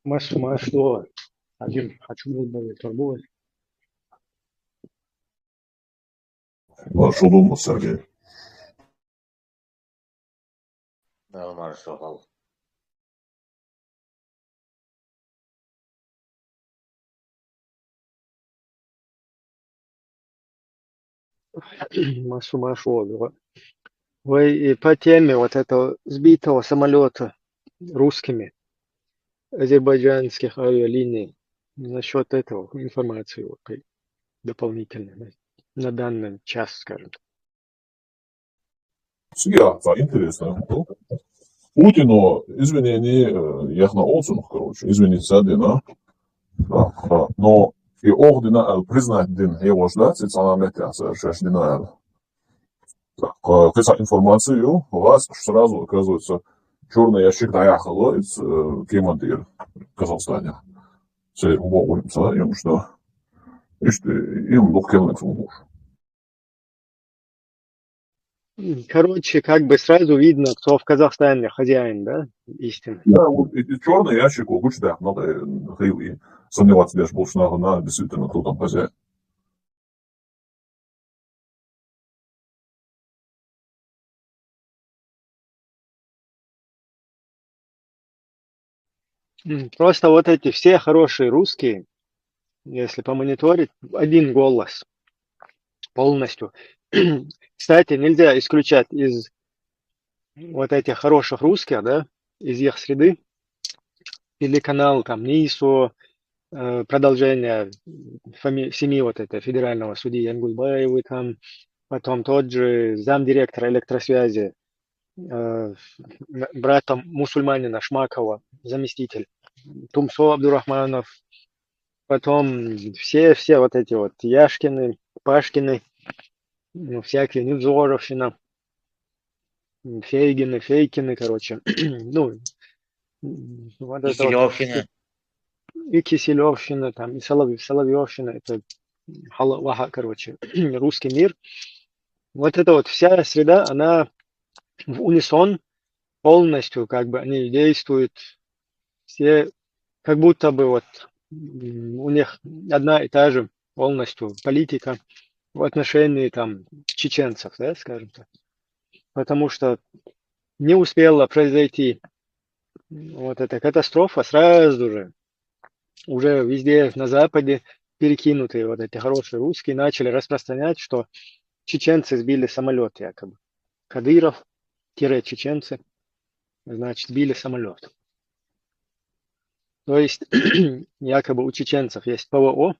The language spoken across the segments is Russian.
Масло. Один хочу добавить торговый. Маршал Думас, Сергей. Да, маршал. Машу. Вы и по теме вот этого сбитого самолета русскими азербайджанских авиалиний насчет этого информации вот, дополнительной на данный час, скажем так. Jā, tā интересно. Ну, Путину извинения яхна olsun, короче, извиниться один, да. Но и ордена признать дин его ждать, и цена метя, шеш дина. Хотя информацию у вас сразу оказывается черный ящик доехало из командира в Казахстане. Все уволимся, им что? Им лукельник муж. Короче, как бы сразу видно, кто в Казахстане хозяин, да, истинный. Да, вот эти черные ящики, лучше да, надо хрили сомневаться даже больше на действительно кто там хозяин. Просто вот эти все хорошие русские, если помониторить, один голос полностью. Кстати, нельзя исключать из вот этих хороших русских, да, из их среды, телеканал там НИСО, продолжение семьи вот этой федерального судьи Янгульбаевой, там, потом тот же замдиректора электросвязи, братом мусульманина Шмакова, заместитель, Тумсо Абдурахманов, потом все вот эти вот Яшкины, Пашкины, всякие Невзоровщина, Фейкины, короче. Ну, вот И это вот. Кирилловщина. И Киселевщина, там, и Соловьевщина, это короче, русский мир. Вот эта вот вся среда, она в унисон полностью, как бы, они действуют все, как будто бы вот у них одна и та же полностью политика в отношении там чеченцев, да, скажем так. Потому что не успела произойти вот эта катастрофа, сразу же уже везде на Западе перекинутые вот эти хорошие русские начали распространять, что чеченцы сбили самолет якобы. Кадыров-чеченцы, значит, сбили самолет. То есть якобы у чеченцев есть ПВО.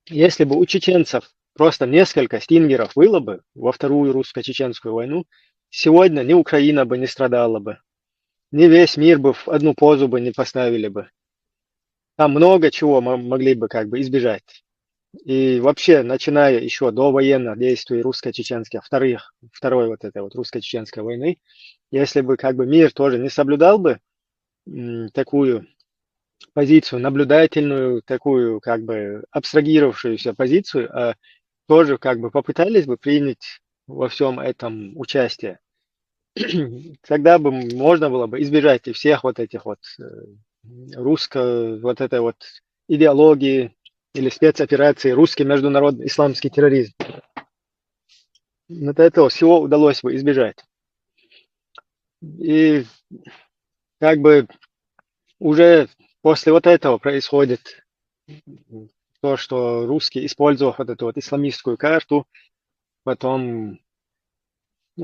Если бы у чеченцев просто несколько стингеров было бы во Вторую русско-чеченскую войну, сегодня ни Украина бы не страдала бы, ни весь мир бы в одну позу бы не поставили бы. Там много чего мы могли бы как бы избежать. И вообще, начиная еще до военных действий русско-чеченских, второй вот этой вот русско-чеченской войны, если бы как бы мир тоже не соблюдал бы такую позицию, наблюдательную, такую как бы абстрагировавшуюся позицию, а тоже как бы попытались бы принять во всем этом участие, тогда бы можно было бы избежать и всех вот этих вот вот этой вот идеологии или спецоперации русский международный исламский терроризм. Вот этого всего удалось бы избежать. И как бы уже после вот этого происходит то, что русские, используя вот эту вот исламистскую карту, потом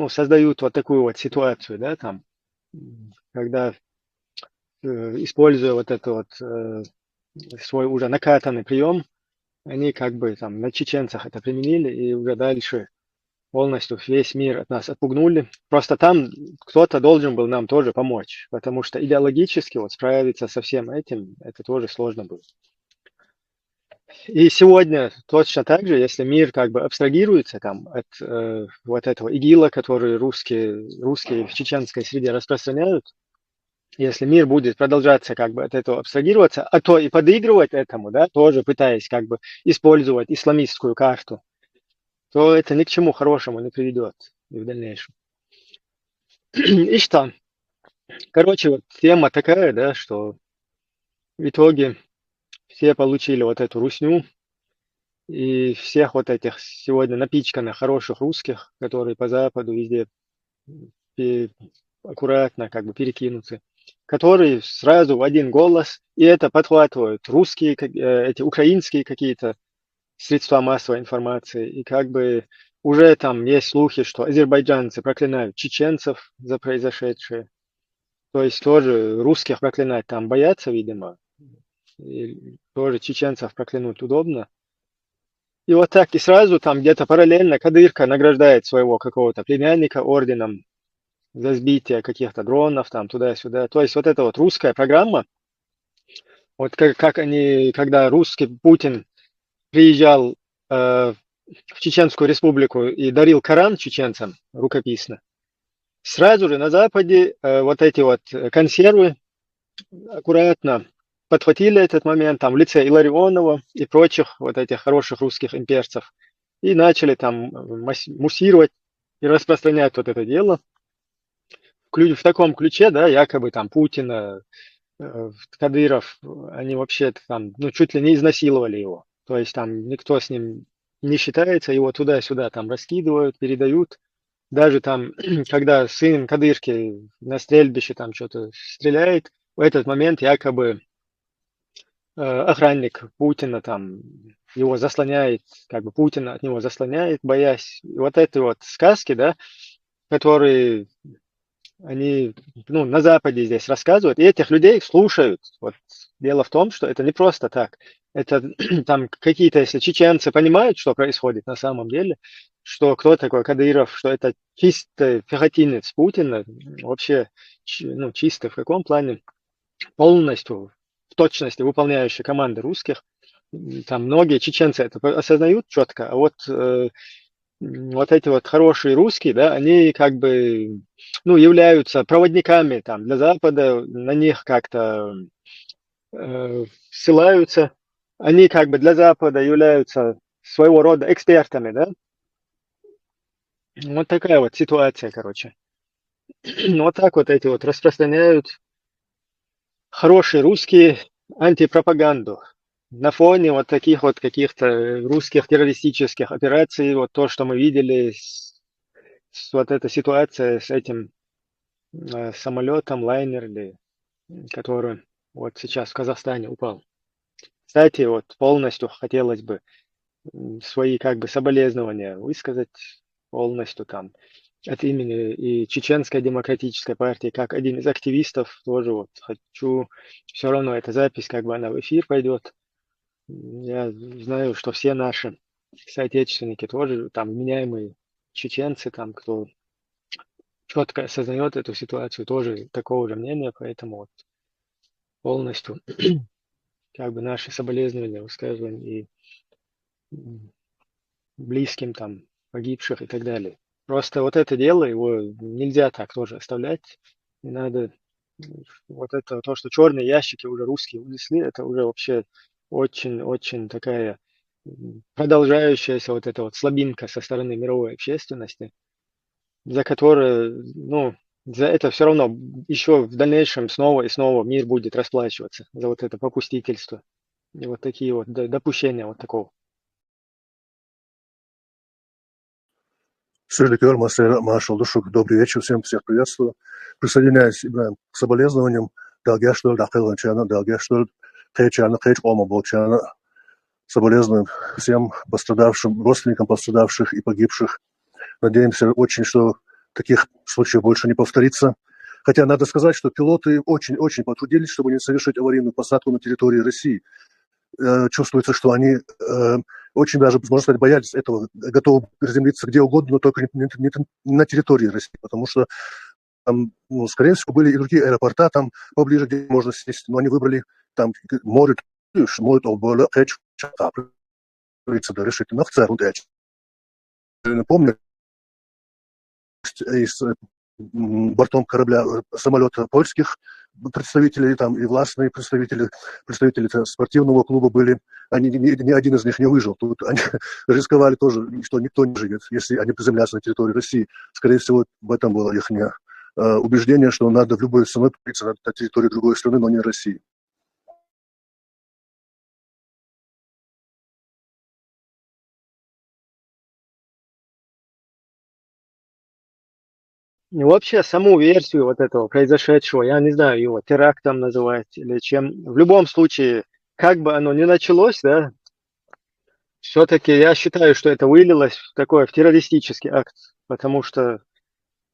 создают вот такую вот ситуацию, да, там, когда, используя вот это вот свой уже накатанный прием, они как бы там на чеченцах это применили и уже дальше полностью весь мир от нас отпугнули. Просто там кто-то должен был нам тоже помочь, потому что идеологически вот справиться со всем этим, это тоже сложно было. И сегодня точно так же, если мир как бы абстрагируется там от вот этого ИГИЛа, который русские в чеченской среде распространяют, если мир будет продолжаться как бы от этого абстрагироваться, а то и подыгрывать этому, да, тоже пытаясь как бы использовать исламистскую карту, то это ни к чему хорошему не приведет и в дальнейшем. И что? Короче, вот тема такая, да, что в итоге все получили вот эту русню, и всех вот этих сегодня напичканных хороших русских, которые по Западу везде пе- аккуратно как бы перекинуты, которые сразу в один голос, и это подхватывают русские, эти украинские какие-то средства массовой информации, и как бы уже там есть слухи, что азербайджанцы проклинают чеченцев за произошедшее, то есть тоже русских проклинать там боятся, видимо, и тоже чеченцев проклянуть удобно. И вот так и сразу там где-то параллельно Кадырка награждает своего какого-то племянника орденом за сбитие каких-то дронов там туда-сюда. То есть вот эта вот русская программа, вот как они, когда русский Путин приезжал в Чеченскую республику и дарил Коран чеченцам рукописно, сразу же на Западе вот эти вот консервы аккуратно подхватили этот момент там в лице Илларионова и прочих вот этих хороших русских имперцев и начали там муссировать и распространять вот это дело в таком ключе, да, якобы там Путина, Кадыров, они вообще там, ну, чуть ли не изнасиловали его. То есть там никто с ним не считается, его туда-сюда там раскидывают, передают. Даже там, когда сын Кадырки на стрельбище там что-то стреляет, в этот момент якобы охранник Путина там его заслоняет, как бы Путина от него заслоняет, боясь. И вот эти вот сказки, да, которые они, ну, на Западе здесь рассказывают, и этих людей слушают. Вот дело в том, что это не просто так. Это там какие-то, если чеченцы понимают, что происходит на самом деле, что кто такой Кадыров, что это чистый пехотинец Путина, вообще, ну, чисто в каком плане, полностью, в точности выполняющий команды русских. Там многие чеченцы это осознают четко, а вот вот эти вот хорошие русские, да, они как бы, ну, являются проводниками там для Запада, на них как-то ссылаются, они как бы для Запада являются своего рода экспертами, да. Вот такая вот ситуация, короче. Вот так вот эти вот распространяют хорошие русские антипропаганду на фоне вот таких вот каких-то русских террористических операций, вот то, что мы видели, вот эта ситуация с этим самолетом, лайнер, или, который вот сейчас в Казахстане упал. Кстати, вот полностью хотелось бы свои как бы соболезнования высказать полностью там от имени и Чеченской демократической партии, как один из активистов, тоже вот хочу, все равно эта запись, как бы она в эфир пойдет. Я знаю, что все наши соотечественники тоже там вменяемые чеченцы, там кто четко осознает эту ситуацию, тоже такого же мнения, поэтому вот полностью как бы наши соболезнования высказываем и близким там погибших и так далее. Просто вот это дело, его нельзя так тоже оставлять. Не надо вот это, то, что черные ящики уже русские унесли, это уже вообще очень-очень такая продолжающаяся вот эта вот слабинка со стороны мировой общественности, за которое, ну, за это все равно еще в дальнейшем снова и снова мир будет расплачиваться за вот это попустительство и вот такие вот допущения вот такого. Средикер, маршал Душук, добрый вечер, всем всех приветствую. Присоединяюсь, Ибраим, к соболезнованиям. Далгештоль, Дахиланчана, Далгештоль, Хейчана, Хейч Ома Болчана. Соболезнуем всем пострадавшим, родственникам пострадавших и погибших. Надеемся очень, что таких случаев больше не повторится. Хотя надо сказать, что пилоты очень-очень потрудились, чтобы не совершить аварийную посадку на территории России. Чувствуется, что они очень даже, можно сказать, боялись этого, готовы приземлиться где угодно, но только не на территории России, потому что там, ну, скорее всего, были и другие аэропорта там поближе, где можно сесть, но они выбрали там море, оболя, да, решить. Помню, из бортом корабля, самолета польских представителей, там и властные представители спортивного клуба были, они, ни один из них не выжил. Тут они рисковали тоже, что никто не живет, если они приземлятся на территории России. Скорее всего, в этом была их убеждение, что надо в любой стране находиться на территории другой страны, но не России. Вообще, саму версию вот этого произошедшего, я не знаю, его терактом называть или чем. В любом случае, как бы оно ни началось, да, все-таки я считаю, что это вылилось в террористический акт. Потому что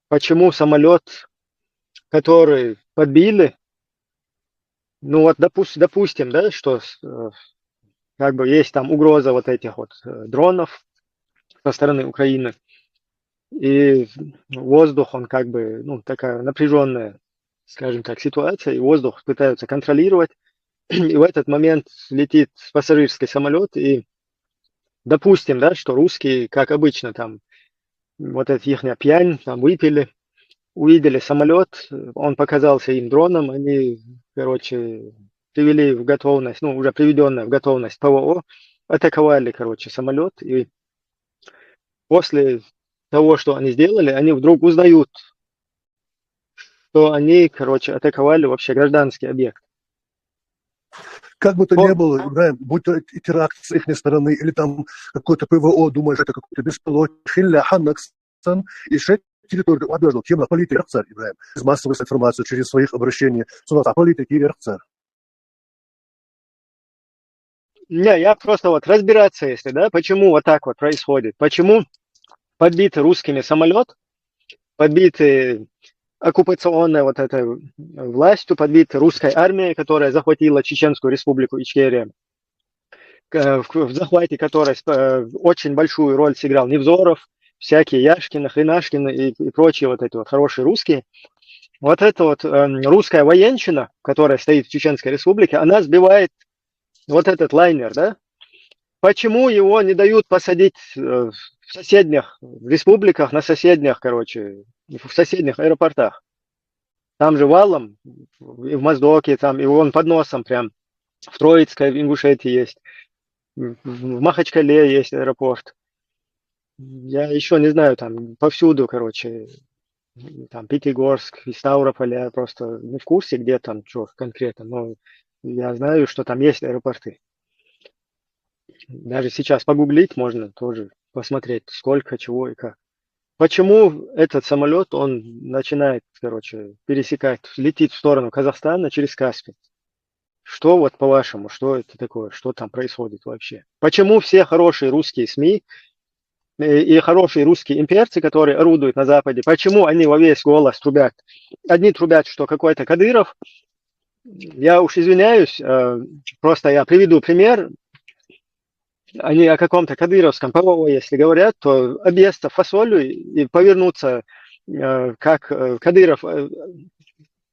почему самолет, который подбили, ну вот допустим, да, что как бы есть там угроза вот этих вот дронов со стороны Украины, и воздух, он как бы, ну, такая напряженная, скажем так, ситуация, и воздух пытаются контролировать, и в этот момент летит пассажирский самолет, и допустим, да, что русские, как обычно, там, вот эта ихняя пьянь, там, выпили, увидели самолет, он показался им дроном, они, короче, привели в готовность, ну, уже приведенное в готовность ПВО, атаковали, короче, самолет, и после того, что они сделали, они вдруг узнают, что они, короче, атаковали вообще гражданский объект. Как бы то ни было, Ибраим, будь то и теракт с их стороны, или там какой-то ПВО, думаешь, это какой-то беспилотник, и территорию объявил, кем на политике царь, Ибраим, из массовой информации, через своих обращений, а политики и царь. Не, я просто вот разбираться, если, да, почему вот так вот происходит, почему подбитый русскими самолет, подбитый оккупационной вот этой властью, подбитый русской армией, которая захватила Чеченскую республику Ичкерия, в захвате которой очень большую роль сыграл Невзоров, всякие Яшкины, Хренашкины и прочие вот эти вот хорошие русские. Вот эта вот русская военщина, которая стоит в Чеченской республике, она сбивает вот этот лайнер, да? Почему его не дают посадить в соседних республиках, на соседних, короче, в соседних аэропортах? Там же валом, и в Моздоке, там, и вон под носом прям, в Троицкой, в Ингушетии есть, в Махачкале есть аэропорт. Я еще не знаю, там повсюду, короче, там Пятигорск и Ставрополь, я просто не в курсе, где там, что конкретно, но я знаю, что там есть аэропорты. Даже сейчас погуглить можно тоже, посмотреть, сколько, чего и как. Почему этот самолет, он начинает, короче, пересекать, летит в сторону Казахстана через Каспий? Что вот по-вашему, что это такое, что там происходит вообще? Почему все хорошие русские СМИ и хорошие русские имперцы, которые орудуют на Западе, почему они во весь голос трубят? Одни трубят, что какой-то Кадыров, я уж извиняюсь, просто я приведу пример, они о каком-то кадыровском ПВО, если говорят, то объесться фасолью и повернуться, как Кадыров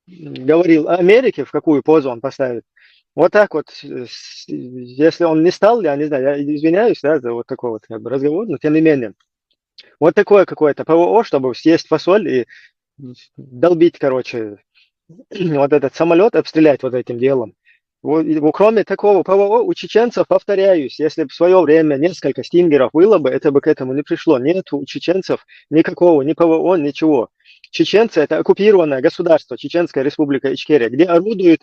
говорил о Америке, в какую позу он поставит. Вот так вот, если он не стал, я не знаю, я извиняюсь, да, за вот такой вот как бы разговор, но тем не менее, вот такое какое-то ПВО, чтобы съесть фасоль и долбить, короче, вот этот самолет, обстрелять вот этим делом. Кроме такого ПВО, у чеченцев, повторяюсь, если бы в свое время несколько стингеров было бы, это бы к этому не пришло. Нет у чеченцев никакого, ни ПВО, ничего. Чеченцы – это оккупированное государство, Чеченская республика Ичкерия, где орудует,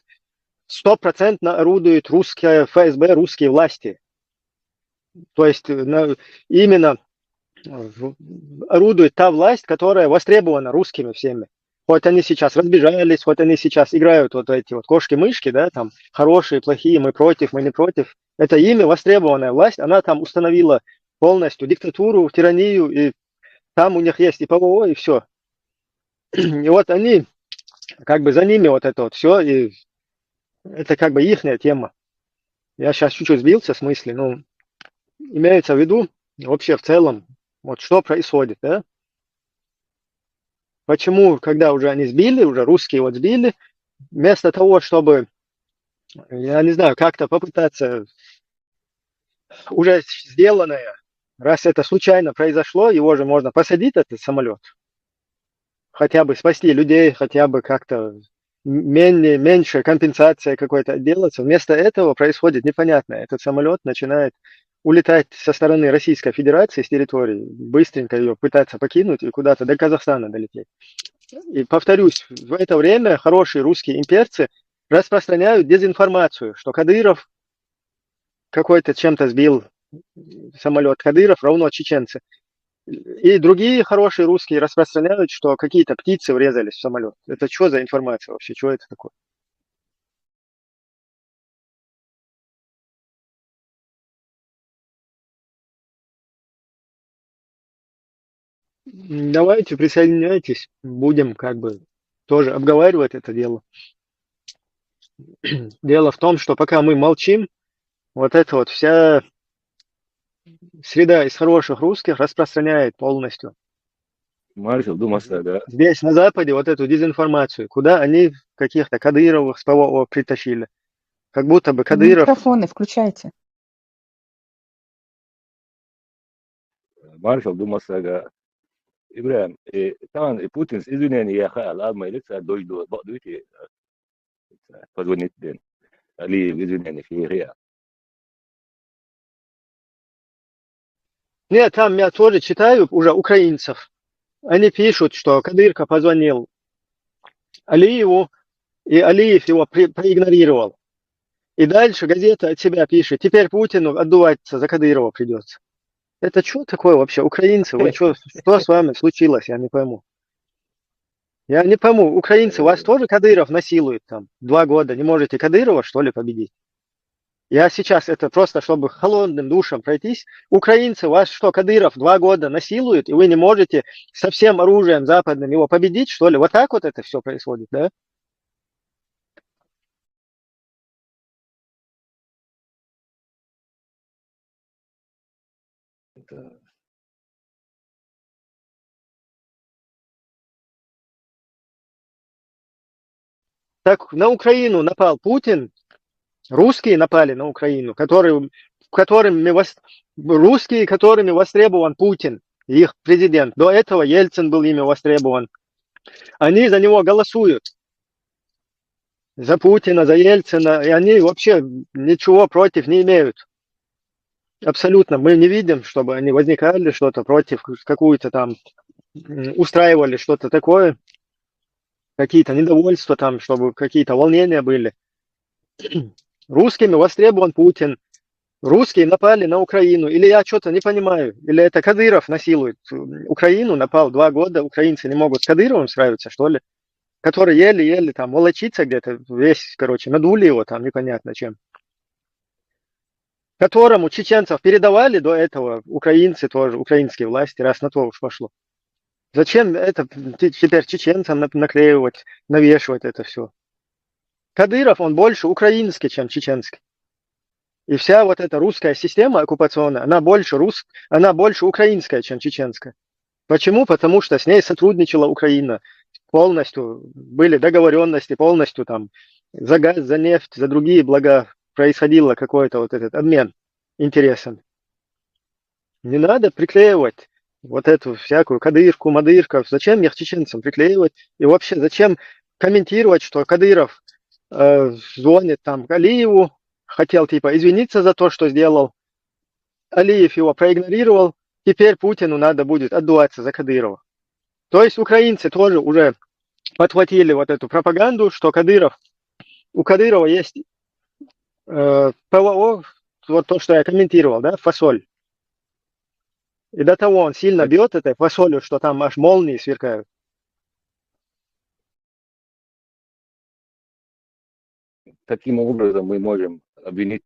стопроцентно орудует русская ФСБ, русские власти. То есть именно орудует та власть, которая востребована русскими всеми. Хоть они сейчас разбежались, хоть они сейчас играют вот эти вот кошки-мышки, да, там, хорошие, плохие, мы против, мы не против. Это ими востребованная власть, она там установила полностью диктатуру, тиранию, и там у них есть и ПВО, и все. И вот они, как бы за ними вот это вот все, и это как бы ихняя тема. Я сейчас чуть-чуть сбился с мысли, но имеется в виду вообще в целом, вот что происходит, да? Почему, когда уже они сбили, уже русские вот сбили, вместо того, чтобы, я не знаю, как-то попытаться уже сделанное, раз это случайно произошло, его же можно посадить, этот самолет, хотя бы спасти людей, хотя бы как-то меньше компенсация какой-то отделаться. Вместо этого происходит непонятное. Этот самолет начинает улетать со стороны Российской Федерации, с территории, быстренько ее пытаться покинуть и куда-то до Казахстана долететь. И повторюсь, в это время хорошие русские имперцы распространяют дезинформацию, что Кадыров какой-то чем-то сбил самолет, Кадыров равно чеченцы. И другие хорошие русские распространяют, что какие-то птицы врезались в самолет. Это что за информация вообще? Что это такое? Давайте присоединяйтесь, будем как бы тоже обговаривать это дело. Дело в том, что пока мы молчим, вот эта вот вся среда из хороших русских распространяет полностью Маршал Думасага. здесь, на Западе, вот эту дезинформацию, куда они каких-то Кадыровых с ПВО притащили. Как будто бы Кадыров... Микрофоны включайте. Маршал Думасага. Ибраим, طبعا Путин с извинения я ладно, лица дойду, видите, позвонить день. Али извинения фигия. Нет, там я тоже читаю уже украинцев. Они пишут, что Кадырка позвонил Алиеву, и Алиев его проигнорировал. И дальше газета от себя пишет, теперь Путину отдуваться за Кадырова придется. Это что такое вообще? Украинцы, вы что с вами случилось? Я не пойму. Я не пойму, украинцы, вас тоже Кадыров насилует там 2 года, не можете Кадырова, что ли, победить? Я сейчас это просто, чтобы холодным душем пройтись. Украинцы, вас что, Кадыров 2 года насилует, и вы не можете со всем оружием западным его победить, что ли? Вот так вот это все происходит, да? Так на Украину напал Путин, русские напали на Украину, русские, которыми востребован Путин, их президент. До этого Ельцин был ими востребован. Они за него голосуют. За Путина, за Ельцина. И они вообще ничего против не имеют. Абсолютно. Мы не видим, чтобы они возникали что-то против, какую-то там, устраивали что-то такое. Какие-то недовольства там, чтобы какие-то волнения были. Русскими востребован Путин. Русские напали на Украину. Или я что-то не понимаю. Или это Кадыров насилует Украину, напал 2 года. Украинцы не могут с Кадыровым справиться, что ли? Который еле-еле там волочится где-то. Весь, короче, надули его там непонятно чем. Которому чеченцев передавали до этого украинцы тоже, украинские власти, раз на то уж пошло. Зачем это теперь чеченцам наклеивать, навешивать это все? Кадыров, он больше украинский, чем чеченский. И вся вот эта русская система оккупационная, она больше украинская, чем чеченская. Почему? Потому что с ней сотрудничала Украина. Полностью были договоренности, полностью там за газ, за нефть, за другие блага происходило какой-то вот этот обмен интересами. Не надо приклеивать вот эту всякую кадырку, мадырку. Зачем их чеченцам приклеивать? И вообще, зачем комментировать, что Кадыров звонит там Алиеву, хотел типа извиниться за то, что сделал. Алиев его проигнорировал. Теперь Путину надо будет отдуваться за Кадырова. То есть украинцы тоже уже подхватили вот эту пропаганду, что у Кадырова есть ПВО, вот то, что я комментировал, да, фасоль. И до того он сильно бьет этой фасолью, что там аж молнии сверкают. Таким образом мы можем обвинить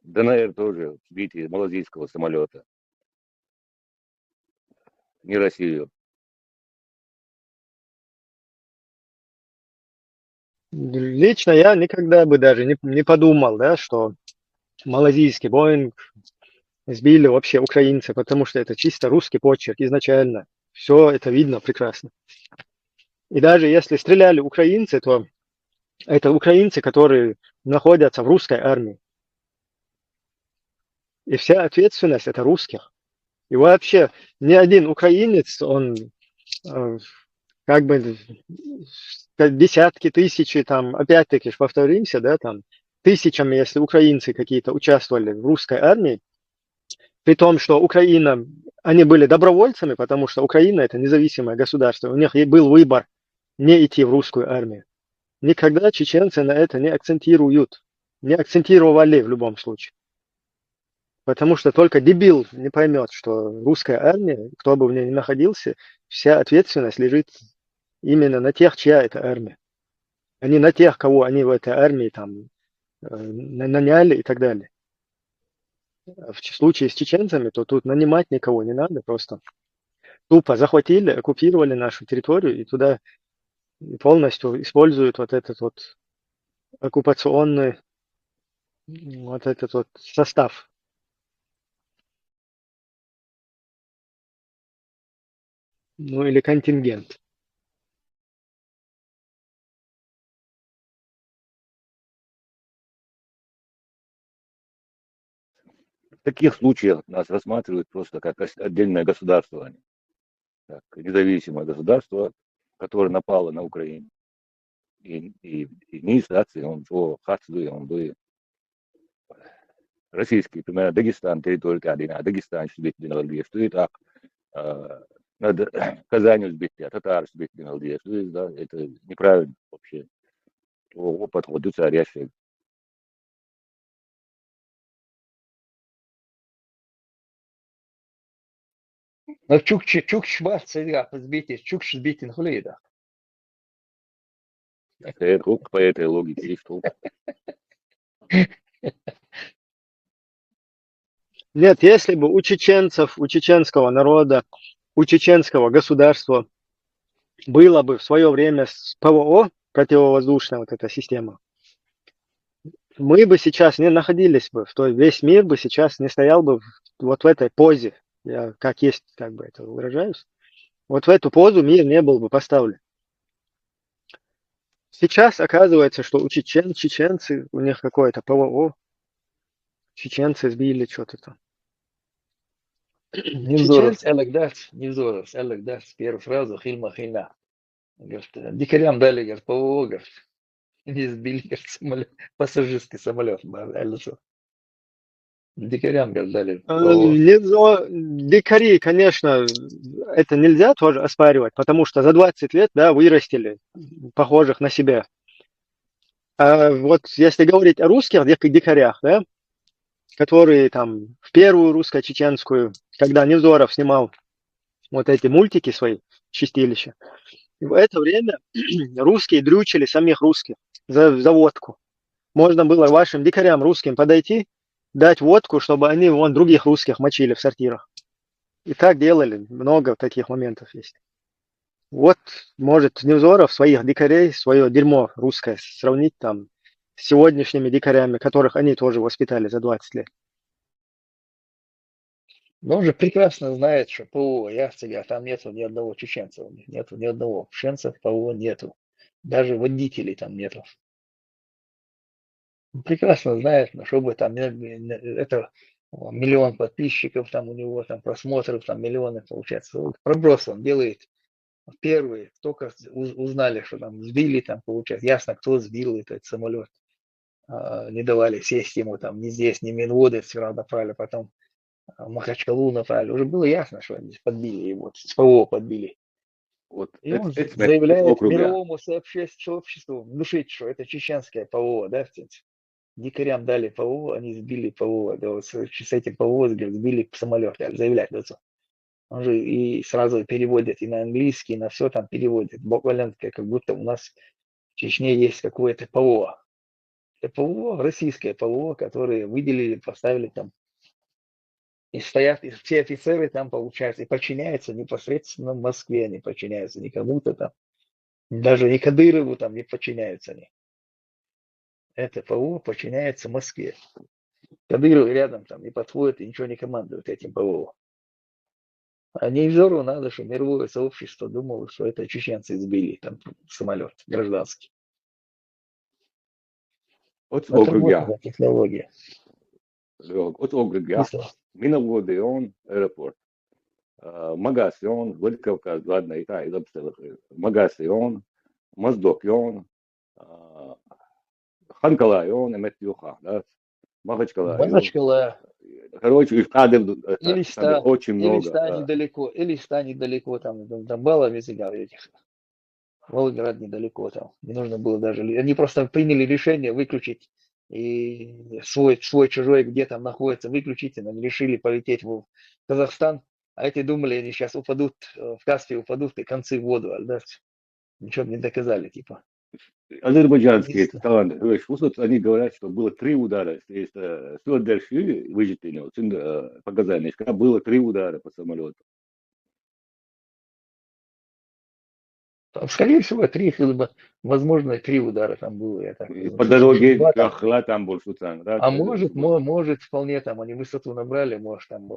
ДНР тоже в сбитии малазийского самолета. Не Россию. Лично я никогда бы даже не подумал, да, что малазийский Боинг сбили вообще украинцы, потому что это чисто русский почерк изначально. Все это видно прекрасно. И даже если стреляли украинцы, то это украинцы, которые находятся в русской армии. И вся ответственность это русских. И вообще ни один украинец, он как бы десятки, тысячи, там, опять-таки, повторимся, да, там, тысячами, если украинцы какие-то участвовали в русской армии, При том, что Украина, они были добровольцами, потому что Украина это независимое государство. У них и был выбор не идти в русскую армию. Никогда чеченцы на это не акцентируют. Не акцентировали в любом случае. Потому что только дебил не поймет, что русская армия, кто бы в ней ни находился, вся ответственность лежит именно на тех, чья это армия. А не на тех, кого они в этой армии там наняли и так далее. В случае с чеченцами, то тут нанимать никого не надо, просто тупо захватили, оккупировали нашу территорию и туда полностью используют вот этот вот оккупационный вот этот вот состав. Ну или контингент. В таких случаях нас рассматривают просто как отдельное государство, как независимое государство, которое напало на Украину. И инициации, он по Хацду, он бы российский, примерно Дагестан, территория Кадина, Дагестан, что и так, надо Казань сбить, а татар сбить, да, это неправильно вообще. Опыт вот царящий. Но чукч бахцега сбитие, чукч сбитин хледа. Это по этой логике и что. Нет, если бы у чеченцев, у чеченского народа, у чеченского государства было бы в свое время с ПВО, противовоздушная вот эта система, мы бы сейчас не находились бы, то весь мир бы сейчас не стоял бы вот в этой позе, я как есть, как бы это выражаюсь, вот в эту позу мир не был бы поставлен. Сейчас оказывается, что у чеченцы, у них какое-то ПВО, чеченцы сбили что-то там. Невзоров, Элагдас, первую фразу Хильма Хильна. Говорит, дикарям дали, говорит, ПВО, говорит, не сбили, говорит, самолет, пассажирский самолет, дикарям, говорит, дали ПВО. Дикари, конечно, это нельзя тоже оспаривать, потому что за 20 лет, да, вырастили похожих на себя. А вот если говорить о русских дикарях, да, которые там в первую русско-чеченскую, когда Невзоров снимал вот эти мультики свои, чистилища, в это время русские дрючили самих русских за водку. Можно было вашим дикарям русским подойти, дать водку, чтобы они вон других русских мочили в сортирах. И так делали, много таких моментов есть. Вот может Невзоров своих дикарей, свое дерьмо русское сравнить там с сегодняшними дикарями, которых они тоже воспитали за 20 лет. Но он же прекрасно знает, что ПВО, я тебя, там нету ни одного чеченца, у них нету ни одного чеченца, ПВО нету. Даже водителей там нету. Он прекрасно знает, но чтобы там это миллион подписчиков, там у него там просмотров, там миллионы получается. Вот проброс он делает. Первые только узнали, что там сбили, там получается. Ясно, кто сбил этот самолет. Не давали сесть ему там ни здесь, ни Минводы сразу направили, потом Махачкалу направили. Уже было ясно, что они подбили его, с ПВО подбили. Вот И он заявляет мировому сообществу внушить, что это чеченское ПВО, да, дикарям дали ПВО, они сбили ПВО, да, вот с этим ПВО сбили самолет, заявлять лицо. Он же и сразу переводит и на английский, и на все там переводит. Буквально как будто у нас в Чечне есть какое-то ПВО. Это ПВО, российское ПВО, которые выделили, поставили там. И стоят, и все офицеры там, получается, и подчиняются непосредственно Москве, они подчиняются не кому-то там. Даже не Кадырову там не подчиняются они. Это ПВО подчиняется Москве. Кадыров рядом там не подходит и ничего не командует этим ПВО. А Невзору надо, чтобы мировое сообщество думало, что это чеченцы сбили там самолет гражданский. Вот это технология. Вот Огрыгя, Миноводион, аэропорт. Магасион, Владикавказ, ладно, и та, и записал. Магасион, Моздокион, Ханкалайон, Эметюха, да, Махачкала. Махачкала. короче, их кадров Элиста, очень много. Элиста недалеко, там баллами этих. Волгоград недалеко там. Не нужно было даже... Они просто приняли решение выключить и свой чужой, где там находится, выключить. Они решили полететь в Казахстан. А эти думали, они сейчас упадут, в Каспий упадут и концы в воду. Да? Ничего не доказали, типа. Азербайджанские таланты, они говорят, что было 3 удара. Все дальше выжатые, показания, когда было 3 удара по самолету. Скорее всего, 3, возможно, 3 удара там было. Я так по дороге Ахла там был Шуцан. А может, вполне там они высоту набрали, может, там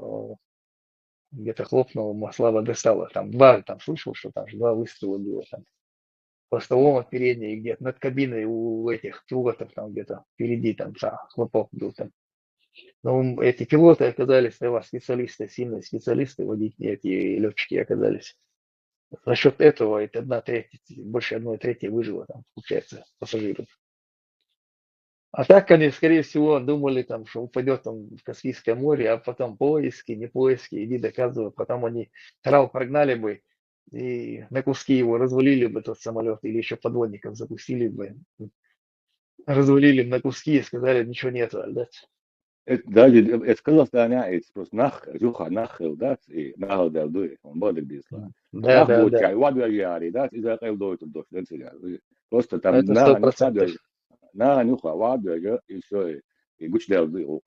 где-то хлопнуло, слава достала. Там 2, там слышал, что там 2 выстрела было там. Хвостового передней где-то над кабиной у этих пилотов там где-то впереди там хлопок был там. Но эти пилоты оказались специалисты, сильные специалисты, водители, эти летчики оказались. За счет этого это 1/3, больше 1/3 выжило там, получается, пассажиров. А так они, скорее всего, думали, там, что упадет там в Каспийское море, а потом поиски, не поиски, иди доказывай. Потом они трал прогнали бы и на куски его развалили бы тот самолет, или еще подводников запустили бы, развалили на куски и сказали, ничего нету, да? Даже это Казахстана, это просто нахил, да, и нахил делдует, он будет бисло. Да. Ваду яри, да, и за это дойдут до просто там Это 100%. на нюха ваду, и все, и гуч делдует.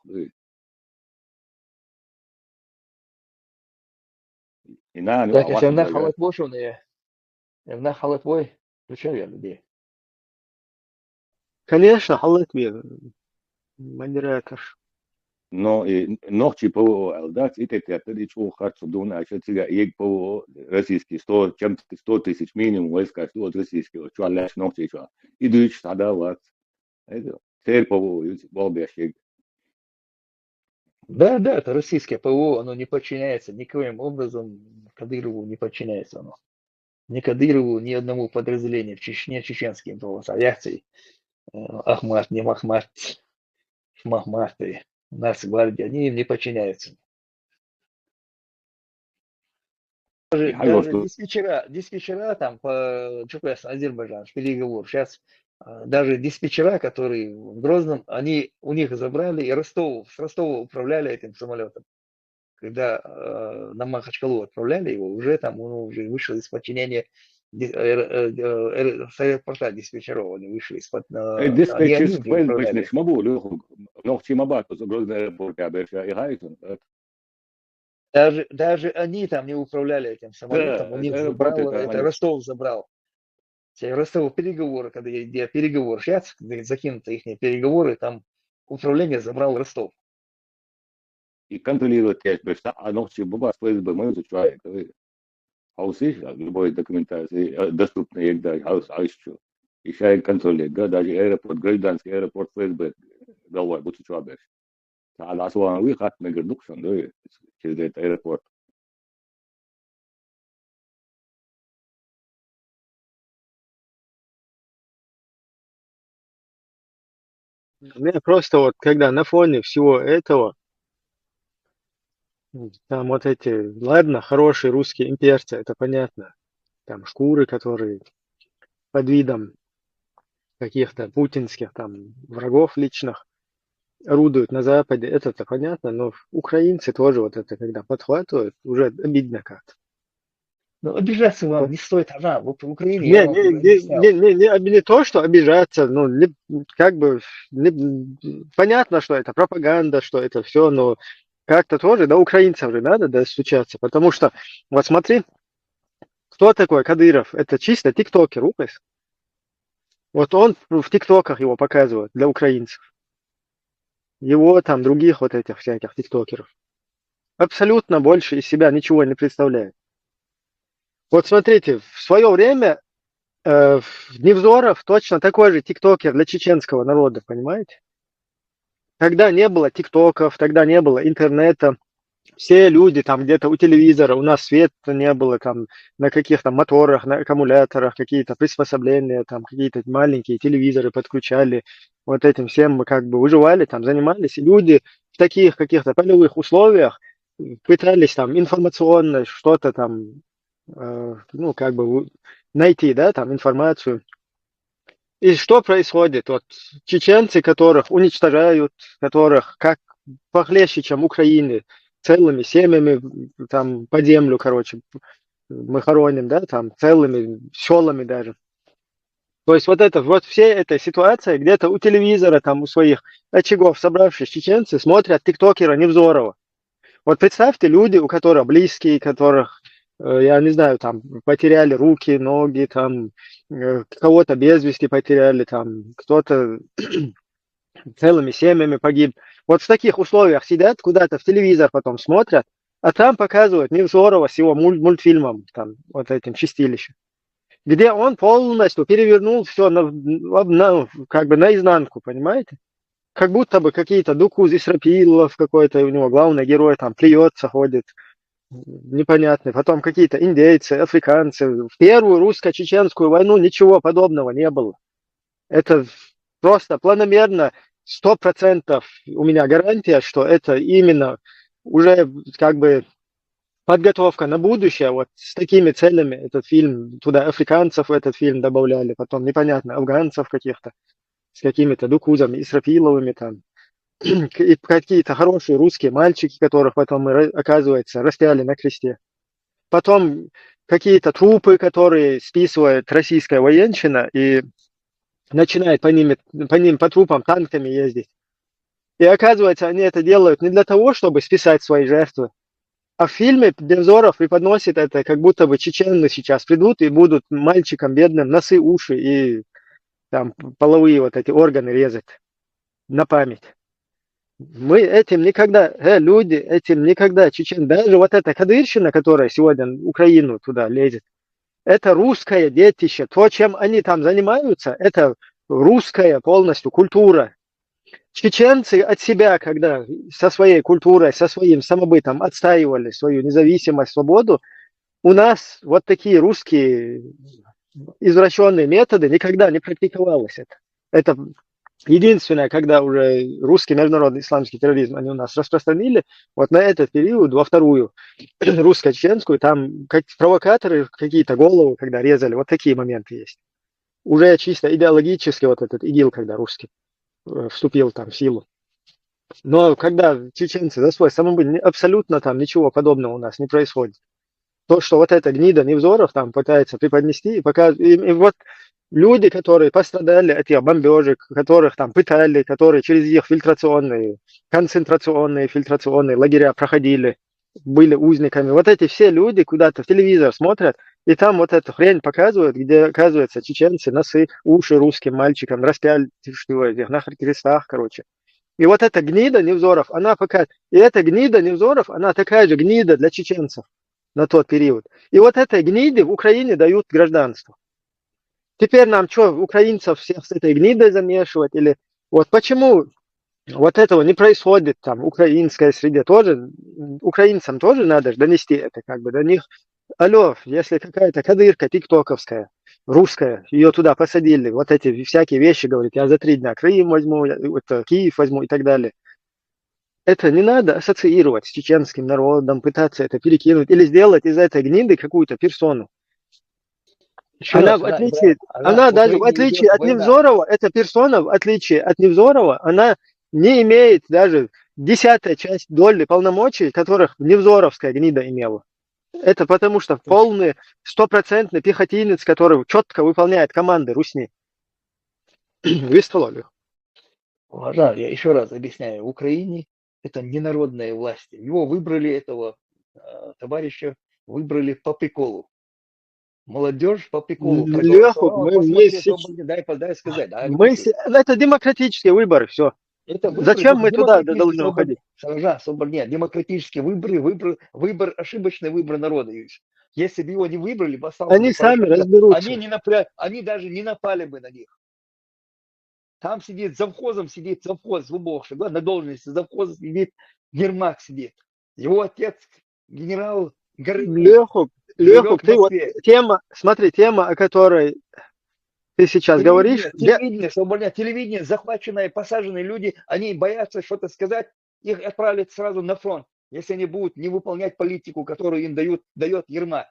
И на нюха. Так, если нахал отбошенные, нахал отбой, включай я людей. Конечно, халатве, модератор. Но и ночи ПВО, да, и это ничего хорошо думаю, что тебя есть ПВО российский 100 тысяч минимум войска, что российского, что лишь ночи что. И дичь тогда вот. Это теперь ПВО, болбящий. Да, это российское ПВО, оно не подчиняется никоим образом Кадырову, не подчиняется оно. Ни Кадырову, ни одному подразделению в Чечне, чеченским ПВО, авиации, Ахмат, не Махмат, Махмат и Нацгвардия, они им не подчиняются. Даже диспетчера там по ЧПС Азербайджан, переговор. Сейчас даже диспетчера, которые в Грозном, у них забрали и с Ростова управляли этим самолетом. Когда на Махачкалу отправляли его, уже там он уже вышел из подчинения с аэропорта диспетчеров, они вышли из-под... Диспетчер, не смогу, но Чимабат, Грозный аэропорт, я бы играю. Даже они там не управляли этим самолетом, у них забрал, это Ростов забрал. Ростов переговоры, когда переговоры, сейчас закинуты их переговоры, там управление забрал Ростов. И контролировать, конечно, а ночью баба с ФСБ мы изучаем. Хаусы, любой документации доступный, еще. Еще контролировать, даже аэропорт, гражданский аэропорт ФСБ, головой, будь учебешь. А на своем выход на Гордукшан, да, через этот аэропорт. Мне просто вот, когда на фоне всего этого, там вот эти, ладно, хорошие русские имперцы, это понятно, там шкуры, которые под видом каких-то путинских там врагов личных орудуют на Западе, это-то понятно, но украинцы тоже вот это, когда подхватывают, уже обидно как-то. Ну, обижаться вам не стоит, в Украине не то, что обижаться, ну, понятно, что это пропаганда, что это все, но как-то тоже до украинцев же надо достучаться, потому что, вот смотри, кто такой Кадыров? Это чисто тиктокер, упас. Вот он в тиктоках его показывают для украинцев. Его там, других вот этих всяких тиктокеров. Абсолютно больше из себя ничего не представляет. Вот смотрите, в свое время Невзоров точно такой же тиктокер для чеченского народа, понимаете? Тогда не было тиктоков, тогда не было интернета. Все люди там где-то у телевизора, у нас света не было там на каких-то моторах, на аккумуляторах, какие-то приспособления, там какие-то маленькие телевизоры подключали. Вот этим всем мы как бы выживали, там занимались. И люди в таких каких-то полевых условиях пытались там информационно что-то там, ну, как бы найти, да, там информацию. И что происходит? Вот чеченцы, которых уничтожают, которых как похлеще, чем Украины, целыми семьями там под землю, короче, мы хороним, да, там целыми селами даже. То есть вот это, вот все эта ситуация, где-то у телевизора, там у своих очагов собравшись чеченцы смотрят тиктокера Невзорова. Вот представьте, люди, у которых близкие, которых, я не знаю, там потеряли руки, ноги, там кого-то без вести потеряли, там кто-то целыми семьями погиб. Вот в таких условиях сидят, куда-то в телевизор потом смотрят, а там показывают Невзорова с его мультфильмом, там, вот этим «Чистилище», где он полностью перевернул все как бы наизнанку, понимаете? Как будто бы какие-то Дукуз Исрапилов какой-то, у него главный герой там плюется, ходит, непонятный. Потом какие-то индейцы, африканцы. В первую русско-чеченскую войну ничего подобного не было. Это просто планомерно, 100% у меня гарантия, что это именно уже как бы подготовка на будущее, вот с такими целями этот фильм, туда африканцев в этот фильм добавляли, потом непонятно, афганцев каких-то, с какими-то Дукузами, Исрапиловыми там, и какие-то хорошие русские мальчики, которых потом мы, оказывается, распяли на кресте. Потом какие-то трупы, которые списывает российская военщина и начинает по ним, по трупам танками ездить. И оказывается, они это делают не для того, чтобы списать свои жертвы, а в фильме Невзоров преподносит это, как будто бы чеченцы сейчас придут и будут мальчикам бедным носы, уши и там половые вот эти органы резать на память. Мы этим никогда, люди, этим никогда, даже вот эта кадырщина, которая сегодня Украину туда лезет, это русское детище. То, чем они там занимаются, это русская полностью культура. Чеченцы от себя, когда со своей культурой, со своим самобытом отстаивали свою независимость, свободу, у нас вот такие русские извращенные методы никогда не практиковалось. Это единственное, когда уже русский международный исламский терроризм они у нас распространили, вот на этот период, во вторую русско-чеченскую, там как провокаторы какие-то головы, когда резали, вот такие моменты есть. Уже чисто идеологически вот этот ИГИЛ, когда русский вступил там в силу. Но когда чеченцы за свой самобыт, абсолютно там ничего подобного у нас не происходит. То, что вот эта гнида Невзоров там пытается преподнести, и вот люди, которые пострадали от этих бомбежек, которых там пытали, которые через их концентрационные, фильтрационные лагеря проходили, были узниками. Вот эти все люди куда-то в телевизор смотрят, и там вот эту хрень показывают, где, оказывается, чеченцы носы, уши русским мальчикам распяли на крестах, короче. И вот эта гнида Невзоров, она показывает. И эта гнида Невзоров, она такая же гнида для чеченцев на тот период. И вот этой гниде в Украине дают гражданство. Теперь нам что, украинцев всех с этой гнидой замешивать? Или вот почему вот этого не происходит там в украинской среде? Тоже, украинцам тоже надо же донести это как бы до них. Алло, если какая-то кадырка тиктоковская, русская, ее туда посадили, вот эти всякие вещи, говорит, я за 3 дня Крым возьму, это Киев возьму и так далее. Это не надо ассоциировать с чеченским народом, пытаться это перекинуть или сделать из этой гниды какую-то персону. Она, в отличие от Невзорова, эта персона, в отличие от Невзорова, она не имеет даже 10-я часть доли полномочий, которых Невзоровская гнида имела. Это потому что полный, 100% пехотинец, который четко выполняет команды русни. Выстоловил. Уважаемый, я еще раз объясняю. В Украине это не народная власть. Его выбрали, этого товарища, выбрали по приколу. Молодежь по приколу. Дай сказать. Это демократические выборы, все. Зачем мы туда должны уходить? Нет, демократические выбор, ошибочный выбор народа. Если бы его не выбрали, они сами разберутся. Они даже не напали бы на них. Там сидит завхоз Зубовший, на должности завхоза сидит Ермак сидит. Его отец генерал Лехук, ты вот тема, о которой ты сейчас говоришь. Телевидение, захваченные, посаженные люди, они боятся что-то сказать. их отправят сразу на фронт, если они будут не выполнять политику, которую им дает Ермак.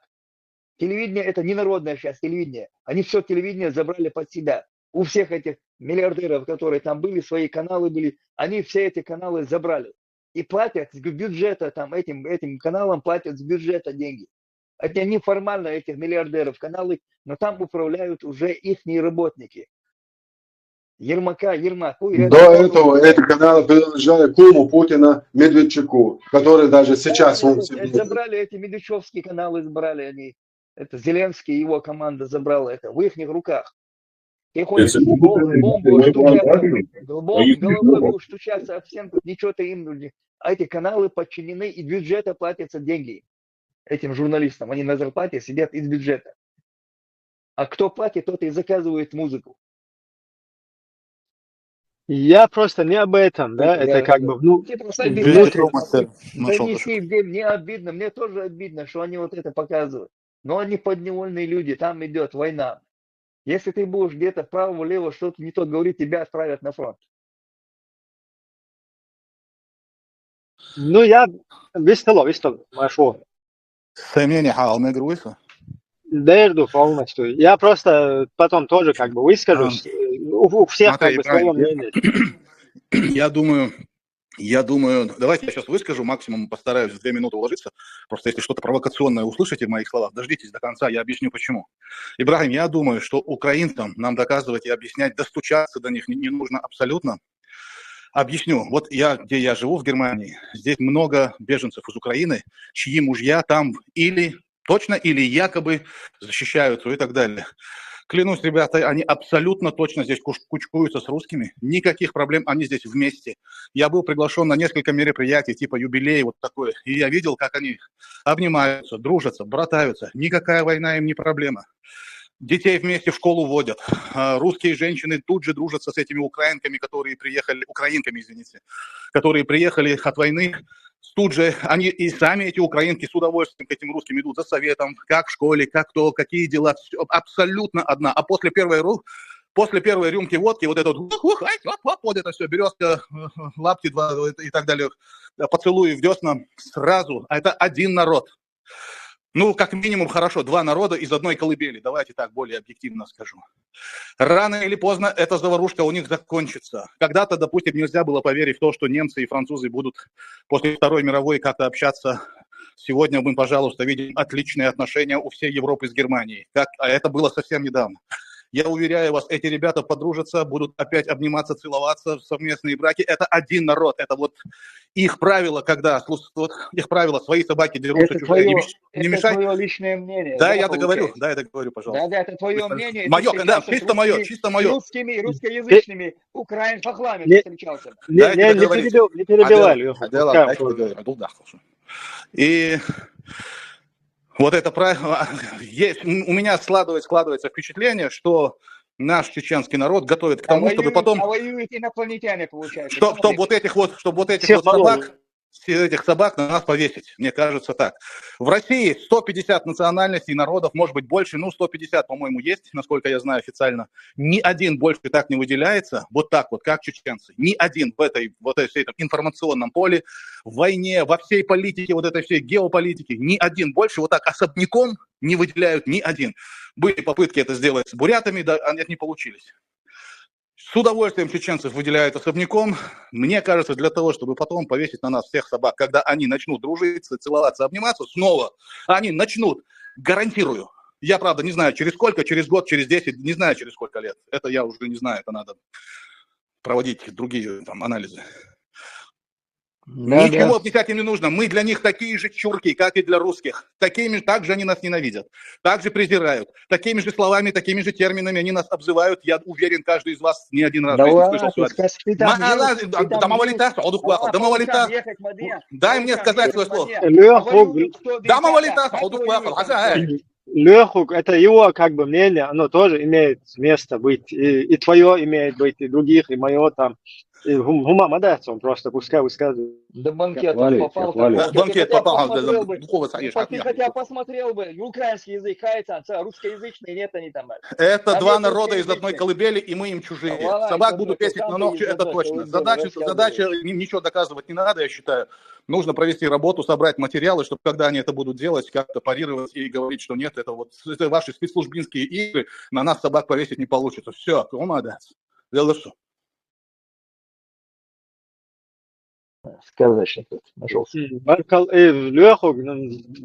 Телевидение – это не народное сейчас телевидение. Они все телевидение забрали под себя. У всех этих миллиардеров, которые там были, свои каналы были, они все эти каналы забрали. И платят с бюджета, там, этим каналам платят с бюджета деньги. Это не формально этих миллиардеров каналы, но там управляют уже их работники. Ермак. До этого эти каналы принадлежали куму Путина Медведчуку, который даже сейчас... Забрали эти медведчуковские каналы, забрали они. Это Зеленский и его команда забрала это в их руках. Ты ходишь головой стучаться об стенку, ничего-то им нужно. А эти каналы подчинены, и бюджета платятся деньги этим журналистам. Они на зарплате сидят из бюджета. А кто платит, тот и заказывает музыку. Я просто не об этом, да, это как бы, ну, мне обидно, мне тоже обидно, что они вот это показывают. Но они подневольные люди, там идет война. Если ты будешь где-то вправо-влево что-то не то говорить, тебя отправят на фронт. Ну, я вистало, машу. Мнение Халмы Груйса. Дерду полностью. Я просто потом тоже как бы выскажусь. У всех Смотри, как бы свое мнение. Я думаю, давайте я сейчас выскажу, максимум постараюсь в 2 минуты уложиться. Просто если что-то провокационное услышите в моих словах, дождитесь до конца, я объясню почему. Ибрагим, я думаю, что украинцам нам доказывать и объяснять, достучаться до них не нужно абсолютно. Объясню. Вот где я живу в Германии, здесь много беженцев из Украины, чьи мужья там или точно, или якобы защищаются и так далее. Клянусь, ребята, они абсолютно точно здесь кучкуются с русскими. Никаких проблем, они здесь вместе. Я был приглашен на несколько мероприятий, типа юбилей, вот такое. И я видел, как они обнимаются, дружатся, братаются. Никакая война им не проблема. Детей вместе в школу водят. Русские женщины тут же дружатся с этими украинками, которые приехали от войны. Тут же они и сами, эти украинки, с удовольствием к этим русским идут за советом, как в школе, как то, какие дела. Все абсолютно одна. А после первой рюмки водки, вот это вот это все, березка, лапти два и так далее, поцелуи в десна сразу. А это один народ. Ну, как минимум, хорошо, 2 народа из одной колыбели. Давайте так более объективно скажу. Рано или поздно эта заварушка у них закончится. Когда-то, допустим, нельзя было поверить в то, что немцы и французы будут после Второй мировой как-то общаться. Сегодня мы, пожалуйста, видим отличные отношения у всей Европы с Германией. А это было совсем недавно. Я уверяю вас, эти ребята подружатся, будут опять обниматься, целоваться в совместные браки. Это один народ, это вот их правило, их правило, свои собаки дерутся, чужие не мешай. Это твое личное мнение. Да, я договорю, пожалуйста. Да, это твое мнение. Мое, да, чисто мое. Русскоязычными хохлами ты встречался. Не перебивай, Леха. И вот это правило, у меня складывается впечатление, что наш чеченский народ готовит к тому, чтобы потом... воюют инопланетяне, получается. Чтобы вот этих собак на нас повесить, мне кажется так. В России 150 национальностей и народов, может быть больше, 150, по-моему, есть, насколько я знаю официально. Ни один больше так не выделяется, вот так вот, как чеченцы. Ни один в этой всей информационном поле, в войне, во всей политике, вот этой всей геополитике, ни один больше вот так особняком не выделяют ни один. Были попытки это сделать с бурятами, да, они не получились. С удовольствием чеченцев выделяют особняком, мне кажется, для того, чтобы потом повесить на нас всех собак, когда они начнут дружиться, целоваться, обниматься, снова они начнут, гарантирую. Я, правда, не знаю, через сколько, через год, через 10, не знаю, через сколько лет. Это я уже не знаю, это надо проводить другие анализы. Ничего объяснять им не нужно. Мы для них такие же чурки, как и для русских. Так же они нас ненавидят, так же презирают. Такими же словами, такими же терминами они нас обзывают. Я уверен, каждый из вас не один раз слышал. Дай мне сказать свое слово. Леху, это его как бы мнение, оно тоже имеет место быть. И твое имеет быть, и других, и мое там. И гума мадается, он просто пускай высказывает. Да Я банкет хвалюсь, я попал хвалюсь. такой. Банкет попал, духовно Ты царишь, хотя посмотрел бы, и украинский язык, русскоязычный нет, они там. Это Там два есть народа из одной русскоязычные. колыбели, и мы им чужие. Вала, Собак буду песить там на ты ногти, из это одной точно. колыбели, Задача им ничего доказывать не надо, я считаю. Нужно провести работу, собрать материалы, чтобы когда они это будут делать, как-то парировать и говорить, что нет, это ваши спецслужбинские игры, на нас собак повесить не получится. Все, молодец. Дело-что. Сказочник тут нашелся. Леху,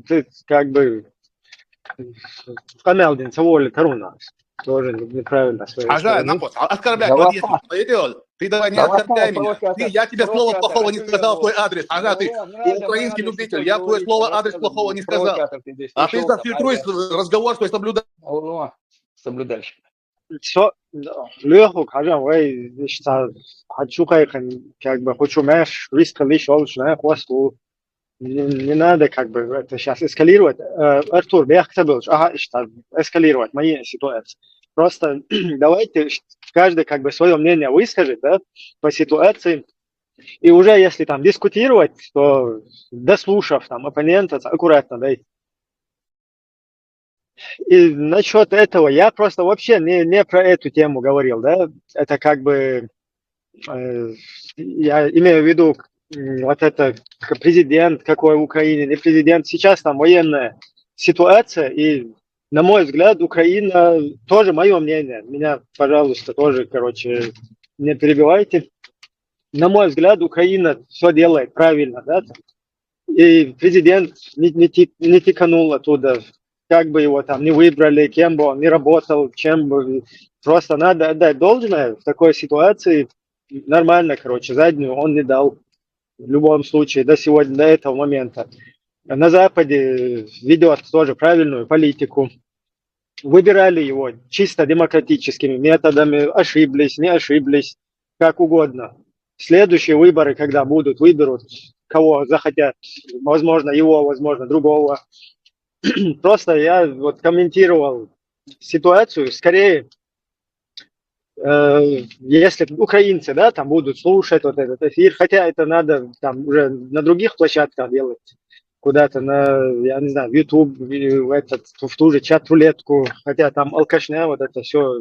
ты как бы Камелдинца воли Таруна. Тоже неправильно с твоей стороны. Оскорблять, Да вот если лопат. идет. Ты давай не Да оскорбляй лопат, меня. Я тебе слова плохого не сказал в твой адрес. Ага, ты украинский любитель, я в твой слово адрес плохого не сказал. А ты зафильтруй разговор свой соблюдай. Соблюдальщик. Леху, хажам, ой, хочу как бы хочу мяш, риска лишь олшная хвосту. Не надо как бы это сейчас эскалировать. Артур, я хотел эскалировать мои ситуации. Просто давайте каждый как бы свое мнение выскажет, да, по ситуации. И уже если там дискутировать, то дослушав там оппонента, аккуратно, да. И насчет этого я просто вообще не про эту тему говорил, да. Это как бы я имею в виду вот это президент какой в Украине, не президент. Сейчас там военная ситуация, и, на мой взгляд, Украина, тоже мое мнение, меня, пожалуйста, тоже, короче, не перебивайте. На мой взгляд, Украина все делает правильно, да, и президент не тиканул оттуда, как бы его там не выбрали, кем бы он не работал, чем бы, просто надо отдать должное в такой ситуации. Нормально, короче, заднюю он не дал в любом случае до сегодня, до этого момента. На Западе ведет тоже правильную политику. Выбирали его чисто демократическими методами, ошиблись, не ошиблись, как угодно. Следующие выборы, когда будут, выберут, кого захотят, возможно, его, возможно, другого. Просто я вот комментировал ситуацию, скорее, если украинцы, да, там будут слушать вот этот эфир, хотя это надо там уже на других площадках делать, куда-то на, я не знаю, в YouTube, в ту же чат-рулетку, хотя там алкашня, вот это все,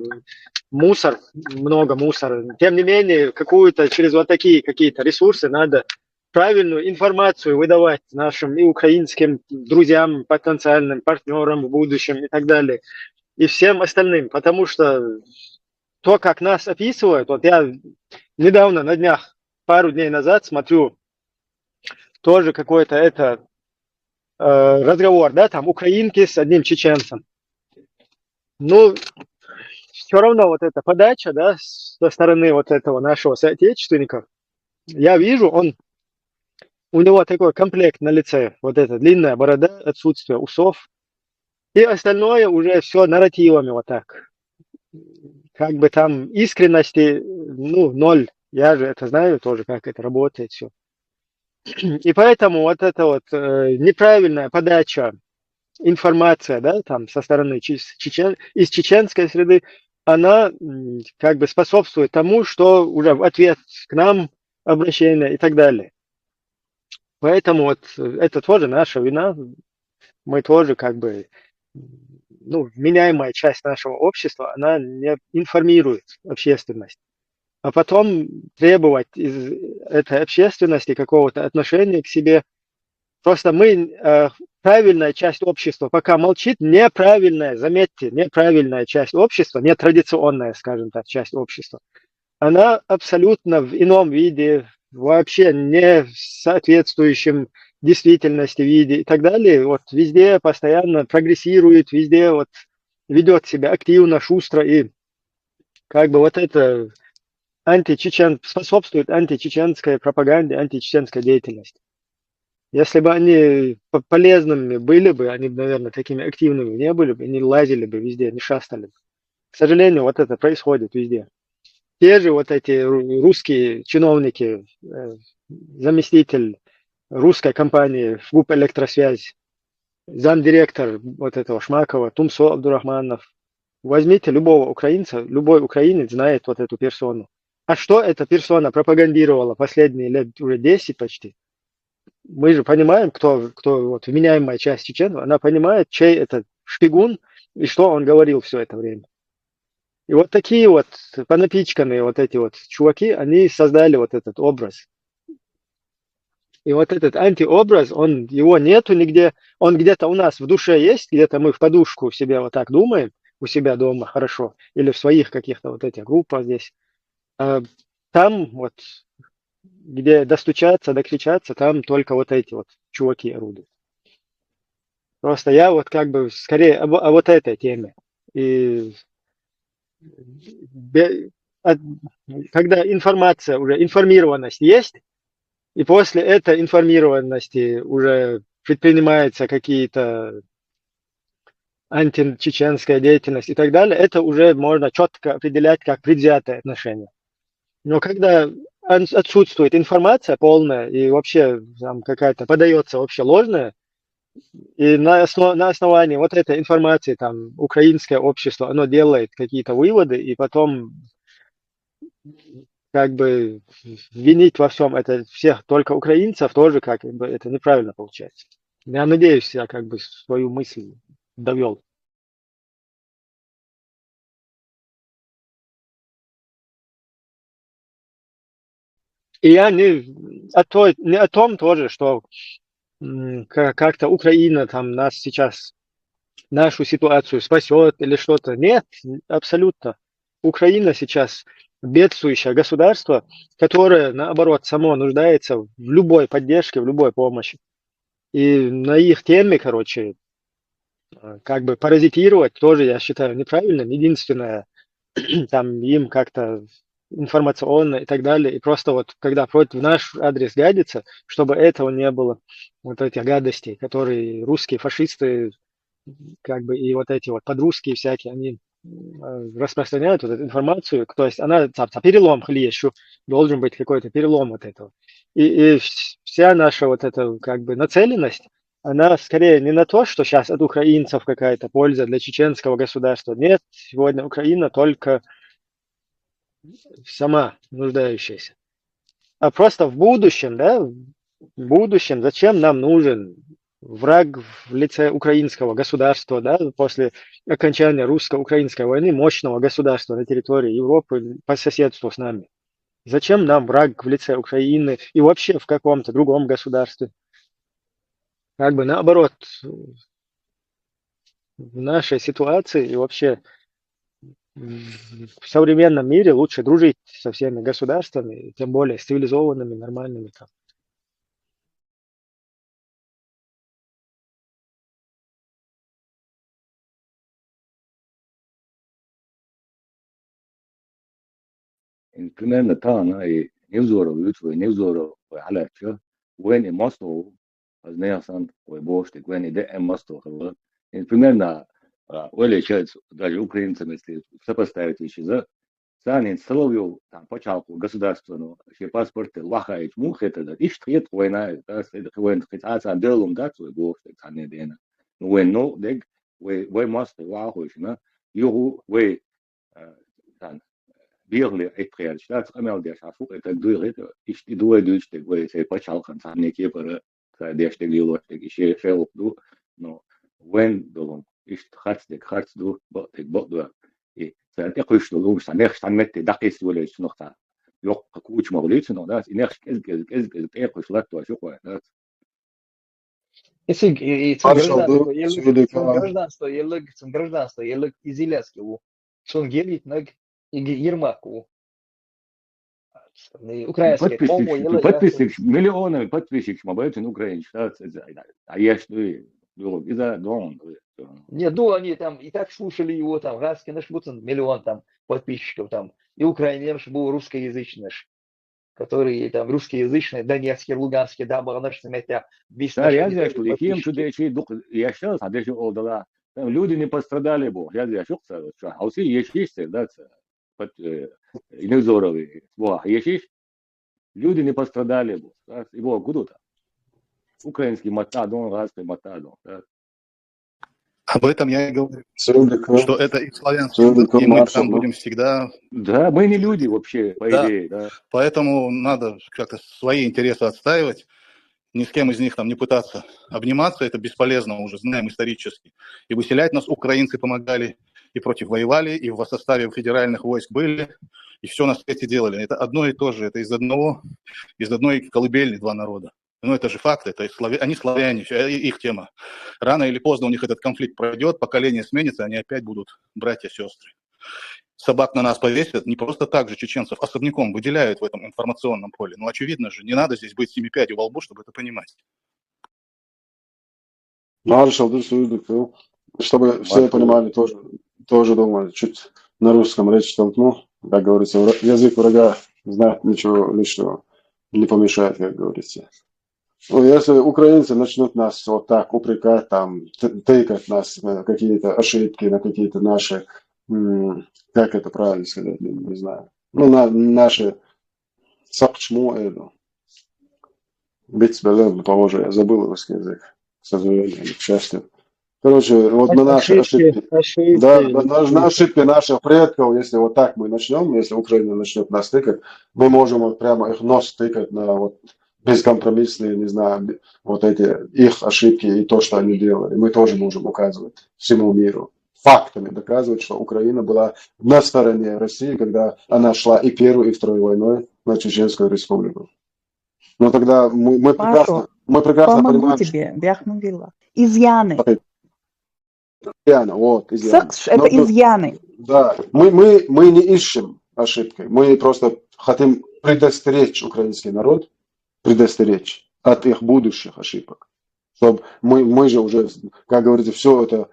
мусор, много мусора. Тем не менее, какую-то через вот такие какие-то ресурсы надо правильную информацию выдавать нашим и украинским друзьям, потенциальным партнерам в будущем и так далее, и всем остальным, потому что то, как нас описывают, вот я недавно, на днях, пару дней назад смотрю, тоже какой-то разговор, да, там, украинки с одним чеченцем. Ну, все равно вот эта подача, да, со стороны вот этого нашего соотечественника, я вижу, у него такой комплект на лице, вот эта длинная борода, отсутствие усов, и остальное уже все нарративами вот так. Как бы там искренности, ну, ноль. Я же это знаю тоже, как это работает все. И поэтому вот эта вот неправильная подача информации, да, там со стороны из чеченской среды, она как бы способствует тому, что уже в ответ к нам обращение и так далее. Поэтому вот это тоже наша вина. Мы тоже как бы, ну, вменяемая часть нашего общества, она не информирует общественность. А потом требовать из этой общественности какого-то отношения к себе. Просто мы, правильная часть общества пока молчит, неправильная, заметьте, неправильная часть общества, нетрадиционная, скажем так, часть общества, она абсолютно в ином виде, вообще не соответствующем действительности виде и так далее. Вот везде постоянно прогрессирует, везде вот ведет себя активно, шустро, и как бы вот это способствует античеченской пропаганде, античеченской деятельности. Если бы они полезными были бы, они бы, наверное, такими активными не были бы, не лазили бы везде, не шастали бы. К сожалению, вот это происходит везде. Те же вот эти русские чиновники, заместитель русской компании ГУП «Электросвязь», замдиректор вот этого Шмакова, Тумсо Абдурахманов. Возьмите любого украинца, любой украинец знает вот эту персону. А что эта персона пропагандировала последние лет уже 10 почти? Мы же понимаем, кто вот вменяемая часть чеченцев, она понимает, чей это шпигун и что он говорил все это время. И вот такие вот понапичканные вот эти вот чуваки, они создали вот этот образ. И вот этот антиобраз, его нету нигде, он где-то у нас в душе есть, где-то мы в подушку себе вот так думаем, у себя дома хорошо, или в своих каких-то вот этих группах здесь. А там вот, где достучаться, докричаться, там только вот эти вот чуваки орудуют. Просто я вот как бы скорее о вот этой теме. И когда информация, уже информированность есть, и после этой информированности уже предпринимаются какие-то античеченская деятельность и так далее, это уже можно четко определять как предвзятое отношение. Но когда отсутствует информация полная и вообще там какая-то подается вообще ложная, и на основании вот этой информации там украинское общество, оно делает какие-то выводы, и потом как бы винить во всем это всех только украинцев тоже как бы это неправильно получается. Я надеюсь, я как бы свою мысль довел. И я не о том тоже, что как-то Украина там нас сейчас, нашу ситуацию спасет или что-то. Нет, абсолютно. Украина сейчас бедствующее государство, которое, наоборот, само нуждается в любой поддержке, в любой помощи. И на их теме, короче, как бы паразитировать тоже, я считаю, неправильным. Единственное, там им как-то информационно и так далее. И просто вот, когда против наш адрес гадится, чтобы этого не было, вот этих гадостей, которые русские фашисты, как бы, и вот эти вот подрусские всякие, они распространяют вот эту информацию, то есть она перелом хлещу, должен быть какой-то перелом вот этого. И вся наша вот эта как бы нацеленность, она скорее не на то, что сейчас от украинцев какая-то польза для чеченского государства. Нет, сегодня Украина только сама нуждающаяся. А просто в будущем, да, в будущем, зачем нам нужен враг в лице украинского государства, да, после окончания русско-украинской войны, мощного государства на территории Европы по соседству с нами. Зачем нам враг в лице Украины и вообще в каком-то другом государстве? Как бы наоборот, в нашей ситуации и вообще в современном мире лучше дружить со всеми государствами, тем более с цивилизованными, нормальными. Там. Примерно та она и Невзоров, Невзоров, Халяча, Вен Мостов, Азнеясан, Бошти, Вен де Мостов. Примерно уличать даже украинцам, если сопоставить вещи, за Санин Соловьев, там, почалку государственного, все паспорты, лахаить мух, это, да, и штрит война, да, следует, вен, хоть, а делом, да, свой Бошти, Санин Дена. Вен, ну, дег, вы Мостов, лахуешь, на, югу, вы, там, Бирли айтқияр штат амел деш афу это дуйрет ишти дуй дуйштек вы се пачалхан самне кепара са дештек лилоштек ише шелду но when долон ишт хатстек ду ботек ботду и са те кушту лу санех санметте дақис вөле шнохта yok куч моглит но да инех кез те кушлат то шуко да И Маршалду гражданство, елык изиляски у. Сон гелит наг Ермаку. Украинские подписчик миллионами подписчиков мобают на Украине а я что из-за дом нет, ну они там и так слушали его там Гаски наш миллион там подписчиков там и украинец был русскоязычный, которые там русскоязычные Донецкий, Луганский, да, было наш метя весь наш. Я знаю, что их им туда еще я сейчас, а даже олдала люди не пострадали бы. Я знаю, что а все есть да, под Невзоровы, есть люди не пострадали бы. Его куда-то. Украинский матадон, русский матадон. Об этом я и говорю, Söyledi что это их славянский язык, и мы там будем всегда. Да, мы не люди вообще, по Да. идее. Да. Поэтому надо как-то свои интересы отстаивать, ни с кем из них там не пытаться обниматься, это бесполезно, уже знаем исторически. И выселять нас украинцы помогали, и против воевали, и в составе федеральных войск были, и все на свете делали. Это одно и то же, это из одной колыбели два народа. Ну, это же факт, они славяне, их тема. Рано или поздно у них этот конфликт пройдет, поколение сменится, они опять будут братья-сестры. Собак на нас повесят, не просто так же чеченцев особняком выделяют в этом информационном поле. Ну, очевидно же, не надо здесь быть 7 пядей во лбу, чтобы это понимать. Маршал, ты Söyledi, чтобы все понимали, тоже думаю, чуть на русском речь толкну, как говорится, язык врага знать ничего лишнего не помешает, как говорится. Ну, если украинцы начнут нас вот так упрекать, там, тыкать нас на какие-то ошибки, на какие-то наши, как это правильно сказать, не знаю, ну, наши сапчму эду. Битсбелем, положу, я забыл русский язык, к сожалению, или к счастью. Короче, вот на наши ошибки, да, на ошибки наших предков, если вот так мы начнем, если Украина начнет нас тыкать, мы можем вот прямо их нос тыкать на вот бескомпромиссные, не знаю, вот эти их ошибки и то, что они делали. Мы тоже можем указывать всему миру, фактами доказывать, что Украина была на стороне России, когда она шла и Первой, и Второй войной на Чеченскую республику. Но тогда мы прекрасно понимаем, тебе, Бяхмувила. Изъяны. Изъяны, вот, изъяны. Это изъяны. Да, мы не ищем ошибки, мы просто хотим предостеречь украинский народ, предостеречь от их будущих ошибок. Чтобы мы же уже, как говорится, все это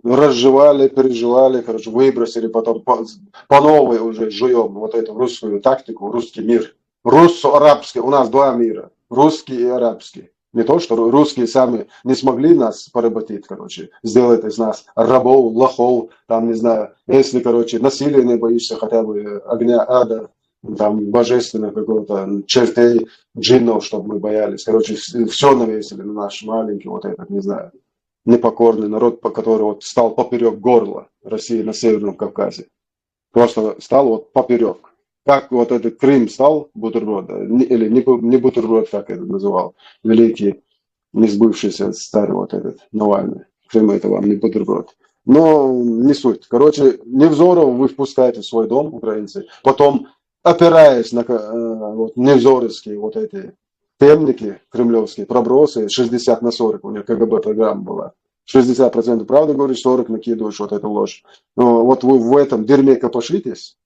разжевали, переживали, короче, выбросили, потом по новой уже жуем вот эту русскую тактику, русский мир. Руссо-арабский, у нас два мира, русский и арабский. Не то, что русские сами не смогли нас поработить, короче, сделать из нас рабов, лохов, там, не знаю, если, короче, насилия не боишься, хотя бы огня ада, там, божественных какого-то чертей, джиннов, чтобы мы боялись. Короче, все навесили на наш маленький, вот этот, не знаю, непокорный народ, который вот стал поперек горла России на Северном Кавказе. Просто стал вот поперек. Как вот этот Крым стал бутерброд, или не бутерброд, как это называл, великий, не сбывшийся старый вот этот Навальный. Крым это вам не бутерброд. Но не суть. Короче, Невзоров вы впускаете в свой дом, украинцы, потом, опираясь на вот, невзоровские вот эти темники кремлевские, пробросы, 60/40, у них КГБ программа была. 60% правды говорит, 40% накидываешь вот эту ложь. Но вот вы в этом дерьме копошитесь,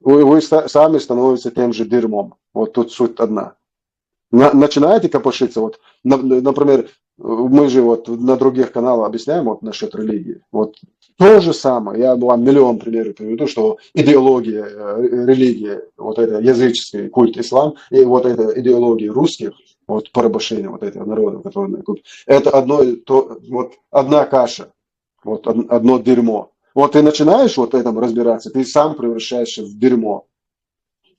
вы сами становитесь тем же дерьмом. Вот тут суть одна. Начинаете копошиться, вот, например, мы же вот на других каналах объясняем вот насчет религии. Вот то же самое, я вам миллион примеров приведу, что идеология, религия, вот это языческий культ ислам, и вот эта идеология русских, вот порабощение вот этого народа, который это одна каша, вот одно дерьмо. Вот ты начинаешь вот этому разбираться, ты сам превращаешься в дерьмо.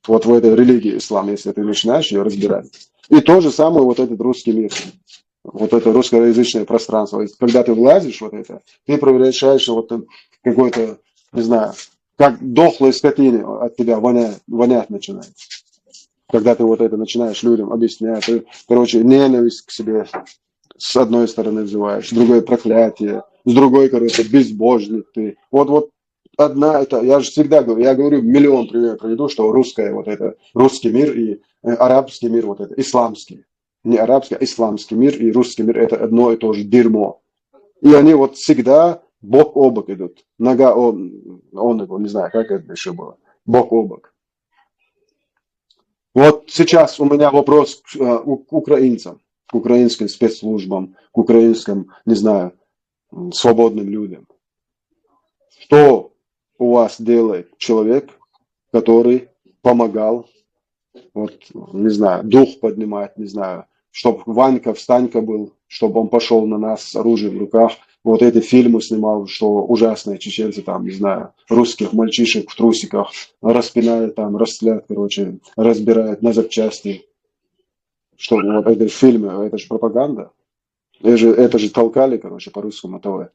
Вот в этой религии ислам, если ты начинаешь ее разбирать. И то же самое вот этот русский мир. Вот это русскоязычное пространство. Когда ты влазишь вот это, ты превращаешь вот какой-то, не знаю, как дохлой скотине от тебя вонять начинает. Когда ты вот это начинаешь людям объяснять, ты, короче, ненависть к себе с одной стороны взываешь, с другой проклятие, с другой, короче, безбожник ты. Вот одна это, я же всегда говорю, я говорю миллион примеров приведу, что русское вот это, русский мир и арабский мир вот это, исламский. Не арабский, а исламский мир и русский мир это одно и то же дерьмо. И они вот всегда бок о бок идут. Нога он его, не знаю, как это еще было. Бок о бок. Вот сейчас у меня вопрос к украинцам, к украинским спецслужбам, к украинским, не знаю, свободным людям. Что у вас делает человек, который помогал, вот, не знаю, дух поднимать, не знаю, чтобы Ванька Встанька был, чтобы он пошел на нас с оружием в руках, вот эти фильмы снимал, что ужасные чеченцы там, не знаю, русских мальчишек в трусиках распинают там, растлят, короче, разбирают на запчасти. Что вот эти фильмы, это же пропаганда. Это же толкали, короче, по русскому ТВ.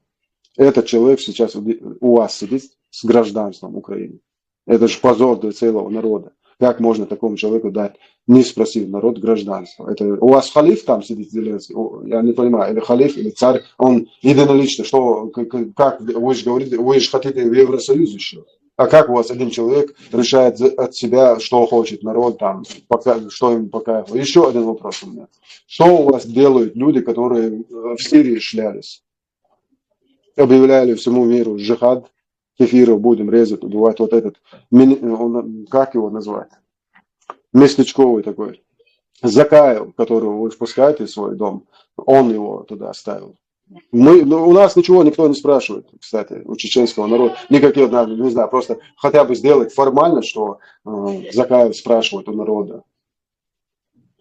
Этот человек сейчас у вас сидит с гражданством Украины. Это же позор для целого народа. Как можно такому человеку дать, не спросив народ, гражданство? Это у вас халиф там сидит, Зеленский? Я не понимаю, или халиф, или царь, он единолично, что, как вы же говорите, вы же хотите в Евросоюз еще. А как у вас один человек решает от себя, что хочет народ, там, что им пока? Еще один вопрос у меня. Что у вас делают люди, которые в Сирии шлялись? Объявляли всему миру джихад, кефиров будем резать, убивать вот этот, как его назвать? Местечковый такой. Закаев, которого вы впускаете в свой дом, он его туда оставил. У нас ничего никто не спрашивает, кстати, у чеченского народа. Никакие, не знаю, просто хотя бы сделать формально, что Закаев спрашивает у народа.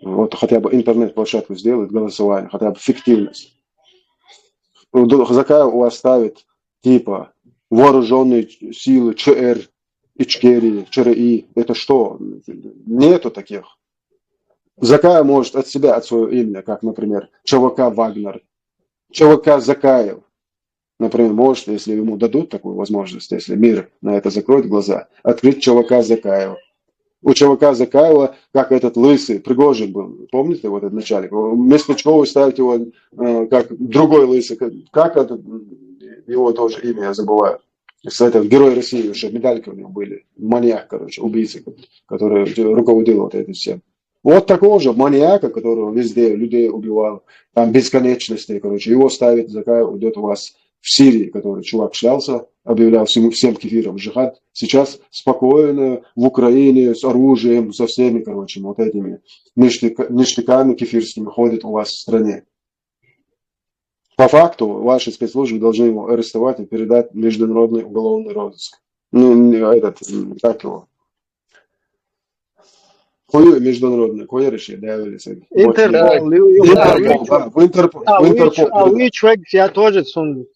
Вот хотя бы интернет-площадку сделать, голосование, хотя бы фиктивность. Закаев у вас ставит типа вооруженные силы ЧР, Ичкерии, ЧРИ. Это что? Нету таких. Закаев может от себя, от своего имени, как, например, ЧВК Вагнер, ЧВК Закаев. Например, может, если ему дадут такую возможность, если мир на это закроет глаза, открыть ЧВК Закаева. У ЧВК Закаева, как этот лысый Пригожин был, помните, вот этот начальник? Вместо чего вы ставите его как другой лысый, как это, его тоже имя я забываю. Кстати, Герой России, уже медальки у него были, маньяк, короче, убийца, который руководил вот этим всем. Вот такого же маньяка, которого везде людей убивал, там бесконечности, короче, его ставит Закаев, идет у вас в Сирии, который чувак шлялся, объявлял всем кефиром джихад. Сейчас спокойно в Украине с оружием, со всеми, короче, вот этими ништяками кефирскими ходит у вас в стране. По факту ваши спецслужбы должны его арестовать и передать в международный уголовный розыск. Как его? Кое международное, кое решение, да, Интерпол, человек, я тоже, он,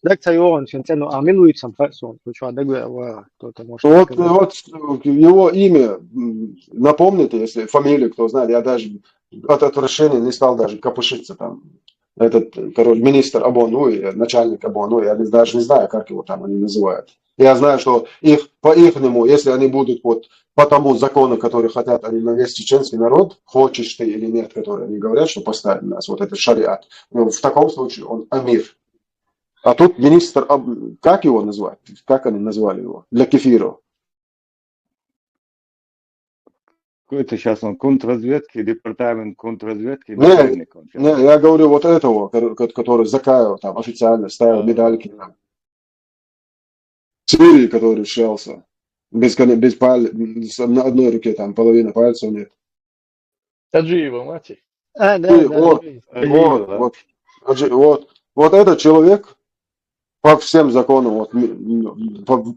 аминуется, кто-то может вот его имя, напомните, если фамилию, кто знает, я даже от отвращения не стал даже копошиться там. Этот, короче, министр ОБОН, начальник ОБОН, я даже не знаю, как его там они называют. Я знаю, что по-ихнему, если они будут вот по тому закону, который хотят они на весь чеченский народ, хочешь ты или нет, которые они говорят, что поставили нас, вот этот шариат, в таком случае он амир. А тут министр, как его назвать? Как они назвали его? Для кефиров. Какой-то сейчас он контрразведки, департамент контрразведки. Не, я говорю вот этого, который Закаев там официально ставил медальки. Сирии, который шелся. Без пальца, на одной руке там половина пальцев нет. Таджиева, мать. Вот этот человек по всем законам, вот,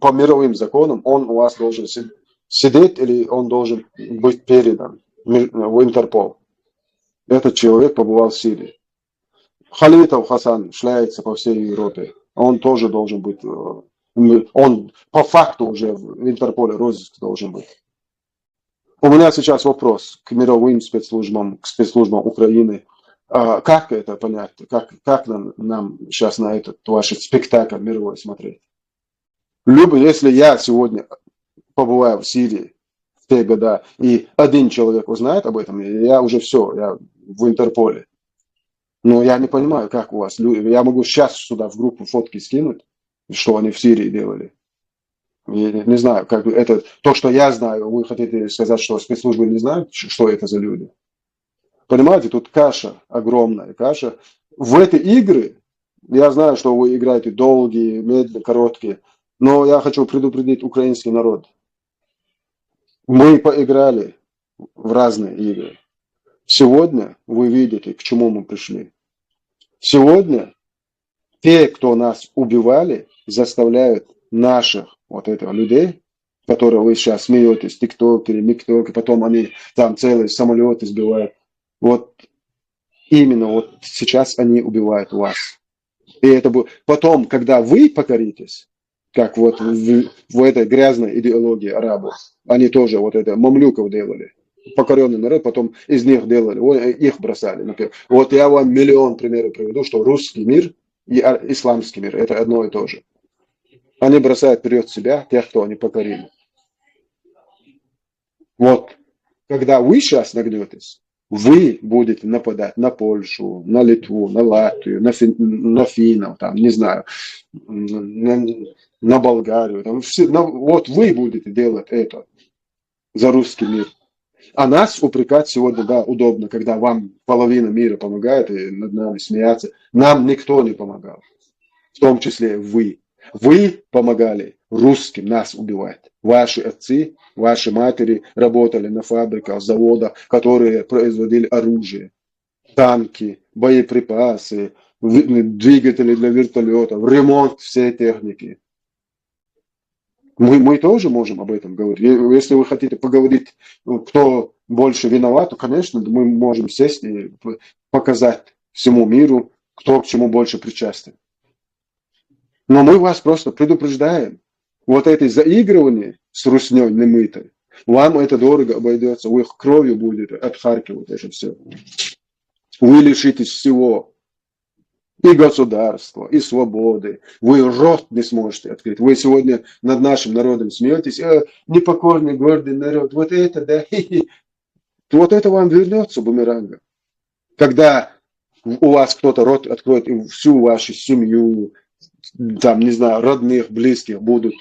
по мировым законам, он у вас должен сидеть или он должен быть передан в Интерпол. Этот человек побывал в Сирии. Халитов Хасан шляется по всей Европе. Он тоже должен быть, он по факту уже в Интерполе розыск должен быть. У меня сейчас вопрос к мировым спецслужбам, к спецслужбам Украины. Как это понять? Как нам сейчас на этот ваш спектакль мировой смотреть? Если я сегодня побываю в Сирии в те года, и один человек узнает об этом, я уже все, я в Интерполе. Но я не понимаю, как у вас люди. Я могу сейчас сюда в группу фотки скинуть, что они в Сирии делали. Я не знаю, как это то, что я знаю, вы хотите сказать, что спецслужбы не знают, что это за люди. Понимаете, тут каша, огромная каша. В эти игры, я знаю, что вы играете долгие, медленные, короткие, но я хочу предупредить украинский народ. Мы поиграли в разные игры. Сегодня вы видите, к чему мы пришли. Сегодня те, кто нас убивали, заставляют наших вот этих людей, которые вы сейчас смеетесь, тиктокеры, миктокеры, потом они там целые самолеты сбивают. Вот именно вот сейчас они убивают вас. И это будет потом, когда вы покоритесь, как вот в этой грязной идеологии арабов, они тоже вот это мамлюков делали. Покоренный народ, потом из них делали, их бросали. Например. Вот я вам миллион примеров приведу, что русский мир и исламский мир. Это одно и то же. Они бросают вперед себя, тех, кто они покорили. Вот, когда вы сейчас нагнетесь, вы будете нападать на Польшу, на Литву, на Латвию, на финнов, там, не знаю, на Болгарию. Там, вот вы будете делать это за русский мир. А нас упрекать сегодня, да, удобно, когда вам половина мира помогает и над нами смеяться. Нам никто не помогал, в том числе вы. Вы помогали русским нас убивать. Ваши отцы, ваши матери работали на фабриках, заводах, которые производили оружие, танки, боеприпасы, двигатели для вертолетов, ремонт всей техники. Мы тоже можем об этом говорить. Если вы хотите поговорить, кто больше виноват, то, конечно, мы можем сесть и показать всему миру, кто к чему больше причастен. Но мы вас просто предупреждаем. Вот это заигрывание с русней немытой, вам это дорого обойдется. Вы кровью будете отхаркивать это все. Вы лишитесь всего. И государства, и свободы. Вы рот не сможете открыть. Вы сегодня над нашим народом смеетесь. Непокорный, гордый народ. Вот это, да. Вот это вам вернется бумерангом. Когда у вас кто-то рот откроет, и всю вашу семью, там, не знаю, родных, близких будут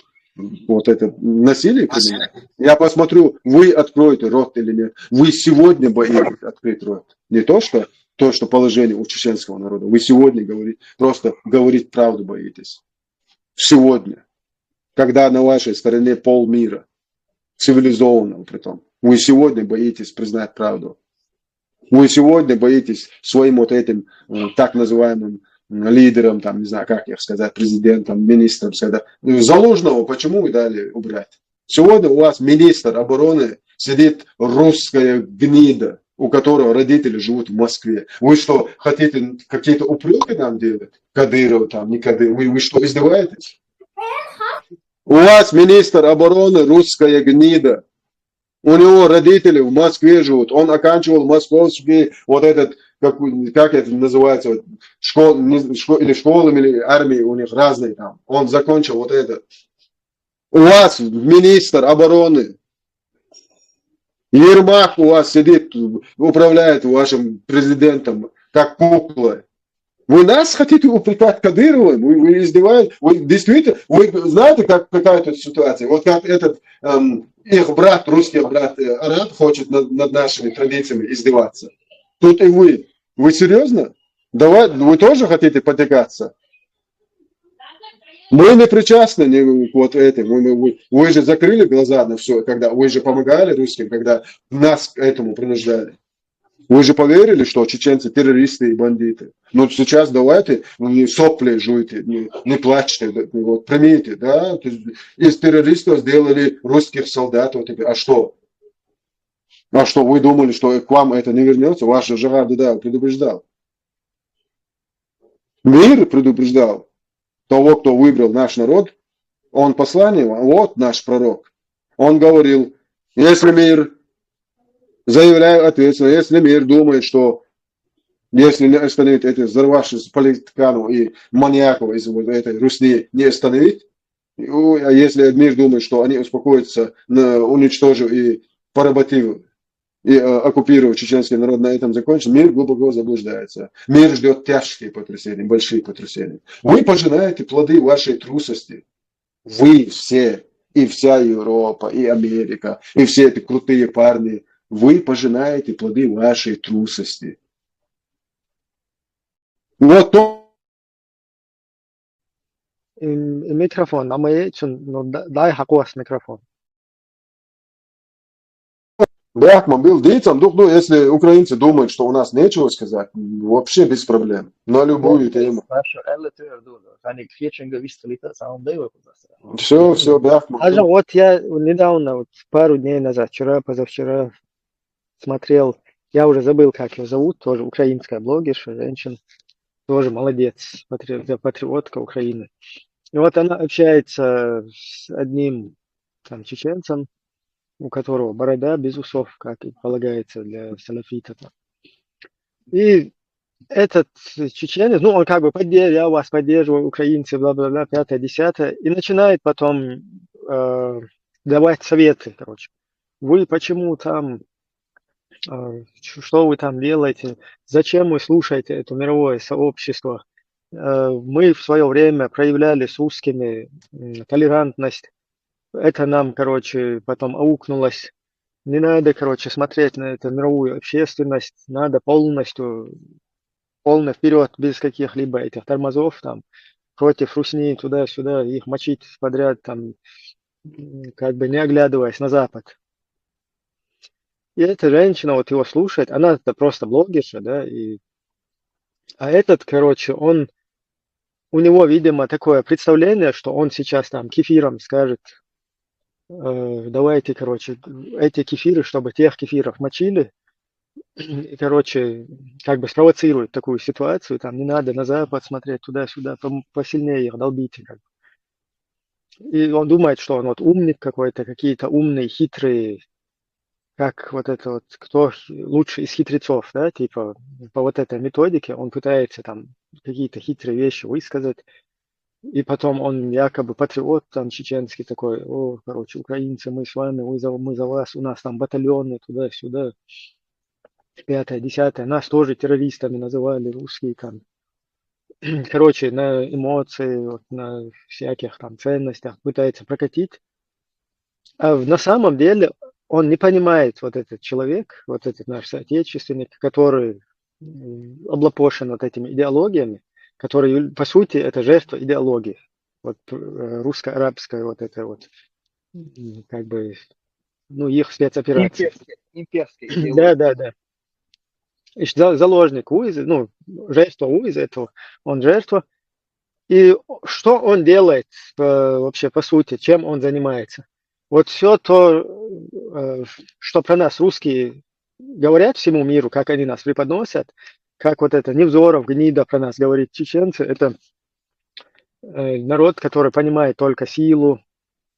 вот это насилие применять. Я посмотрю, вы откроете рот или нет. Вы сегодня боитесь открыть рот. Не то, что положение у чеченского народа. Вы сегодня просто говорить правду боитесь. Сегодня. Когда на вашей стороне полмира. Цивилизованного притом. Вы сегодня боитесь признать правду. Вы сегодня боитесь своим вот этим так называемым лидером, там, не знаю, как их сказать, президентом, министром сказать. Залужного почему вы дали убрать? Сегодня у вас министр обороны сидит русская гнида, у которого родители живут в Москве. Вы что, хотите какие-то упреки нам делать? Кадыров там, не Кадыров. Вы что, издеваетесь? У вас министр обороны русская гнида. У него родители в Москве живут. Он оканчивал московский, вот этот, как это называется, или школами, или армии у них разные там. Он закончил вот это. У вас министр обороны. Ермак у вас сидит, управляет вашим президентом, как кукла. Вы нас хотите упрекать Кадыровым? Вы издеваетесь? Вы действительно, вы знаете, какая тут ситуация? Вот как этот их брат, русский брат Араб хочет над нашими традициями издеваться. Тут и вы. Вы серьезно? Давай, вы тоже хотите потягаться? Мы не причастны к вот этому. Вы же закрыли глаза на все, когда вы же помогали русским, когда нас к этому принуждали. Вы же поверили, что чеченцы террористы и бандиты. Но сейчас давайте сопли жуйте, не плачьте, вот, примите, да? Из террористов сделали русских солдат. Вот, а что? А что, вы думали, что к вам это не вернется? Ваш Жагар Дудаев предупреждал. Мир предупреждал того, кто выбрал наш народ. Он послание, вот наш пророк. Он говорил, если мир... Заявляю ответственно, если мир думает, что если не остановить этих взорвавшихся политиканов и маньяков из вот этой Русни не остановить, а если мир думает, что они успокоятся, уничтожив и поработив и оккупировав чеченский народ, на этом закончится, мир глубоко заблуждается. Мир ждет тяжкие потрясения, большие потрясения. Вы пожинаете плоды вашей трусости. Вы все, и вся Европа, и Америка, и все эти крутые парни, вы пожинаете плоды вашей трусости. Вот то. Микрофон, а мы дай хакуас микрофон. Бяхман был дитям, если украинцы думают, что у нас нечего сказать, вообще без проблем. На любую тему. Все, Бяхман. Даже вот я недавно, вот пару дней назад, вчера, позавчера, смотрел, я уже забыл, как ее зовут, тоже украинская блогерша, женщина, тоже молодец, патриотка Украины. И вот она общается с одним там чеченцем, у которого борода без усов, как и полагается для салафитов. И этот чеченец, ну, он как бы я вас поддерживаю, украинцы, бла-бла-бла, пятое, десятое, и начинает потом давать советы, короче. Вы почему там, что вы там делаете, зачем вы слушаете это мировое сообщество? Мы в свое время проявляли с русскими толерантность, это нам, короче, потом аукнулось. Не надо, короче, смотреть на эту мировую общественность, надо полно вперед, без каких-либо этих тормозов, там, против русни, туда-сюда, их мочить подряд, там, как бы не оглядываясь на Запад. И эта женщина вот его слушает, она-то просто блогерша, да, а этот, короче, у него, видимо, такое представление, что он сейчас там кефиром скажет, давайте, короче, эти кефиры, чтобы тех кефиров мочили, и, короче, как бы спровоцирует такую ситуацию, там не надо на Запад смотреть туда-сюда, посильнее их долбите. Как бы. И он думает, что он вот умник какой-то, какие-то умные, хитрые, как вот это вот, кто лучше из хитрецов, да, типа по вот этой методике он пытается там какие-то хитрые вещи высказать, и потом он якобы патриот там чеченский такой, короче, украинцы, мы с вами, мы за вас, у нас там батальоны туда-сюда. Пятое, десятое, нас тоже террористами называли, русские там. Короче, на эмоции, вот, на всяких там ценностях пытается прокатить. А на самом деле он не понимает, вот этот человек, вот этот наш соотечественник, который облапошен вот этими идеологиями, который, по сути, это жертва идеологии. Вот русско-арабская вот это вот, как бы, ну, их спецоперация. Имперская Да, идеология. да, да. Заложник УИЗа, ну, жертва УИЗа этого, он жертва. И что он делает вообще по сути, чем он занимается? Вот все то, что про нас русские говорят всему миру, как они нас преподносят, как вот это Невзоров, гнида про нас говорит чеченцы, это народ, который понимает только силу,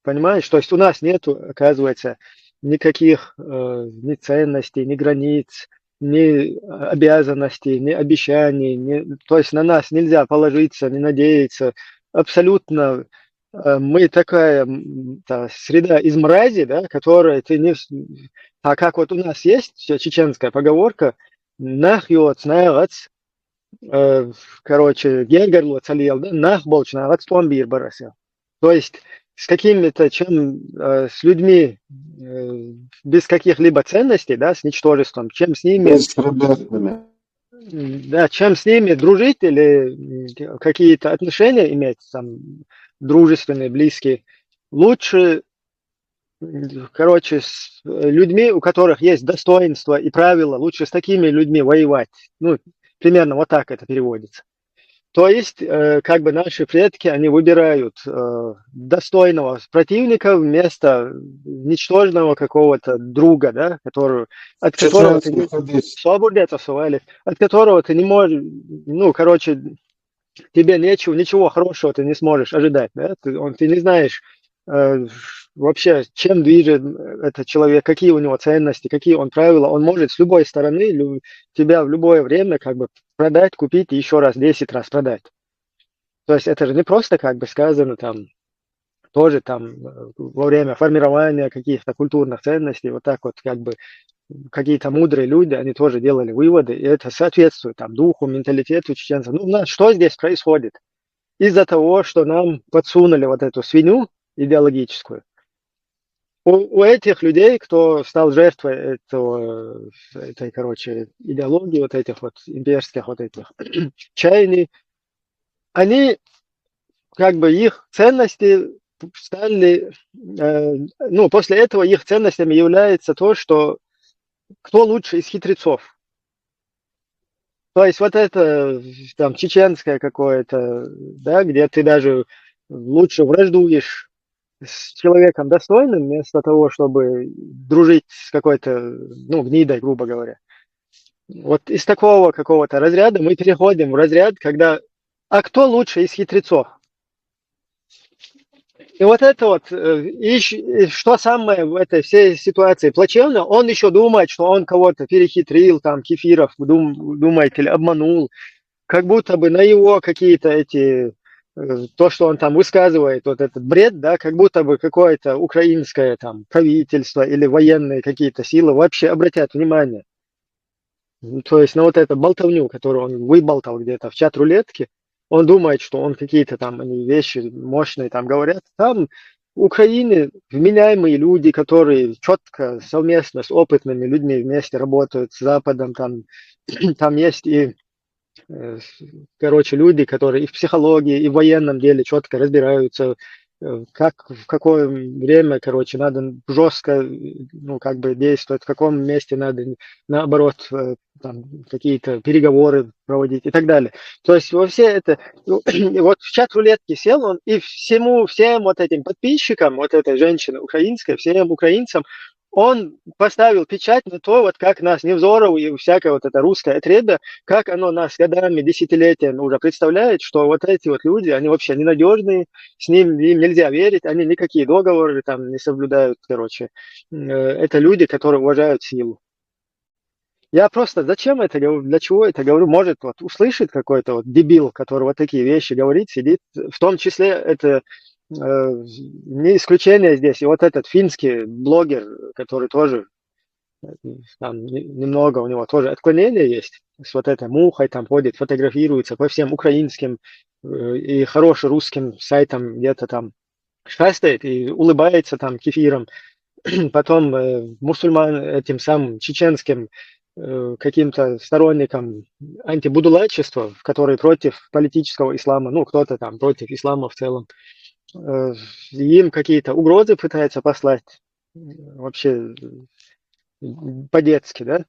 понимаешь? То есть у нас нету, оказывается, никаких ни ценностей, ни границ, ни обязанностей, ни обещаний. То есть на нас нельзя положиться, не надеяться. Абсолютно мы такая среда из мрази, да, которая ты не... А как вот у нас есть чеченская поговорка «нахьёц, нагац», короче, гергерло цалил, да, «нах болч, нагац, томбир барасел». То есть с какими-то, с людьми без каких-либо ценностей, да, с ничтожеством, чем с ними, Бесхребетными. да, чем с ними дружить или какие-то отношения иметь, там, дружественные, близкие, лучше, короче, с людьми, у которых есть достоинство и правила, лучше с такими людьми воевать. Ну, примерно вот так это переводится. То есть, как бы наши предки, они выбирают достойного противника вместо ничтожного какого-то друга, да, от которого ты от которого ты не можешь, ну, короче, тебе ничего хорошего ты не сможешь ожидать, да, ты не знаешь вообще, чем движет этот человек, какие у него ценности, какие он правила, он может с любой стороны тебя в любое время как бы продать, купить и еще раз, 10 раз продать. То есть это же не просто как бы сказано там, тоже там во время формирования каких-то культурных ценностей, вот так вот как бы какие-то мудрые люди, они тоже делали выводы, и это соответствует там духу, менталитету чеченцев. Ну, у нас что здесь происходит? Из-за того, что нам подсунули вот эту свинью идеологическую, у этих людей, кто стал жертвой этой, короче, идеологии, вот этих вот имперских вот этих чаяний, они, как бы их ценности стали, ну, после этого их ценностями является то, что кто лучше из хитрецов. То есть вот это там чеченское какое-то, да, где ты даже лучше враждуешь с человеком достойным, вместо того, чтобы дружить с какой-то, ну, гнидой, грубо говоря. Вот из такого какого-то разряда мы переходим в разряд, когда, а кто лучше из хитрецов? И вот это вот, и что самое в этой всей ситуации плачевно, он еще думает, что он кого-то перехитрил, там, Кефиров, думает, или обманул, как будто бы на его какие-то эти, то, что он там высказывает, вот этот бред, да, как будто бы какое-то украинское там правительство или военные какие-то силы вообще обратят внимание. То есть на вот эту болтовню, которую он выболтал где-то в чат рулетки, он думает, что он какие-то там они вещи мощные там говорят. Там в Украине вменяемые люди, которые четко совместно с опытными людьми вместе работают с Западом, там есть и короче, люди, которые и в психологии, и в военном деле четко разбираются, как, в какое время, короче, надо жестко, ну, как бы действовать, в каком месте надо, наоборот, там, какие-то переговоры проводить и так далее. То есть во все это, ну, вот в чат рулетки сел он, и всем вот этим подписчикам, вот этой женщины украинской, всем украинцам, он поставил печать на то, вот как нас Невзоров и всякое вот это русское отребье, как оно нас годами, десятилетиями уже представляет, что вот эти вот люди, они вообще ненадежные, им нельзя верить, они никакие договоры там не соблюдают, короче. Это люди, которые уважают силу. Я просто, зачем это говорю, для чего это говорю, может вот услышит какой-то вот дебил, который вот такие вещи говорит, сидит, в том числе это не исключение здесь, и вот этот финский блогер, который тоже там немного у него тоже отклонения есть, с вот этой мухой там ходит, фотографируется по всем украинским и хорошим русским сайтам где-то там шастает и улыбается там кефиром, потом мусульман этим самым чеченским каким-то сторонникам антибудулайчества, которые против политического ислама, ну кто-то там против ислама в целом, им какие-то угрозы пытается послать вообще по-детски, да?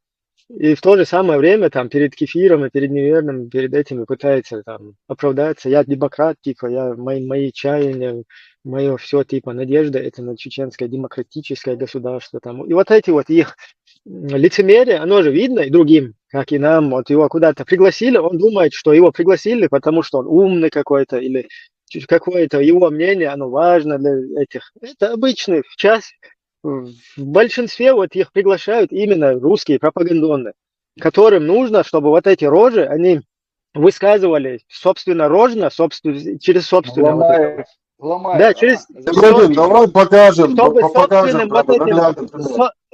И в то же самое время там перед Кефиром и перед неверным, перед этими пытается там оправдаться. Я демократ, типа, мои чаяния, мое все, типа, надежда, это на чеченское демократическое государство. Там. И вот эти вот их лицемерие, оно же видно и другим, как и нам. Вот его куда-то пригласили, он думает, что его пригласили, потому что он умный какой-то или какое-то его мнение, оно важно для этих. Это обычный в большинстве вот их приглашают именно русские пропагандоны, которым нужно, чтобы вот эти рожи, они высказывали собственнорожно, через собственное вот это. Да, через Давай покажем, чтобы покажем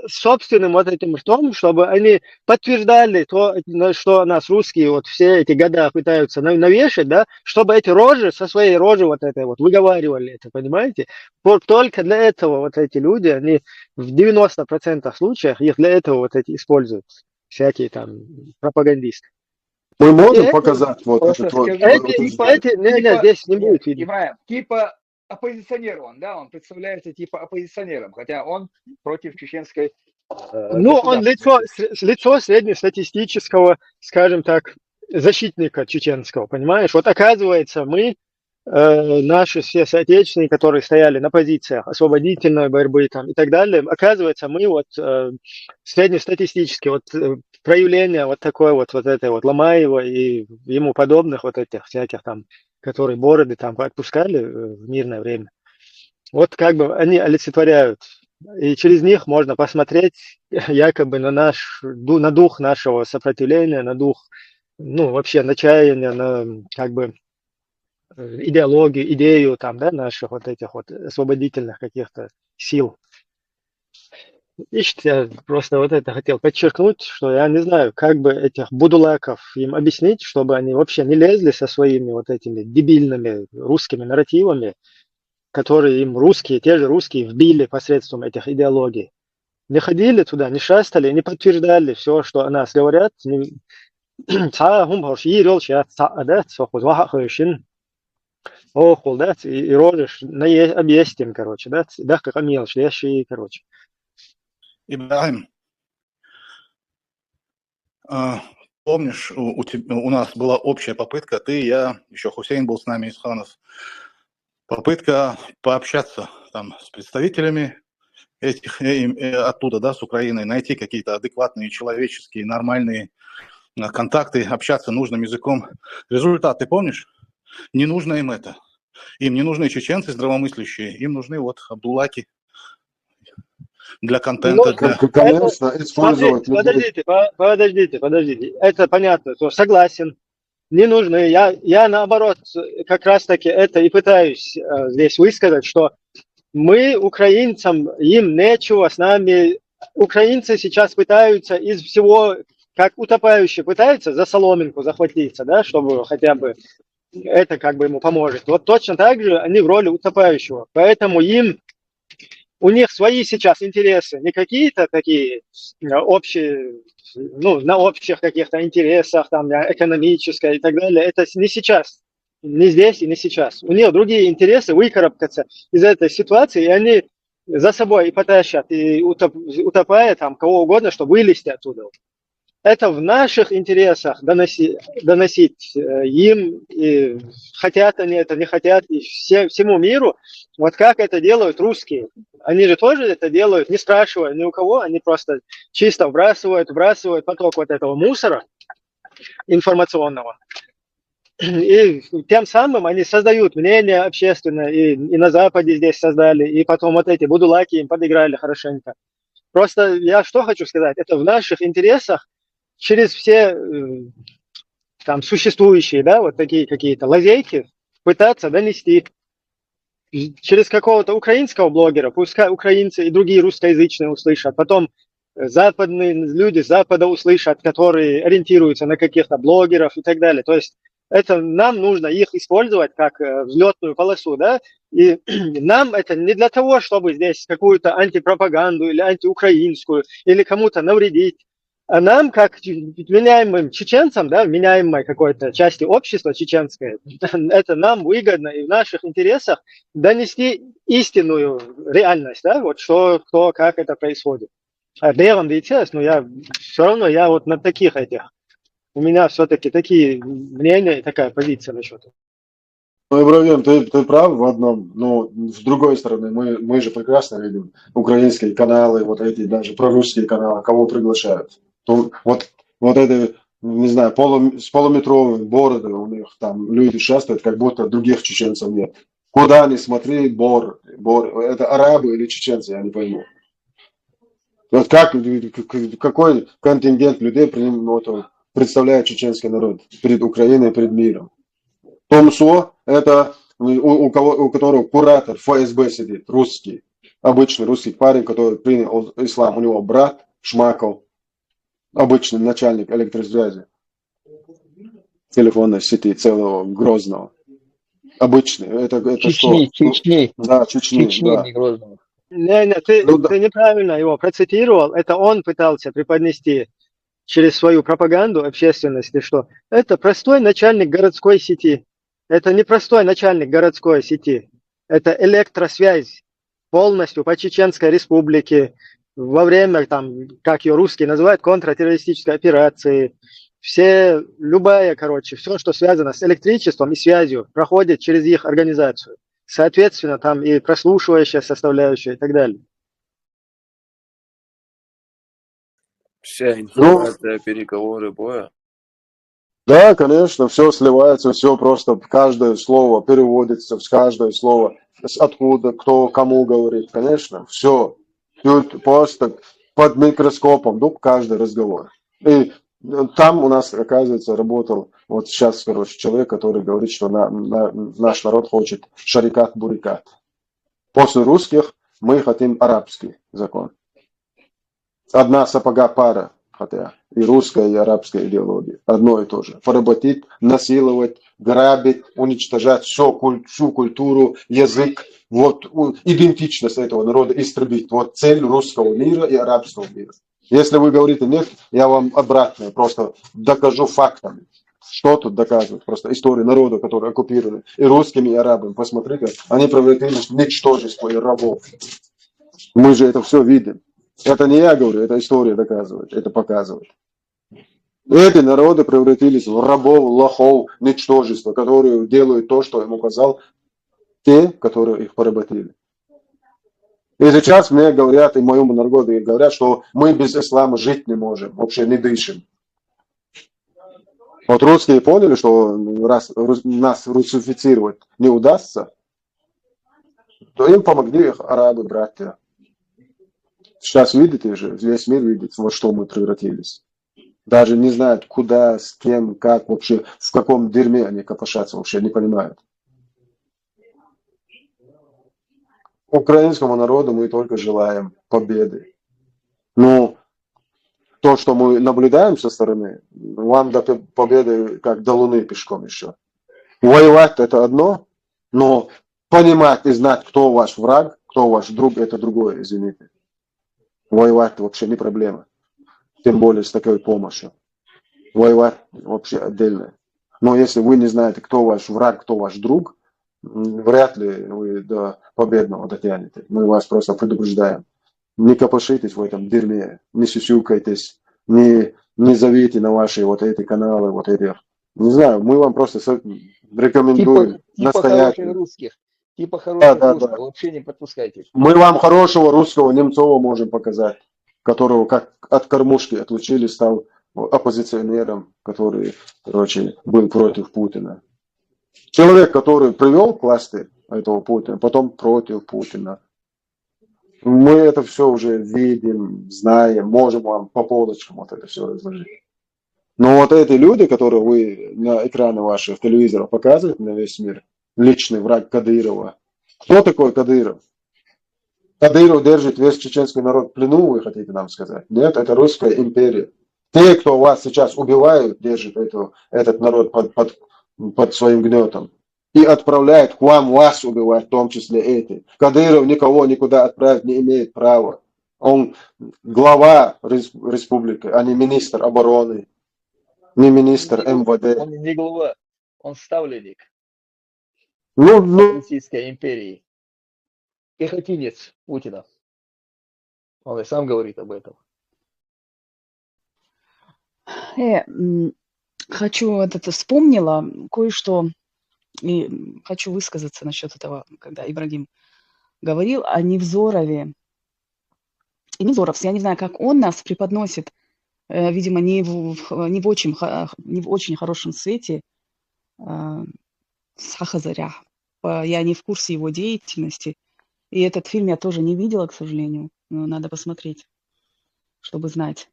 собственным вот этим ртом, чтобы они подтверждали то, что нас русские вот все эти года пытаются навешать, да, чтобы эти рожи со своей рожи вот этой вот выговаривали это, понимаете? Вот только для этого вот эти люди, они в 90% случаев их для этого вот эти используют, всякие там пропагандисты. Мы можем показать вот это вот. Здесь не будет видно. Ибраим, типа оппозиционер он, да, он представляется типа оппозиционером, хотя он против чеченской. Ну, он лицо среднестатистического, скажем так, защитника чеченского, понимаешь? Вот оказывается, мы, наши все соотечественники, которые стояли на позициях освободительной борьбы там, и так далее, оказывается, мы вот среднестатистически, вот проявление вот такой вот этой вот Ломаева и ему подобных вот этих всяких там, которые бороды там отпускали в мирное время. Вот как бы они олицетворяют. И через них можно посмотреть якобы на дух нашего сопротивления, на дух, ну, вообще на чаяние, на как бы идеологию, идею там, да, наших вот этих вот освободительных каких-то сил. Ищите, я просто вот это хотел подчеркнуть, что я не знаю, как бы этих будулаков им объяснить, чтобы они вообще не лезли со своими вот этими дебильными русскими нарративами, которые им русские, те же русские вбили посредством этих идеологий. Не ходили туда, не шастали, не подтверждали все, что о нас говорят. И рожишь, объестим, короче, да, как мелочь, короче. Ибраим, помнишь, у нас была общая попытка, ты, я, еще Хусейн был с нами из Ханов, попытка пообщаться там с представителями этих оттуда, да, с Украины, найти какие-то адекватные, человеческие, нормальные контакты, общаться нужным языком. Результат, ты помнишь? Не нужно им это. Им не нужны чеченцы здравомыслящие, им нужны вот абдулаки для контента. Конечно, использовать людей. Подождите. Это понятно, то согласен. Не нужны. Я наоборот, как раз таки это и пытаюсь здесь высказать, что мы, украинцам, им нечего с нами. Украинцы сейчас пытаются из всего, как утопающие, пытаются за соломинку захватиться, да, чтобы хотя бы это как бы ему поможет. Вот точно так же они в роли утопающего. Поэтому у них свои сейчас интересы, не какие-то такие общие, ну, на общих каких-то интересах, там, экономическое и так далее. Это не сейчас, не здесь и не сейчас. У них другие интересы выкарабкаться из этой ситуации, и они за собой и потащат, и утопая там кого угодно, чтобы вылезти оттуда. Это в наших интересах доносить им, и хотят они это, не хотят, и всему миру, вот как это делают русские. Они же тоже это делают, не спрашивая ни у кого, они просто чисто вбрасывают поток вот этого мусора информационного. И тем самым они создают мнение общественное, и на Западе здесь создали, и потом вот эти будулаки им подыграли хорошенько. Просто я что хочу сказать, это в наших интересах через все там существующие, да, вот такие какие-то лазейки пытаться донести через какого-то украинского блогера, пускай украинцы и другие русскоязычные услышат, потом западные люди с Запада услышат, которые ориентируются на каких-то блогеров и так далее. То есть это нам нужно их использовать как взлетную полосу, да, и нам это не для того, чтобы здесь какую-то антипропаганду или антиукраинскую, или кому-то навредить, а нам, как меняемым чеченцам, да, меняемой какой-то части общества чеченской, это нам выгодно и в наших интересах донести истинную реальность, да, вот что, кто, как это происходит. А белым дитяс, но я все равно, я вот на таких этих, у меня все-таки такие мнения и такая позиция насчет этого. Ну, Ибрагим, ты прав в одном, но с другой стороны, мы же прекрасно видим украинские каналы, вот эти даже прорусские каналы, кого приглашают. То, вот это, не знаю, с полуметровыми бородами у них там люди шастают, как будто других чеченцев нет. Куда ни смотри, бор, это арабы или чеченцы, я не пойму. Вот какой контингент людей представляет чеченский народ перед Украиной, перед миром? Томсо, это у которого куратор ФСБ сидит, русский, обычный русский парень, который принял ислам, у него брат Шмаков, обычный начальник электросвязи, телефонной сети целого Грозного. Обычный, это Чечни, что? Чечни. Да, Чечни, да. Не Грозного. Не, ты неправильно его процитировал, это он пытался преподнести через свою пропаганду общественности, что это простой начальник городской сети. Это не простой начальник городской сети, это электросвязь полностью по Чеченской республике во время, там, как ее русские называют, контртеррористической операции. Любая, все, что связано с электричеством и связью, проходит через их организацию. Соответственно, там и прослушивающая составляющая и так далее. Вся информация, переговоры, боя. Да, конечно, все сливается, все просто, каждое слово переводится, каждое слово, откуда, кто, кому говорит, конечно, все. Тут просто под микроскопом, каждый разговор. И там у нас, оказывается, работал вот сейчас, человек, который говорит, что наш народ хочет шарикат-бурикат. После русских мы хотим арабский закон. Одна сапога пара, хотя и русская, и арабская идеология. Одно и то же. Поработить, насиловать, грабить, уничтожать всю культуру, язык, вот идентичность этого народа истребить. Вот цель русского мира и арабского мира. Если вы говорите нет, я вам обратно просто докажу фактами. Что тут доказывать? Просто история народа, который оккупировали и русскими, и арабами. Посмотрите, они превратились в ничтожество и рабов. Мы же это все видим. Это не я говорю, это история доказывает, это показывает. Эти народы превратились в рабов, лохов, ничтожества, которые делают то, что им указал те, которые их поработили. И сейчас мне говорят, и моему народу говорят, что мы без ислама жить не можем, вообще не дышим. Вот русские поняли, что раз нас русифицировать не удастся, то им помогли их арабы, братья. Сейчас видите же, весь мир видит, во что мы превратились. Даже не знают, куда, с кем, как вообще, в каком дерьме они копошатся, вообще не понимают. Украинскому народу мы только желаем победы. Но то, что мы наблюдаем со стороны, вам до победы как до Луны пешком еще. Воевать это одно, но понимать и знать, кто ваш враг, кто ваш друг, это другое, извините. Воевать вообще не проблема. Тем более с такой помощью. Воевать вообще отдельно. Но если вы не знаете, кто ваш враг, кто ваш друг, вряд ли вы до победного дотянете. Мы вас просто предупреждаем. Не копошитесь в этом дерьме, не сюсюкайтесь, не зовите на ваши вот эти каналы, вот эти. Не знаю, мы вам просто рекомендуем настоятельно. Типа хороших русских, вообще не подпускайте. Мы вам хорошего русского Немцова можем показать, которого как от кормушки отлучили, стал оппозиционером, который, короче, был против Путина. Человек, который привел к власти этого Путина, потом против Путина. Мы это все уже видим, знаем, можем вам по полочкам вот это все разложить. Но вот эти люди, которые вы на экраны ваших телевизоров показываете на весь мир, личный враг Кадырова. Кто такой Кадыров? Кадыров держит весь чеченский народ в плену, вы хотите нам сказать? Нет, это русская империя. Те, кто вас сейчас убивают, держат этот народ под своим гнетом. И отправляет к вам вас убивать, в том числе эти. Кадыров никого никуда отправить не имеет права. Он глава республики, а не министр обороны, не министр МВД. Он не глава, он ставленник Российской империи. Пехотинец Путина. Он и сам говорит об этом. Хочу вспомнила кое-что. И хочу высказаться насчет этого, когда Ибрагим говорил о Невзорове. И Невзоров, я не знаю, как он нас преподносит, видимо, не в очень хорошем свете, Сахазаря. Я не в курсе его деятельности. И этот фильм я тоже не видела, к сожалению. Но надо посмотреть, чтобы знать.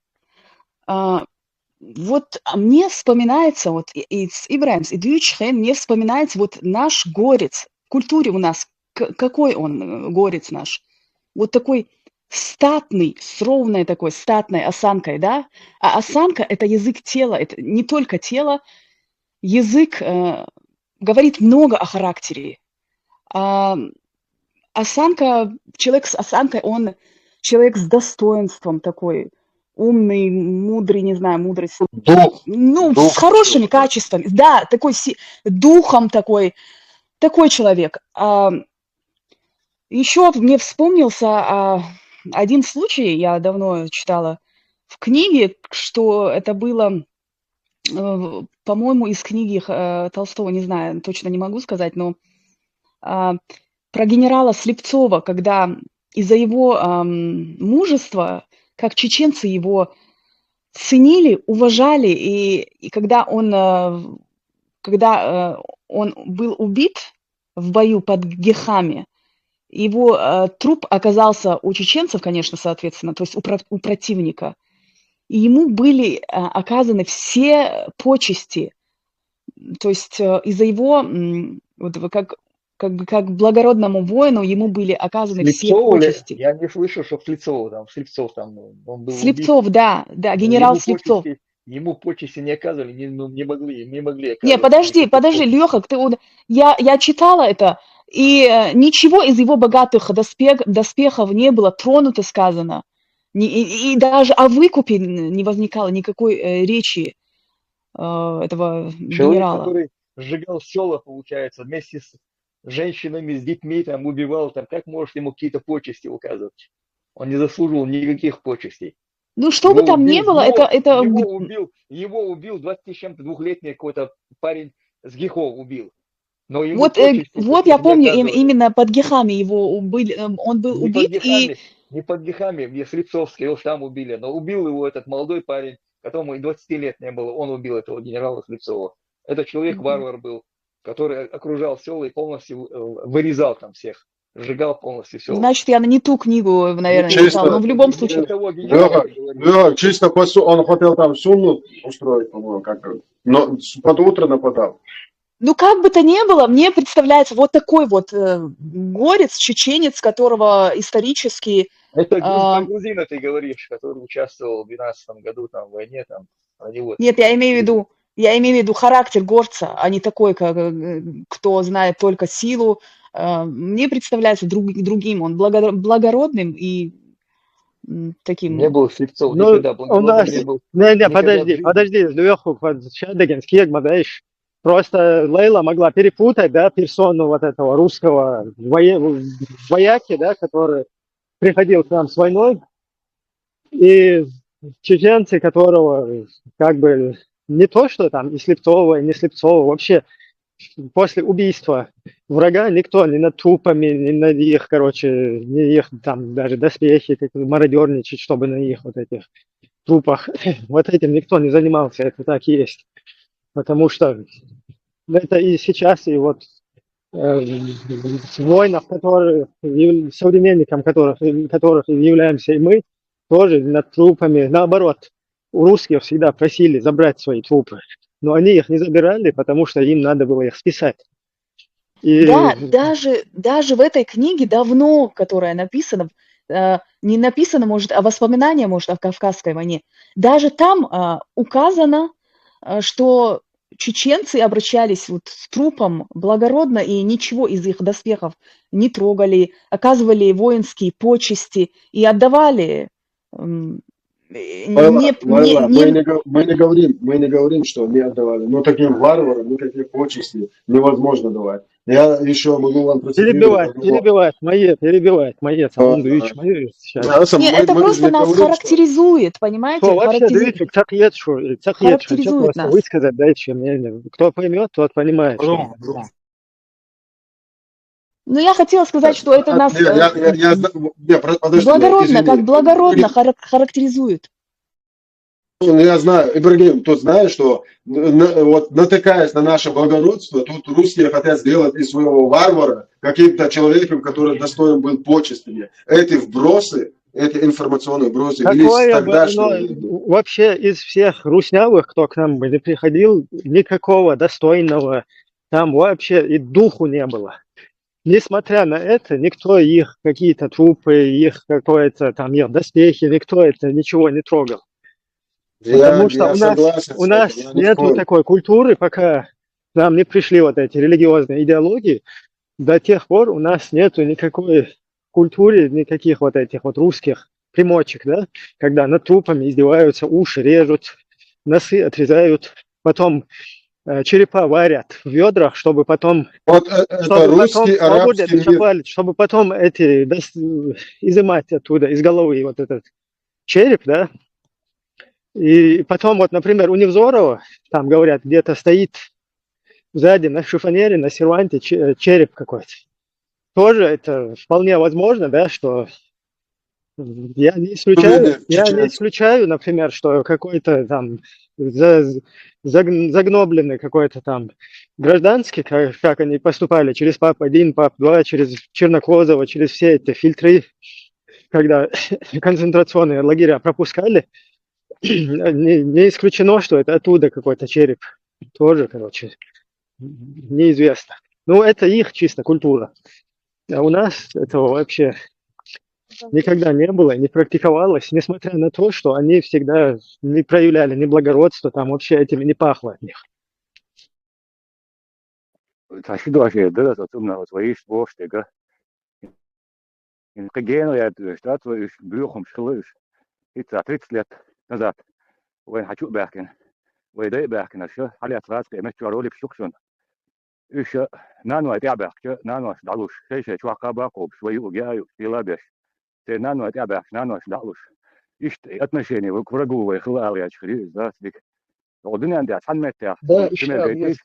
Вот мне вспоминается, вот из Ибрагимс, и Дючхен, мне вспоминается вот наш горец. В культуре у нас, какой он, горец наш? Вот такой статный, с ровной такой статной осанкой, да? А осанка – это язык тела, это не только тело. Язык говорит много о характере. Осанка, человек с осанкой, он человек с достоинством такой, умный, мудрый, не знаю, мудрость. Дух с хорошими качествами. Да, такой духом такой человек. Еще мне вспомнился один случай, я давно читала в книге, что это было, по-моему, из книги Толстого, не знаю, точно не могу сказать, но про генерала Слепцова, когда из-за его мужества, как чеченцы его ценили, уважали, и когда он был убит в бою под Гехами, его труп оказался у чеченцев, конечно, соответственно, то есть у противника, и ему были оказаны все почести, то есть из-за его, вот, как благородному воину ему были оказаны все почести. Я не слышал, что Слепцов там он был Слепцов, убит. Да, генерал Слепцов. Ему почести не оказывали, не могли оказывать. Не, подожди, Леха, я читала это, и ничего из его богатых доспехов не было тронуто сказано. И даже о выкупе не возникало никакой речи этого генерала. Человек, который сжигал села, получается, вместе с женщинами, с детьми, там, убивал, там, как может ему какие-то почести указывать? Он не заслужил никаких почестей. Ну, что бы там ни было, это... Его убил 22-летний какой-то парень с Гихов убил. Но вот я помню, именно под Гехами его убили, он был убит. Не под Гехами, Слепцовский, его там убили, но убил его этот молодой парень, которому и 20 лет не было, он убил этого генерала Слепцова. Этот человек-варвар был, который окружал села и полностью вырезал там всех, сжигал полностью села. Значит, я не ту книгу, наверное, Чисто- читала, но в любом случае. Того генерала, Да, чисто он хотел там сунну устроить, по-моему, как-то. Но под утро нападал. Ну, как бы то ни было, мне представляется вот такой вот горец, чеченец, которого исторически... Это про грузина ты говоришь, который участвовал в 12 году там, в войне. Там, Нет, я имею в виду характер горца, а не такой, кто знает только силу. Мне представляется другим. Он благородным и таким... Не был Слепцов Ну, никогда у нас... не был. Не, подожди, Леху, Шадыгинский, знаешь, просто Лейла могла перепутать, да, персону вот этого русского вояки, да, который приходил к нам с войной, и чеченцы, которого как бы не то, что там и Слепцова, и не Слепцова, вообще после убийства врага никто ни над трупами, ни на их, ни их там даже доспехи, как мародерничать, чтобы на их вот этих трупах, вот этим никто не занимался, это так и есть. Потому что это и сейчас, и вот воинов, которые, современникам которых являемся и мы, тоже над трупами, наоборот, у русских всегда просили забрать свои трупы, но они их не забирали, потому что им надо было их списать. И... Да, даже в этой книге давно, которая написана, не написано, может, а воспоминания, может, о Кавказской войне, даже там указано, что чеченцы обращались вот с трупом благородно и ничего из их доспехов не трогали, оказывали воинские почести и отдавали. Мы не говорим, что не отдавали, но таким варварам никаких почестей невозможно давать. Я еще могу вам процитировать. Перебивать, мои, Самундович, мои. Это просто нас характеризует, понимаете? Характеризует нас. Высказать, дайте мне. Кто поймет, тот понимает. Ну, я хотела сказать, что это нас благородно характеризует. Я знаю, Ибрагим, тут знаешь, что вот натыкаясь на наше благородство, тут русские хотят сделать из своего варвара каким-то человеком, который достоин был почестями. Эти вбросы, эти информационные вбросы велись тогда, что... Вообще из всех руснявых, кто к нам не приходил, никакого достойного там вообще и духу не было. Несмотря на это, никто их какие-то трупы, их какое-то там их доспехи, никто это ничего не трогал. Потому что у нас нету такой культуры, пока нам не пришли вот эти религиозные идеологии, до тех пор у нас нету никакой культуры, никаких вот этих вот русских примочек, да, когда над трупами издеваются, уши режут, носы отрезают, потом черепа варят в ведрах, чтобы потом, чтобы потом изымать оттуда из головы вот этот череп, да. И потом, вот, например, у Невзорова, там говорят, где-то стоит сзади на шифонере, на серванте череп какой-то. Тоже это вполне возможно, да, что я не исключаю, например, что какой-то там загнобленный какой-то там гражданский, как они поступали через ПАП-1, ПАП-2, через Чернокозово, через все эти фильтры, когда концентрационные лагеря пропускали, не исключено, что это оттуда какой-то череп. Тоже, неизвестно. Ну, это их чисто культура. А у нас этого вообще никогда не было, не практиковалось, несмотря на то, что они всегда не проявляли ни благородства, там вообще этими не пахло от них. It's 30 лет назад. When хочу бахин. When дай бахин, а что? Али отвратка, мы что роли пшукшон. Еще нану отябах, что нану далуш. Шесть чувака баков, свои угяю, силабеш. Ты нану отябах, нану далуш. Ишь отношения к врагу, выхлал я чхри, да, свик. Одинан да санметя. Да, еще.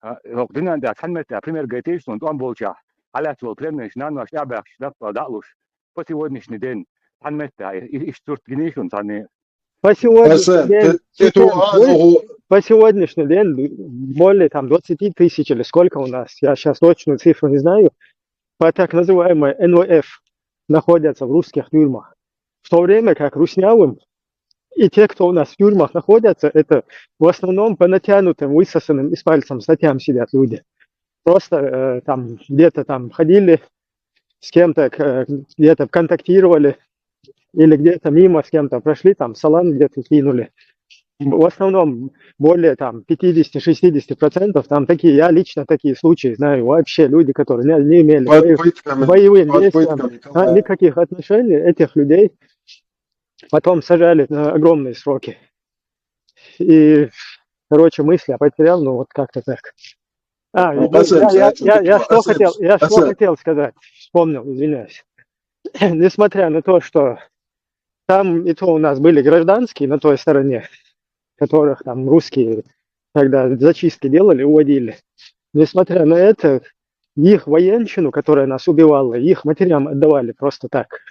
Одинан да санметя, пример гайтиш, он болча. Али отвол премнеш, нану отябах, далуш. По сегодняшний день. Санметя, ишь турт генишун сани. По сегодняшний Арсен, день, по сегодняшний день более там 20 тысяч или сколько у нас, я сейчас точную цифру не знаю, по так называемой НВФ находятся в русских тюрьмах. В то время как руснявым и те, кто у нас в тюрьмах находятся, это в основном по натянутым, высосанным из пальцем статьям сидят люди. Просто там где-то там ходили, с кем-то где-то контактировали, или где-то мимо с кем-то прошли, там салам где-то кинули. В основном более там 50-60% там такие, я лично такие случаи знаю, вообще люди, которые не имели боевым действиям никаких отношений, этих людей потом сажали на огромные сроки. И, короче, мысли я потерял, ну вот как-то так. Я что хотел сказать, вспомнил, извиняюсь. Несмотря на то, что там и то у нас были гражданские на той стороне, которых там русские когда зачистки делали, уводили. Несмотря на это, их военщину, которая нас убивала, их матерям отдавали просто так.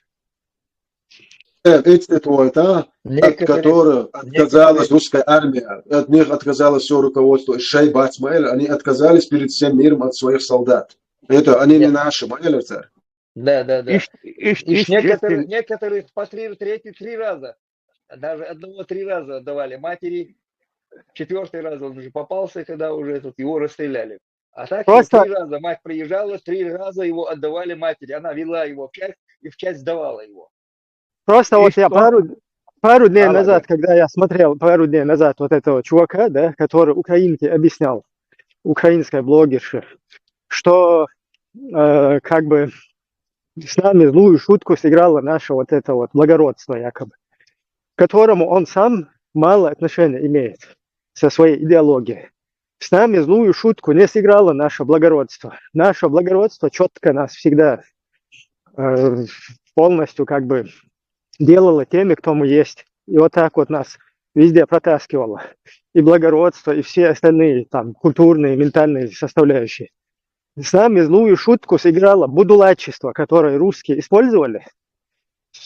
Эти это, от которых отказалась русская армия, от них отказалось все руководство Шайбат Исмаиля, они отказались перед всем миром от своих солдат. Это они не наши, поняли, царь? Да. Некоторых по 3 раза, даже одного 3 раза отдавали матери, 4-й раз он уже попался, когда уже тут его расстреляли. А так просто 3 раза мать приезжала, 3 раза его отдавали матери, она вела его в часть и в часть сдавала его. Просто вот я пару дней назад, когда я смотрел вот этого чувака, да, который украинке объяснял, украинской блогерше, что как бы с нами злую шутку сыграло наше вот это вот благородство якобы, к которому он сам мало отношения имеет со своей идеологией. С нами злую шутку не сыграло наше благородство. Наше благородство четко нас всегда полностью как бы делало теми, кто мы есть. И вот так вот нас везде протаскивало. И благородство, и все остальные там культурные, ментальные составляющие. С нами злую шутку сыграло будулачество, которое русские использовали,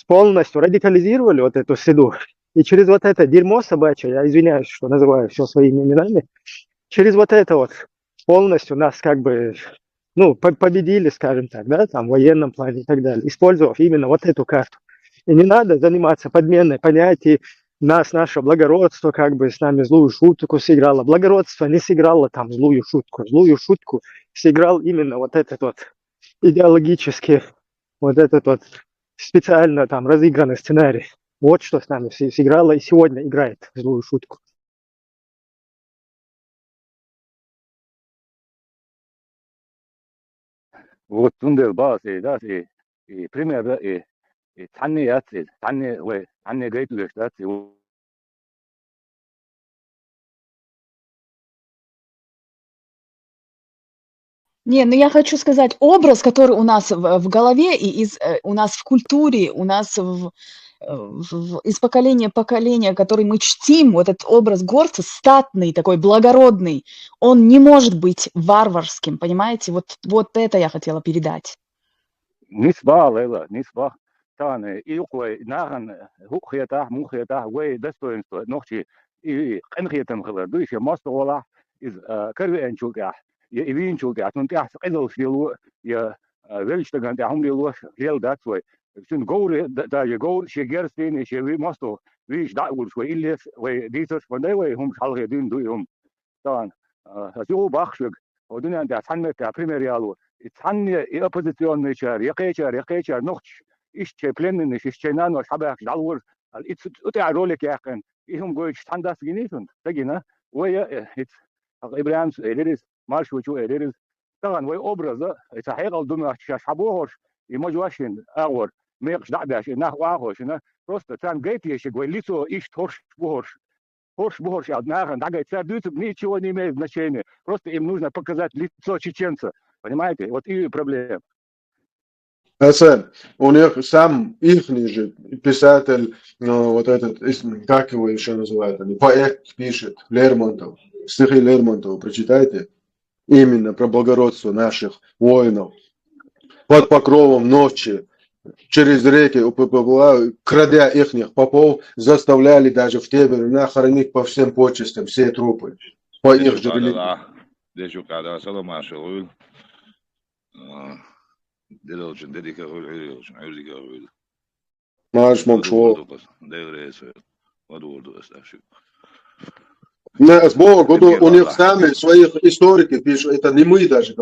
полностью радикализировали вот эту среду. И через вот это дерьмо собачье, я извиняюсь, что называю все своими именами, через вот это вот полностью нас как бы, ну, победили, скажем так, да, там в военном плане и так далее, использовав именно вот эту карту. И не надо заниматься подменой понятий, наше благородство как бы с нами злую шутку сыграло. Благородство не сыграло там злую шутку. Злую шутку сыграл именно вот этот вот идеологический, вот этот вот специально там разыгранный сценарий. Вот что с нами сыграло и сегодня играет злую шутку. Вот тундел баасы, да, и пример, и танни яцы, танни гайт лештацы. Не, ну я хочу сказать, образ, который у нас в голове и у нас в культуре, у нас из поколения в поколение, который мы чтим, вот этот образ горца, статный, такой благородный, он не может быть варварским, понимаете? Вот это я хотела передать. Нисба, Лейла, нисба. Таны, и уквай, наган, мухета, вей, достоинство, ногчи, и конкретным хлеб, дуйся, мостовала из карвенчуга. Я винчуга, он тяс эдел силу, я величтаган тяхум лилу, лел дат свой. Сюн гоуре, да я гоур, шегерстин, и шеви мостов, виш дат вул свой, иллес, вей, дисос, вандей вей, хум шалге дин дуйум. Тан, сю бахшуг, одунян тя санмета, примериалу, и санне, и оппозиционный чар, якечар, ногч, ишче пленный, ишче нано, шабах, жалвур, это ролик яхан, и хум гоич сандас гинисун, тагина, вей, it's Ibrahim's ederiz, marşuçu ederiz. Tagan vay obrazı, ise hayal dumya şabohoş, imajwashin ağır, meyx da'daş, nah ağır, ne? Просто там гейтешек, вай лицо иш торш бухорш, однако, дагай царь ничего не имеет значения. Просто им нужно показать лицо чеченца, понимаете? Вот и проблема. Арсен, у них сам ихний же писатель, вот этот, как его еще называют, поэт пишет, Лермонтов, стихи Лермонтова, прочитайте, именно про благородство наших воинов. Под покровом ночи через реки, крадя ихних попов, заставляли даже в те времена хоронить по всем почестям все трупы. По их же великим. Маш Мамшо. У них сами своих историков пишут, это не мы даже,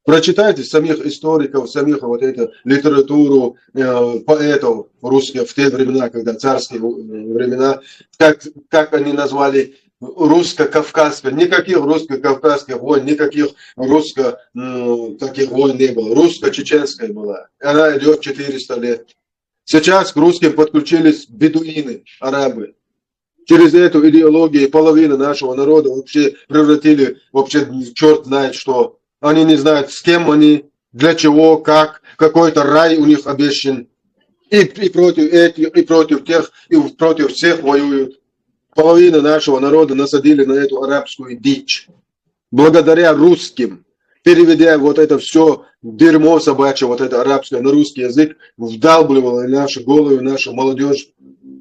прочитайте самих историков, самих вот эту литературу поэтов русских в те времена, когда царские времена, как они назвали русско-кавказское, никаких русско-кавказских войн, никаких таких войн не было, русско-чеченская была, она идет 400 лет. Сейчас к русским подключились бедуины, арабы. Через эту идеологию половина нашего народа вообще превратили, вообще черт знает что. Они не знают, с кем они, для чего, как, какой-то рай у них обещан. И против этих, и против тех, и против всех воюют. Половина нашего народа насадили на эту арабскую дичь. Благодаря русским, переведя вот это все дерьмо собачье, вот это арабское на русский язык, вдалбливало наши головы, нашу молодежь.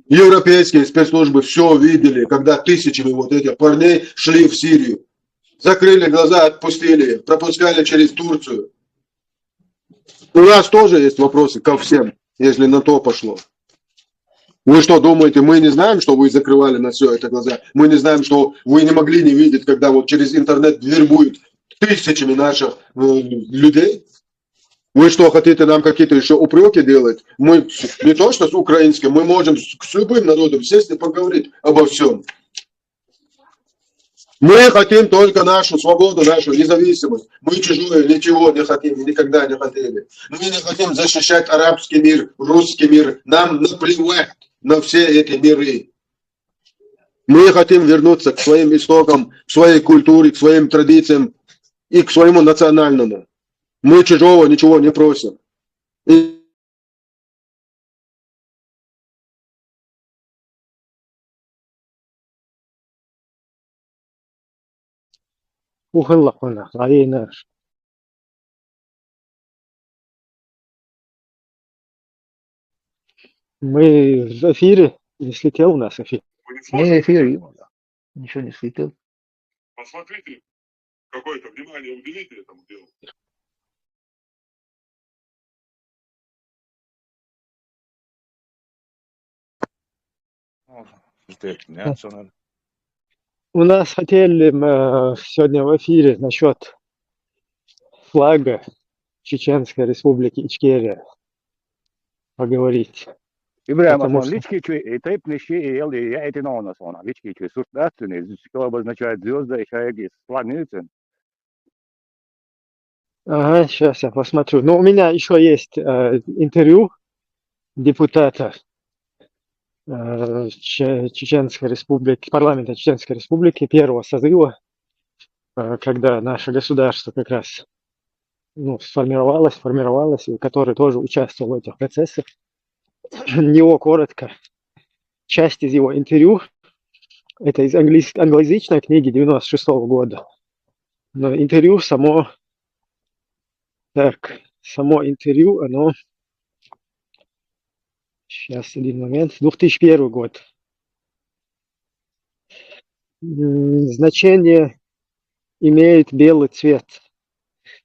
Европейские спецслужбы все видели, когда тысячами вот этих парней шли в Сирию. Закрыли глаза, отпустили, пропускали через Турцию. У нас тоже есть вопросы ко всем, если на то пошло. Вы что думаете, мы не знаем, что вы закрывали на все это глаза? Мы не знаем, что вы не могли не видеть, когда вот через интернет вербуют тысячами наших людей? Вы что, хотите нам какие-то еще упреки делать? Мы не то, что с украинским, мы можем с любым народом сесть и поговорить обо всем. Мы хотим только нашу свободу, нашу независимость. Мы чужое ничего не хотим и никогда не хотели. Мы не хотим защищать арабский мир, русский мир. Нам наплевать на все эти миры. Мы хотим вернуться к своим истокам, к своей культуре, к своим традициям и к своему национальному. Мы чужого ничего не просим. Ухыллахуна, алейна. Мы в эфире, не слетел у нас эфир. Не эфир, да. Ничего не слетел. Посмотрите, какое-то внимание уделите этому делу. У нас хотели сегодня в эфире насчет флага Чеченской Республики Ичкерия поговорить. Ибрahim, лички тайп лиши я эти на нас она лички существенные, что обозначает звезды и шаги с планеты. Ага, сейчас я посмотрю. Но у меня еще есть интервью депутата Чеченской Республики, парламента Чеченской Республики первого созыва, когда наше государство как раз сформировалось, и который тоже участвовал в этих процессах. Него коротко. Часть из его интервью, это из англоязычной книги 96-го года. Но интервью само интервью, оно, сейчас, один момент, 2001 год. Значение имеет белый цвет.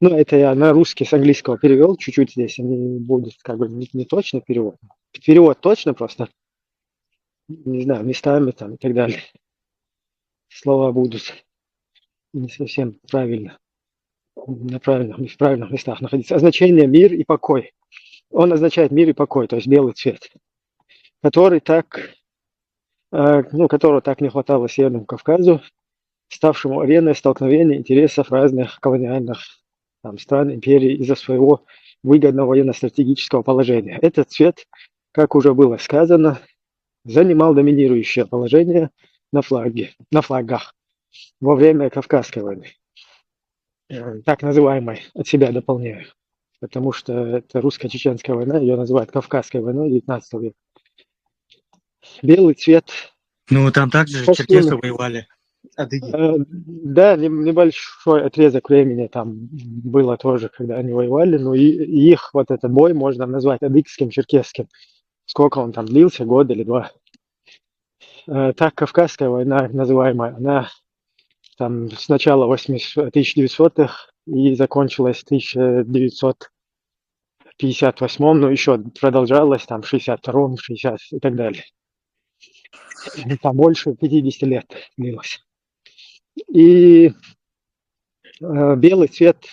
Ну, это я на русский с английского перевел, чуть-чуть здесь они будут как бы не точно перевод. Перевод точно просто, не знаю, местами там и так далее. Слова будут не совсем правильно, в правильных местах находиться. Значение мир и покой. Он означает мир и покой, то есть белый цвет, которого так не хватало Северному Кавказу, ставшему ареной столкновения интересов разных колониальных стран, империй из-за своего выгодного военно-стратегического положения. Этот цвет, как уже было сказано, занимал доминирующее положение на флагах во время Кавказской войны. Так называемой, от себя дополняю, потому что это русско-чеченская война, ее называют Кавказской войной 19 века. Белый цвет. Ну, там также черкесы воевали. Адыги. Да, небольшой отрезок времени там было тоже, когда они воевали, но и их вот этот бой можно назвать адыгским, черкесским. Сколько он там длился, год или два. Так Кавказская война называемая, она там с начала 1900-х и закончилась в 1958, но еще продолжалась там в 62-м, 60 и так далее. Там больше 50 лет длилось. И белый цвет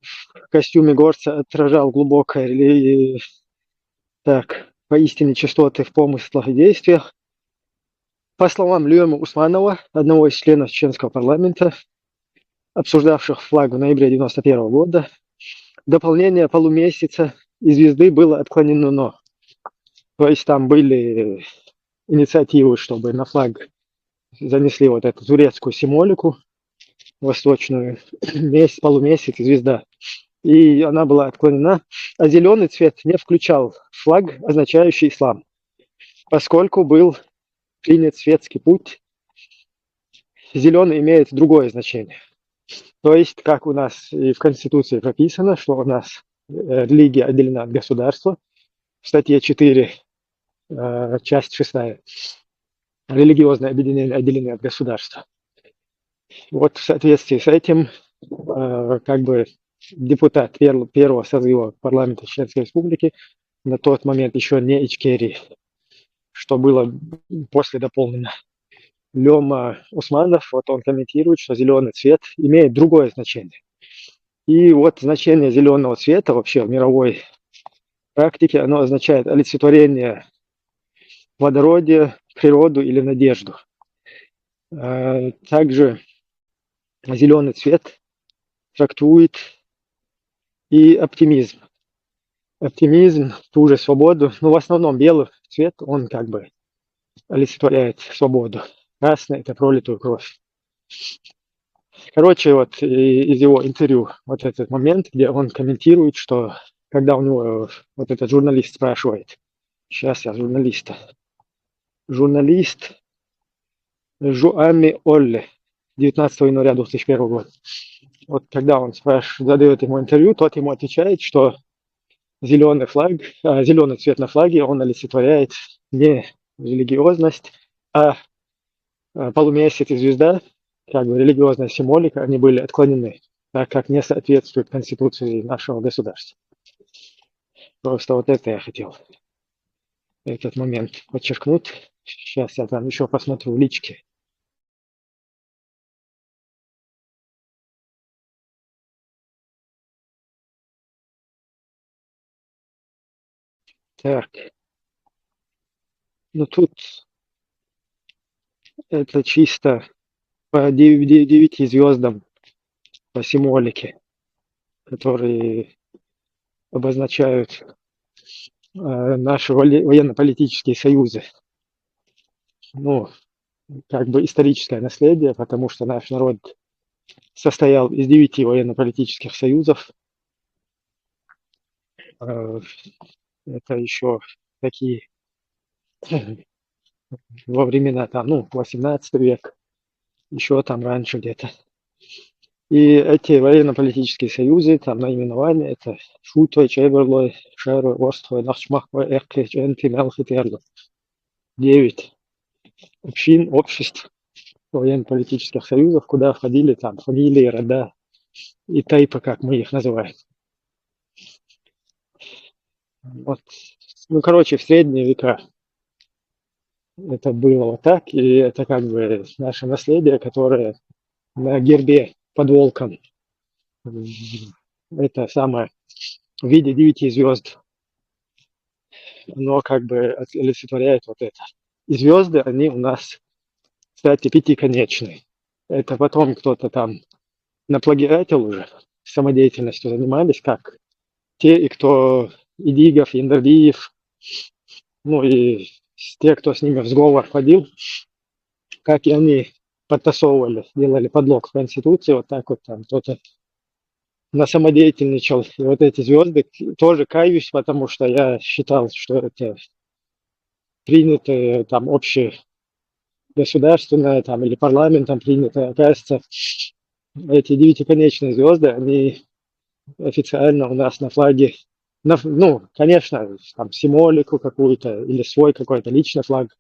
в костюме горца отражал глубокое поистине чистоты в помыслах и действиях. По словам Лёмы Усманова, одного из членов чеченского парламента, обсуждавших флаг в ноябре 1991 года, дополнение полумесяца и звезды было отклонено. То есть там были инициативы, чтобы на флаг занесли вот эту турецкую символику восточную, полумесяц и звезда. И она была отклонена. А зеленый цвет не включал флаг, означающий ислам, поскольку был принят светский путь. Зеленый имеет другое значение. То есть, как у нас и в Конституции прописано, что у нас религия отделена от государства. В статье 4, часть 6. Религиозное объединение отделены от государства. Вот в соответствии с этим, как бы депутат первого созыва парламента Чеченской Республики, на тот момент еще не Ичкерии, что было после дополнено, Лёма Усманов, вот он комментирует, что зеленый цвет имеет другое значение. И вот значение зеленого цвета вообще в мировой практике, оно означает олицетворение плодородия, природу или надежду. Также зеленый цвет трактует и оптимизм. Оптимизм, ту же свободу. Но в основном белый цвет, он как бы олицетворяет свободу. Красный – это пролитую кровь. Короче, вот из его интервью вот этот момент, где он комментирует, что когда у него вот этот журналист спрашивает, сейчас я журналист Жуами Олле, 19 января 2001 года. Вот когда он задает ему интервью, тот ему отвечает, что зеленый цвет на флаге, он олицетворяет не религиозность, а полумесяц и звезда, как бы религиозная символика, они были отклонены, так как не соответствует Конституции нашего государства. Просто вот это я хотел, этот момент подчеркнуть. Сейчас я там еще посмотрю в личке. Так. Ну тут это чисто по 9 звездам, по символике, которые обозначают наши военно-политические союзы. Ну, как бы историческое наследие, потому что наш народ состоял из 9 военно-политических союзов. Это еще такие во времена там, 18 век, еще там раньше где-то. И эти военно-политические союзы, там наименования, это Шутой, Чеберлой, Шерой, Орстой, Нахчмахой, Эрке, Ченти, Мелхитерло. 9 общин, обществ военно-политических союзов, куда входили там фамилии, рода и тайпы, как мы их называем. Вот. В средние века это было вот так, и это как бы наше наследие, которое на гербе под волком. Это самое в виде 9 звезд. Оно как бы олицетворяет вот это. И звезды, они у нас, кстати, пятиконечные. Это потом кто-то там наплагиатил уже, самодеятельностью занимались, как те, и кто Идигов, Яндердиев, и те, кто с ними в сговор входил, как и они подтасовывали, делали подлог в Конституции, вот так вот там кто-то насамодеятельничал. И вот эти звезды тоже каюсь, потому что я считал, что это принятые там государственная там или парламентом принятая, оказывается, эти девятиконечные звезды, они официально у нас на флаге, ну, конечно, там символику какую-то или свой какой-то личный флаг,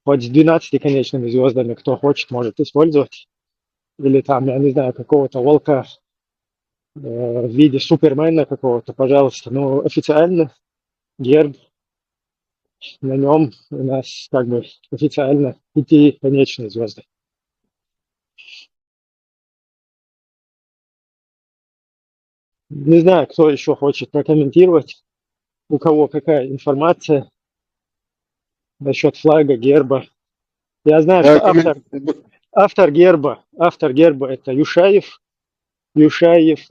хоть с 12-конечными звездами, кто хочет, может использовать. Или там, я не знаю, какого-то волка в виде супермена какого-то, пожалуйста. Но официально герб, на нем у нас как бы официально 5-конечные звезды. Не знаю, кто еще хочет прокомментировать, у кого какая информация насчет флага, герба. Я знаю, что автор герба это Юшаев. Юшаев,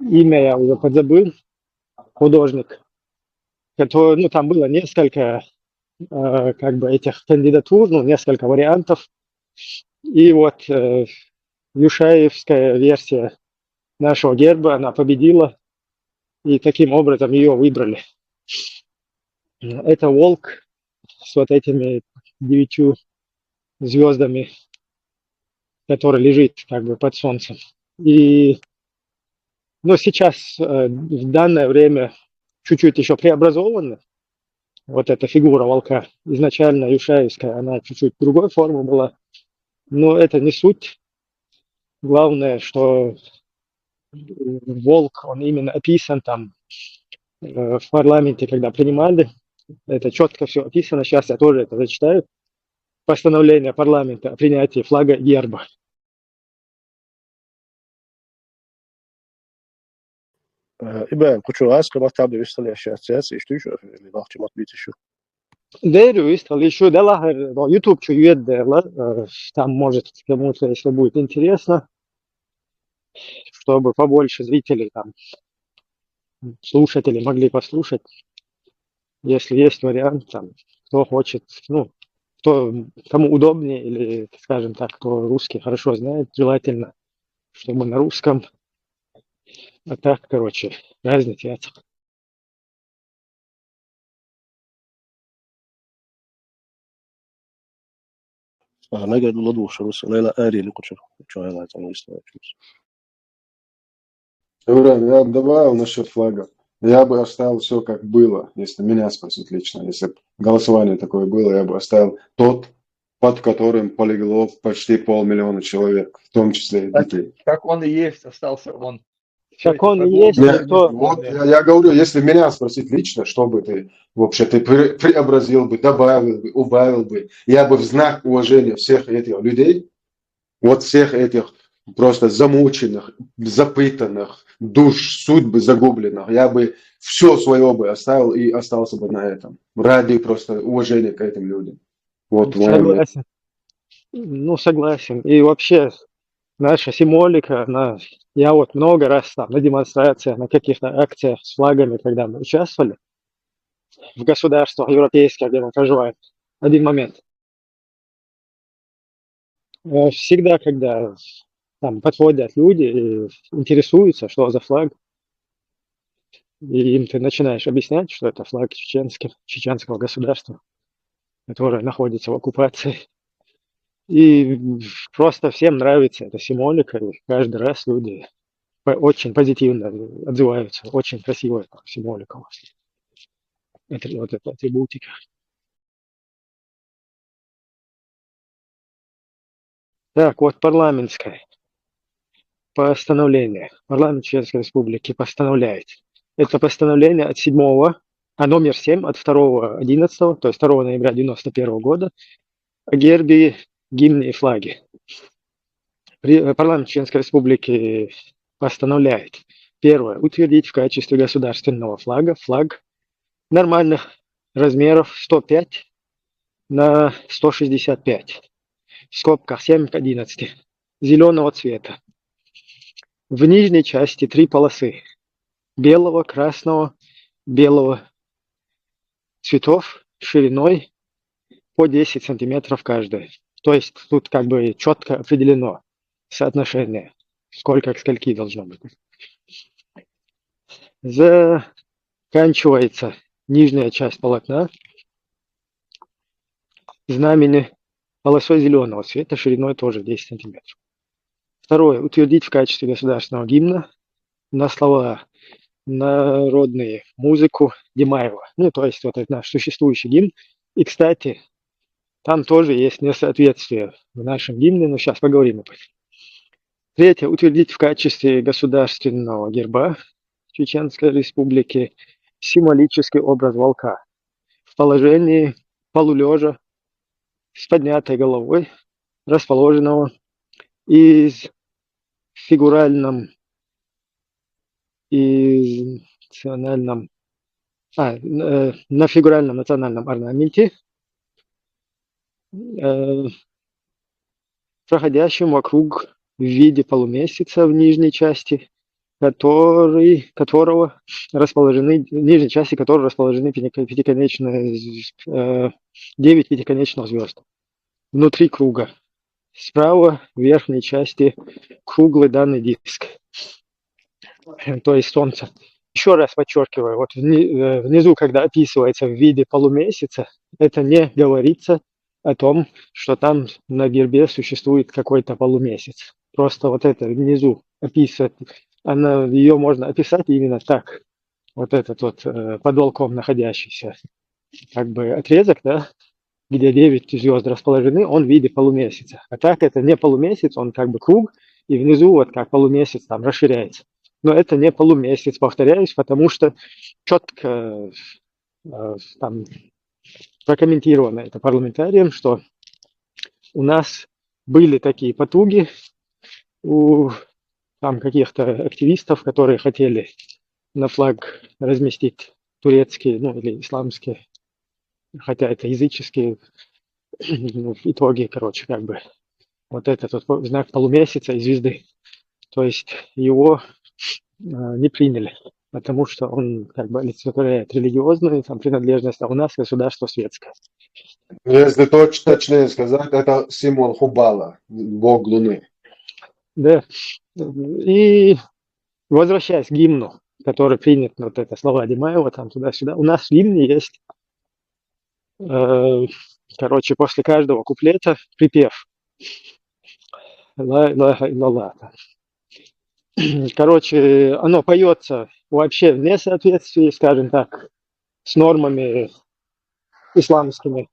имя я уже подзабыл, художник, который, ну, там было несколько как бы этих кандидатур, ну, несколько вариантов. И вот юшаевская версия нашего герба, она победила, и таким образом ее выбрали. Это волк с вот этими 9 звездами, который лежит как бы под солнцем. И, ну, сейчас в данное время чуть-чуть еще преобразованы. Вот эта фигура волка, изначально юшаевская, она чуть-чуть другой формы была, но это не суть. Главное, что волк, он именно описан там в парламенте, когда принимали, это четко все описано. Сейчас я тоже это зачитаю. Постановление парламента о принятии флага и герба. Ибраим, хочу раз, когда там довестали ассоциации, что еще, или вахчим отбить еще. Дерю, еще дала YouTube чует, там может кому-то, если будет интересно, чтобы побольше зрителей, там, слушателей могли послушать. Если есть вариант, там, кто хочет, ну, кому удобнее, или, скажем так, кто русский хорошо знает, желательно, чтобы на русском. А так, короче, разница нет. نقعد لدو شروس ليلى آري اللي كنت شو هاي там Я бы добавил насчет флага. Я бы оставил все как было, если меня спросят лично. Если голосование такое было, я бы оставил тот, под которым полегло почти 500 000 человек, в том числе и детей. Как он и есть, остался он. Как он и есть, Вот я говорю, если меня спросить лично, что бы ты вообще ты преобразил бы, добавил бы, убавил бы, я бы в знак уважения всех этих людей, вот всех этих просто замученных, запытанных, душ, судьбы загубленных, я бы все свое бы оставил и остался бы на этом. Ради просто уважения к этим людям. Вот согласен. Ну, согласен. И вообще, наша символика, я вот много раз там на демонстрациях, на каких-то акциях с флагами, когда мы участвовали в государствах европейских, где мы проживаем. Один момент. Всегда, когда там подходят люди и интересуются, что за флаг, и им ты начинаешь объяснять, что это флаг чеченского государства, которое находится в оккупации. И просто всем нравится эта символика, и каждый раз люди очень позитивно отзываются. Очень красивая символика у вас. Это вот эта атрибутика. Так, вот парламентское постановление. Парламент Чеченской Республики постановляет. Это постановление от 7-го, номер 7 от 2.11, то есть 2 ноября 1991 года о гербе, гимне и флаге. Парламент Чеченской Республики постановляет. Первое. Утвердить в качестве государственного флага флаг нормальных размеров 105 на 165. В скобках 7 к 11. Зеленого цвета. В нижней части 3 полосы. Белого, красного, белого цветов шириной по 10 сантиметров каждая. То есть тут как бы четко определено соотношение, сколько к скольки должно быть. Заканчивается нижняя часть полотна знамени полосой зеленого цвета шириной тоже 10 сантиметров. Второе. Утвердить в качестве государственного гимна на слова народные музыку Демаева. Ну, то есть вот это наш существующий гимн. И, кстати, там тоже есть несоответствие в нашем гимне, но сейчас поговорим об этом. Третье. Утвердить в качестве государственного герба Чеченской Республики символический образ волка в положении полулежа с поднятой головой, расположенного из фигуральном и национальном, на фигуральном национальном орнаменте, проходящем вокруг в виде полумесяца в нижней части, которого расположены, в нижней части которого расположены 9 пятиконечных звезд. Внутри круга. Справа в верхней части круглый данный диск, то есть Солнце. Еще раз подчеркиваю, вот внизу, когда описывается в виде полумесяца, это не говорится о том, что там на гербе существует какой-то полумесяц. Просто вот это внизу описывает, ее можно описать именно так. Вот этот вот под волком находящийся как бы отрезок, да, где 9 звезд расположены, он в виде полумесяца. А так это не полумесяц, он как бы круг, и внизу вот как полумесяц там расширяется. Но это не полумесяц, повторяюсь, потому что четко там прокомментировано это парламентарием, что у нас были такие потуги у там каких-то активистов, которые хотели на флаг разместить турецкие, ну или исламские, хотя это языческие, ну, в итоге, короче, как бы вот этот вот знак полумесяца и звезды. То есть его не приняли, потому что он как бы олицетворяет религиозную там принадлежность, а у нас государство светское. Если точнее сказать, это символ Хубала, бог Луны. Да. И возвращаясь к гимну, который принят, вот это слова Демаева, там туда-сюда, у нас в гимне есть, короче, после каждого куплета припев. Ла илаха иллаллах. Короче, оно поется вообще в несоответствии, скажем так, с нормами исламскими,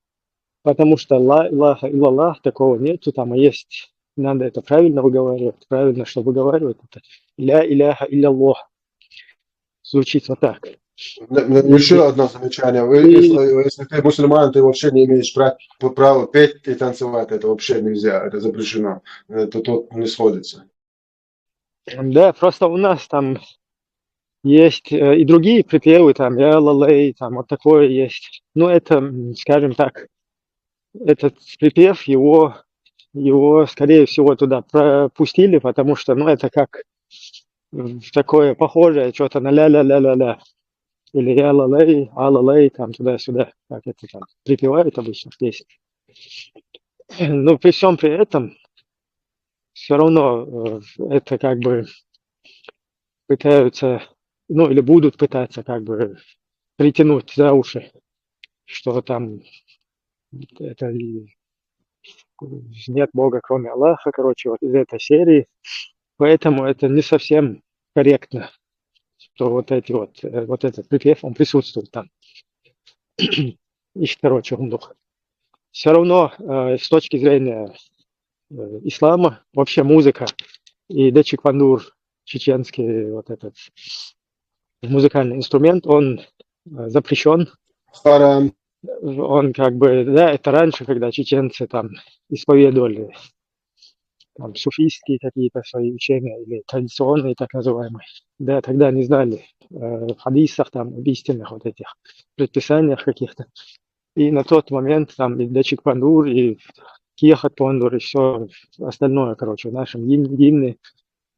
потому что ла илаха иллаллах такого нету, там есть, надо это правильно выговаривать, правильно, что выговаривать, это ля иляха илляллах. Звучит вот так. Еще одно замечание. Если ты мусульман, ты вообще не имеешь права петь и танцевать. Это вообще нельзя, это запрещено. Это тут не сходится. Да, просто у нас там есть и другие припевы, там я лалей, там вот такое есть. Но это, скажем так, этот припев, его скорее всего туда пропустили, потому что, ну, это как такое похожее, что-то на ля-ля-ля-ля-ля. Или я лалей, а лалей, там туда-сюда, как это там припевают обычно в песне. Но при всем при этом, все равно это как бы пытаются, ну или будут пытаться как бы притянуть за уши, что там это нет Бога, кроме Аллаха, короче, вот из этой серии. Поэтому это не совсем корректно, что вот этот припев, он присутствует там. И, короче, он дух. Все равно с точки зрения ислама, вообще музыка и дечик пандур, чеченский вот этот музыкальный инструмент, он запрещен. Харам. Он как бы, да, это раньше, когда чеченцы там исповедовали там суфийские какие-то свои учения или традиционные так называемые. Да, тогда не знали в хадисах, там, об истинных вот этих предписаниях каких-то. И на тот момент там и дечик пандур, и кехат пандур, и все остальное, короче, в нашем гимне,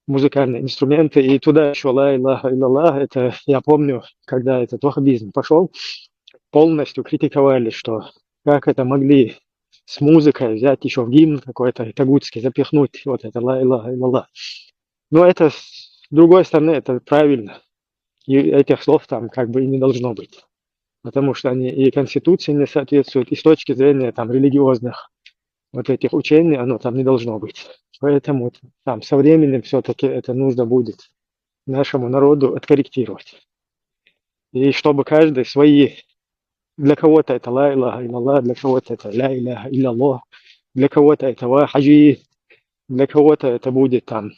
музыкальные инструменты, и туда еще ла илаха иллаллах, это я помню, когда этот ваххабизм пошел, полностью критиковали, что как это могли с музыкой взять еще в гимн какой-то тагутский, запихнуть вот это ла илаха иллаллах. Но это, с другой стороны, это правильно. И этих слов там как бы и не должно быть. потому что они и Конституции не соответствуют, и с точки зрения там религиозных вот этих учений оно там не должно быть. Поэтому там со временем все-таки это нужно будет нашему народу откорректировать. И чтобы каждый свои, для кого-то это ла илляха илlallah, для кого-то это ля илляха илlallah, для кого-то это ва хаджи, для кого-то это будет там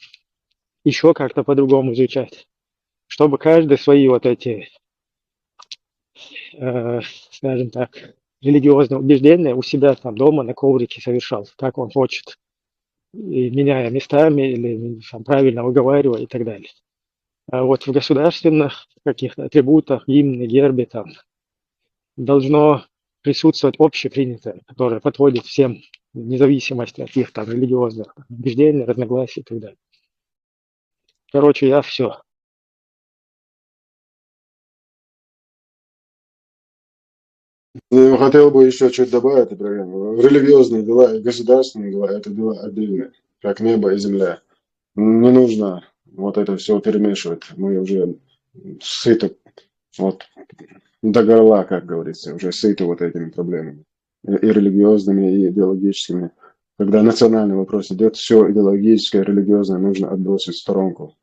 еще как-то по-другому изучать. Чтобы каждый свои вот эти, скажем так, религиозные убеждения у себя там дома на коврике совершал, как он хочет, и меняя местами или там, правильно выговаривая и так далее. А вот в государственных каких-то атрибутах, гимне, гербе там должно присутствовать общепринятое, которое подходит всем, вне зависимости от их там религиозных убеждений, разногласий и так далее. Короче, я все. Хотел бы еще что-то добавить, например. Религиозные дела и государственные дела – это дела отдельные, как небо и земля. Не нужно вот это все перемешивать. Мы уже сыты вот до горла, как говорится, уже сыты вот этими проблемами. И религиозными, и идеологическими. Когда национальный вопрос идет, все идеологическое, религиозное нужно отбросить в сторонку,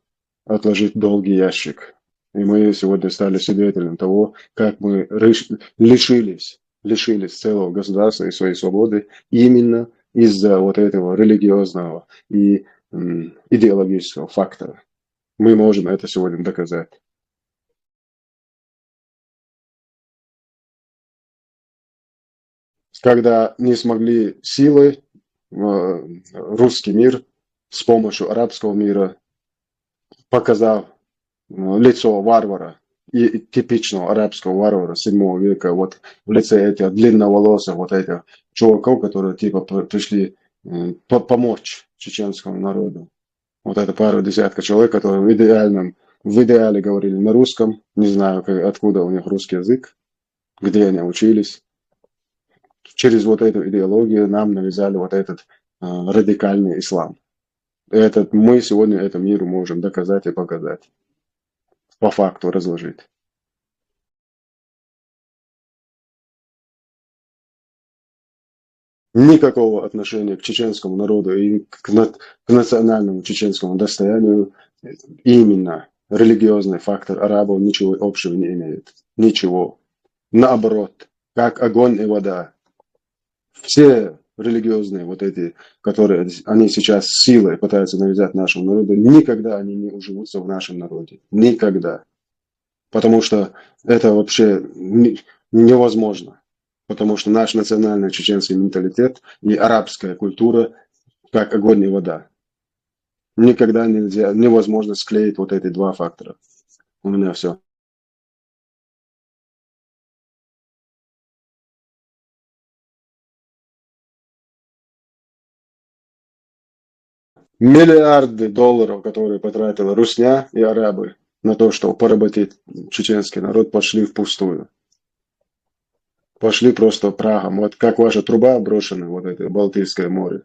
отложить в долгий ящик. И мы сегодня стали свидетелем того, как мы лишились целого государства и своей свободы именно из-за вот этого религиозного и идеологического фактора. Мы можем это сегодня доказать. Когда не смогли силой русский мир с помощью арабского мира, показав лицо варвара и типичного арабского варвара 7 века, вот в лице этих длинноволосых, вот этих чуваков, которые типа пришли помочь чеченскому народу. Вот это пару десятков человек, которые в идеале говорили на русском, не знаю, откуда у них русский язык, где они учились. Через вот эту идеологию нам навязали вот этот радикальный ислам. Мы сегодня этому миру можем доказать и показать. По факту разложить. Никакого отношения к чеченскому народу и к национальному чеченскому достоянию именно религиозный фактор арабов ничего общего не имеет. Ничего. Наоборот, как огонь и вода. Все религиозные вот эти, которые они сейчас силой пытаются навязать нашему народу, никогда они не уживутся в нашем народе. Никогда. Потому что это вообще невозможно. Потому что наш национальный чеченский менталитет и арабская культура как огонь и вода. Никогда невозможно склеить вот эти два фактора. У меня все. Миллиарды долларов, которые потратила Русня и арабы на то, чтобы поработить чеченский народ, пошли впустую. Пошли просто прахом. Вот как ваша труба брошена, вот это Балтийское море.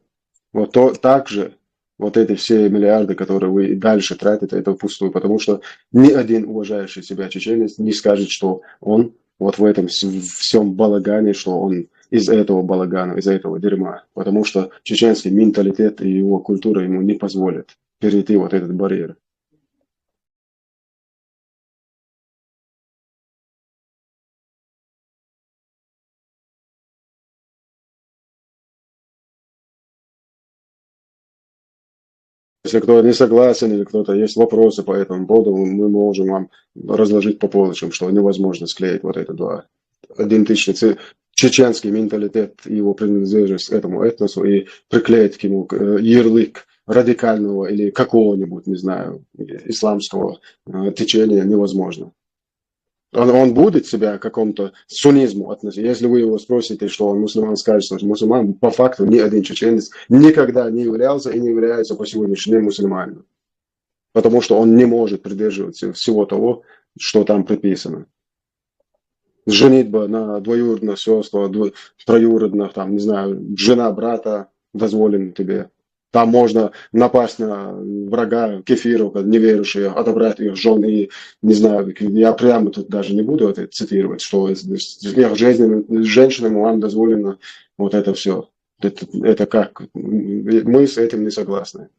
Вот так же вот эти все миллиарды, которые вы и дальше тратите, это впустую. Потому что ни один уважающий себя чеченец не скажет, что он вот в этом всем балагане, что он из этого балагана, из этого дерьма. Потому что чеченский менталитет и его культура ему не позволят перейти вот этот барьер. Если кто-то не согласен или кто-то есть вопросы по этому поводу, мы можем вам разложить по полочкам, что невозможно склеить вот это два. Идентичный чеченский менталитет и его принадлежность к этому этносу и приклеить к нему ярлык радикального или какого-нибудь, не знаю, исламского течения невозможно. Он будет себя к какому-то суннизму относить. Если вы его спросите, что он мусульман, скажет, что он мусульман, по факту ни один чеченец никогда не являлся и не является по сегодняшнему дню мусульманином. Потому что он не может придерживаться всего того, что там приписано. Женитьба на двоюродных сестрах, троюродных, там, не знаю, жена брата дозволена тебе. Там можно напасть на врага, кефиров, неверующих, отобрать их жен и, не знаю, я прямо тут даже не буду это цитировать, что с их женщинам вам дозволено вот это все. Это как? Мы с этим не согласны.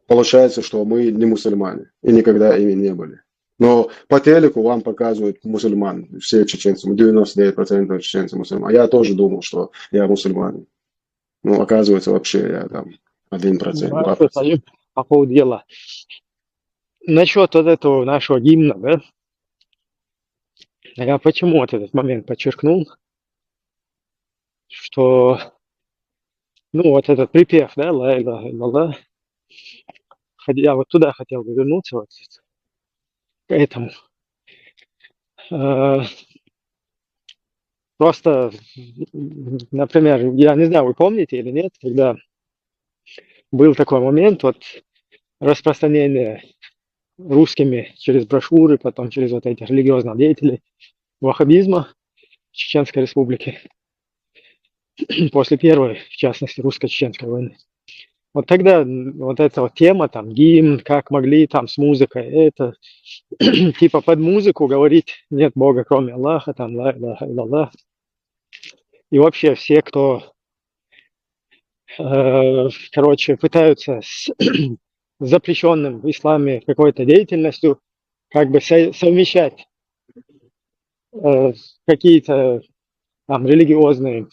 Получается, что мы не мусульмане и никогда ими не были. Но по телеку вам показывают мусульман, все чеченцы, 99% чеченцев мусульман. Я тоже думал, что я мусульманин. Ну, оказывается, вообще я там 1%, 2%. По поводу дела. Насчет вот этого нашего гимна, да, я почему вот этот момент подчеркнул, что, ну, вот этот припев, да, ла илляха илlallah, я вот туда хотел бы вернуться, вот к этому. Просто, например, я не знаю, вы помните или нет, когда был такой момент, вот распространение русскими через брошюры, потом через вот этих религиозных деятелей ваххабизма в Чеченской Республике после первой, в частности, русско-чеченской войны. Вот тогда вот эта вот тема, там, гимн, как могли там с музыкой, это типа под музыку говорить нет Бога, кроме Аллаха, там, ла илляха илlallah. И вообще все, кто, короче, пытаются с запрещенным в исламе какой-то деятельностью как бы совмещать какие-то там религиозные,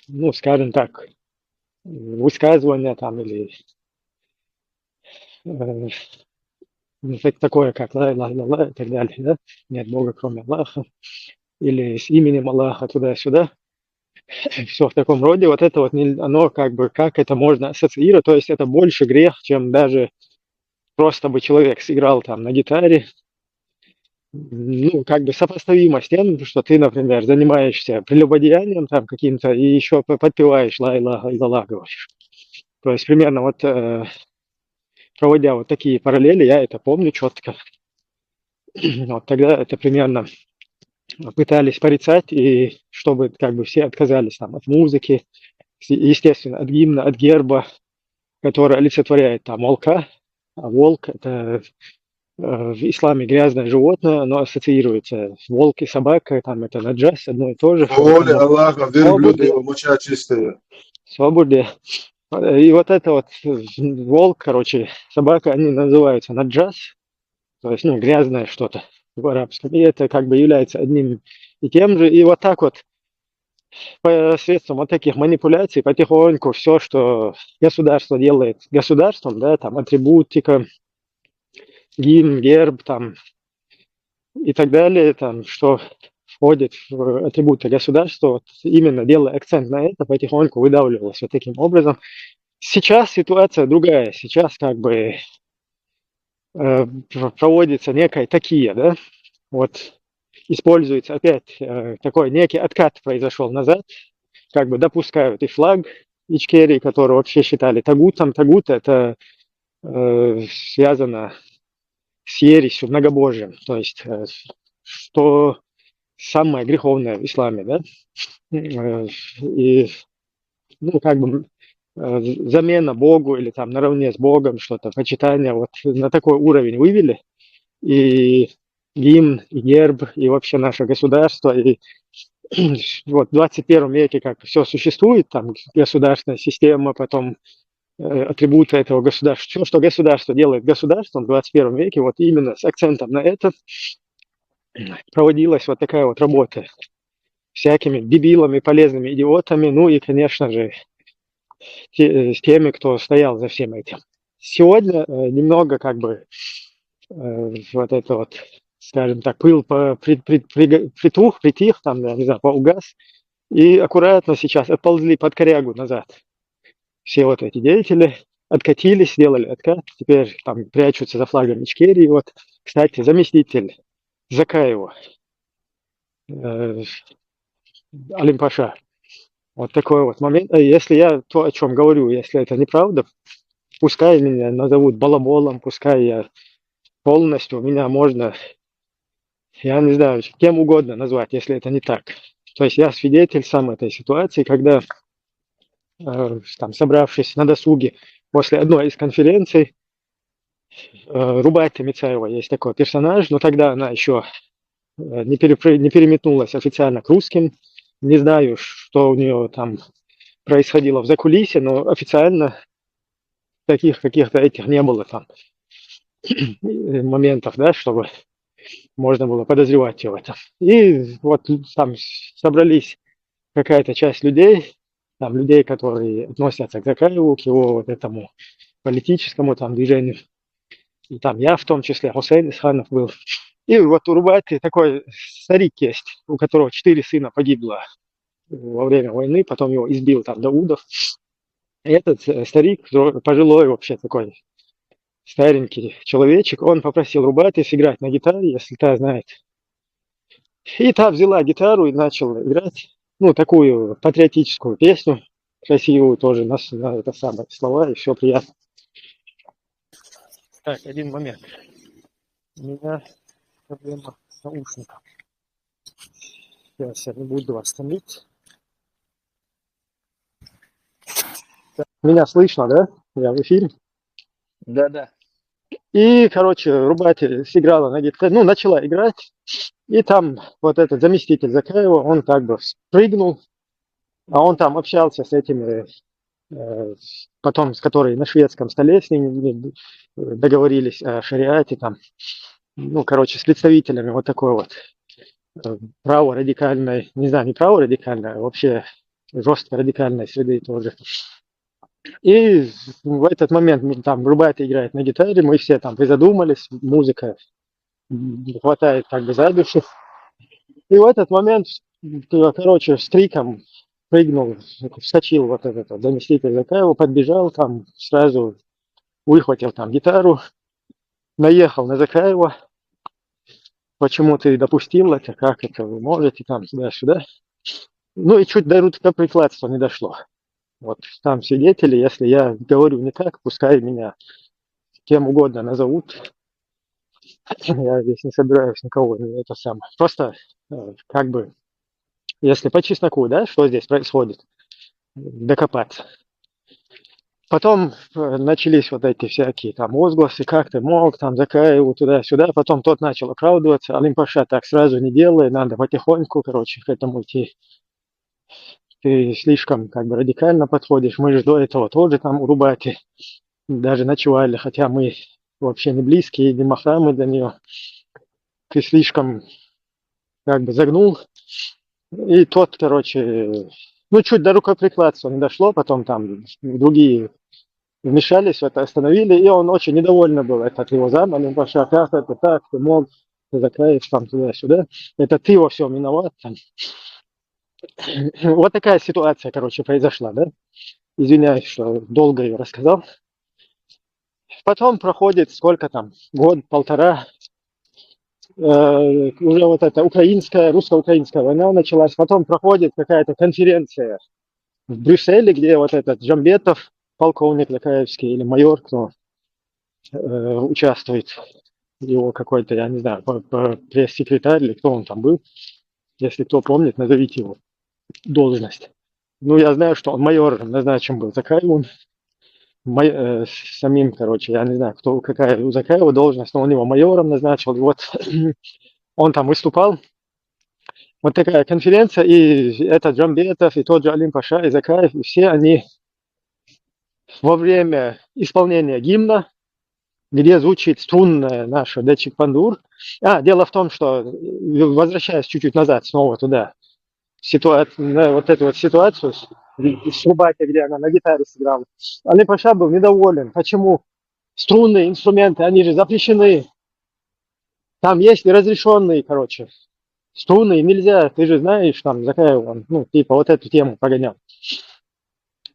ну, скажем так, высказывания там или такое, как ла илляха илlallah и так далее, да? Нет Бога, кроме Аллаха, или с именем Аллаха туда-сюда. Все в таком роде. Вот это вот, оно как бы, как это можно ассоциировать, то есть это больше грех, чем даже просто бы человек сыграл там на гитаре. Ну, как бы сопоставимо с тем, что ты, например, занимаешься прелюбодеянием там каким-то и еще подпеваешь ла илляха илlallah, говоришь. То есть примерно вот проводя вот такие параллели, я это помню четко. Вот тогда это примерно пытались порицать, и чтобы как бы все отказались там от музыки, естественно, от гимна, от герба, который олицетворяет там волка, а волк это в исламе грязное животное, оно ассоциируется волк и собака, там это наджас, одно и то же. По воле Аллаха, верблюды его моча чистая. Свободе. И вот это вот волк, короче, собака, они называются наджас, то есть, ну, грязное что-то в арабском. И это как бы является одним и тем же. И вот так вот посредством вот таких манипуляций потихоньку все, что государство делает государством, да, там атрибутика, гимн, герб, там и так далее, там, что входит в атрибуты государства, вот именно делая акцент на это, потихоньку выдавливалось вот таким образом. Сейчас ситуация другая, сейчас как бы проводится некая такие, да, вот используется опять такой некий откат произошел назад, как бы допускают и флаг Ичкерии, который вообще считали тагутом. Тагут это связано с ересью, многобожием, то есть что самое греховное в исламе, да, и, ну, как бы замена Богу или там наравне с Богом что-то, почитание, вот на такой уровень вывели, и гимн, и герб, и вообще наше государство, и вот в 21 веке как все существует, там государственная система, потом атрибуты этого государства, все, что государство делает государством в 21 веке, вот именно с акцентом на это проводилась вот такая вот работа всякими дебилами, полезными идиотами, ну и, конечно же, с теми, кто стоял за всем этим. Сегодня немного как бы вот это вот, скажем так, пыл притух, притих, там, я не знаю, поугас, и аккуратно сейчас отползли под корягу назад. Все вот эти деятели откатились, сделали откат, теперь там прячутся за флагом Ичкерии. Вот, кстати, заместитель Закаева, Алим-Паша, вот такой вот момент. Если я то, о чем говорю, если это неправда, пускай меня назовут балаболом, пускай я полностью, меня можно, я не знаю, кем угодно назвать, если это не так. То есть я свидетель сам этой ситуации, когда там собравшись на досуге после одной из конференций, Рубайта Мицаева есть такой персонаж, но тогда она еще не переметнулась официально к русским. Не знаю, что у нее там происходило в закулисье, но официально таких каких-то этих не было там моментов, да, чтобы можно было подозревать ее в этом. И вот там собрались какая-то часть людей, там людей, которые относятся к Закаеву, к его вот этому политическому там движению. И там я в том числе, Хусейн Исханов был. И вот у Рубайты такой старик есть, у которого 4 сына погибло во время войны, потом его избил там Даудов. И этот старик, пожилой вообще такой старенький человечек, он попросил Рубайты сыграть на гитаре, если та знает. И та взяла гитару и начала играть, ну, такую патриотическую песню, красивую тоже, на это самое, слова, и все приятно. Так, один момент. У меня проблема с наушником. Сейчас я не буду вас томить. Меня слышно, да? Я в эфире. Да-да. И, короче, Рубайта сыграла на гитаре, ну, начала играть. И там вот этот заместитель Закаева, он как бы спрыгнул, а он там общался с этими, потом, с которыми на шведском столе с ними договорились о шариате, там, ну, короче, с представителями вот такой вот праворадикальной, не знаю, не праворадикальной, а вообще жестко радикальной среды тоже. И в этот момент там Рубайта играет на гитаре, мы все там призадумались, музыка хватает как бы за душу. И в этот момент, короче, с криком прыгнул, вскочил вот этот вот заместитель Закаева, подбежал там, сразу выхватил там гитару, наехал на Закаева. Почему ты допустил это, как это вы можете, там, сюда-сюда. Ну и чуть до рукоприкладства не дошло. Вот там свидетели, если я говорю не так, пускай меня кем угодно назовут. Я здесь не собираюсь никого, это самое. Просто как бы, если по чесноку, да, что здесь происходит, докопаться. Потом начались вот эти всякие там возгласы, как ты мог, там Закаеву туда-сюда. Потом тот начал оправдываться, Алим-Паша так сразу не делай, надо потихоньку, короче, к этому идти. Ты слишком как бы радикально подходишь. Мы же до этого тоже там у Рубайты даже ночевали, хотя мы вообще не близкие, не махрамы для нее. Ты слишком как бы загнул. И тот, короче, ну чуть до рукоприкладства не дошло, потом там другие вмешались в это, остановили, и он очень недовольный был, этот его зам, Алим-Паша, как это так, ты мог, ты Закаев там туда-сюда, это ты во всем виноват. Там. Вот такая ситуация, короче, произошла, да? Извиняюсь, что долго ее рассказал. Потом проходит сколько там, год-полтора, уже вот эта русско-украинская война началась, потом проходит какая-то конференция в Брюсселе, где вот этот Джамбетов, полковник Закаевский или майор, кто участвует, его какой-то, я не знаю, пресс-секретарь или кто он там был, если кто помнит, назовите его должность. Ну, я знаю, что он майором назначен был Закаевым, самим, короче, я не знаю, какая у Закаева должность, но он его майором назначил, и вот он там выступал. Вот такая конференция, и этот Джамбетов, и тот же Алим-Паша, и Закаев, и все они во время исполнения гимна, где звучит струнная наша Дечик Пандур. Дело в том, что, возвращаясь чуть-чуть назад, снова туда, вот эту вот ситуацию с Рубайтой, где она на гитаре сыграла, Алим-Паша был недоволен. Почему струнные инструменты, они же запрещены. Там есть неразрешенные, короче, струнные нельзя, ты же знаешь, там, Закаев, ну, типа, вот эту тему погонял.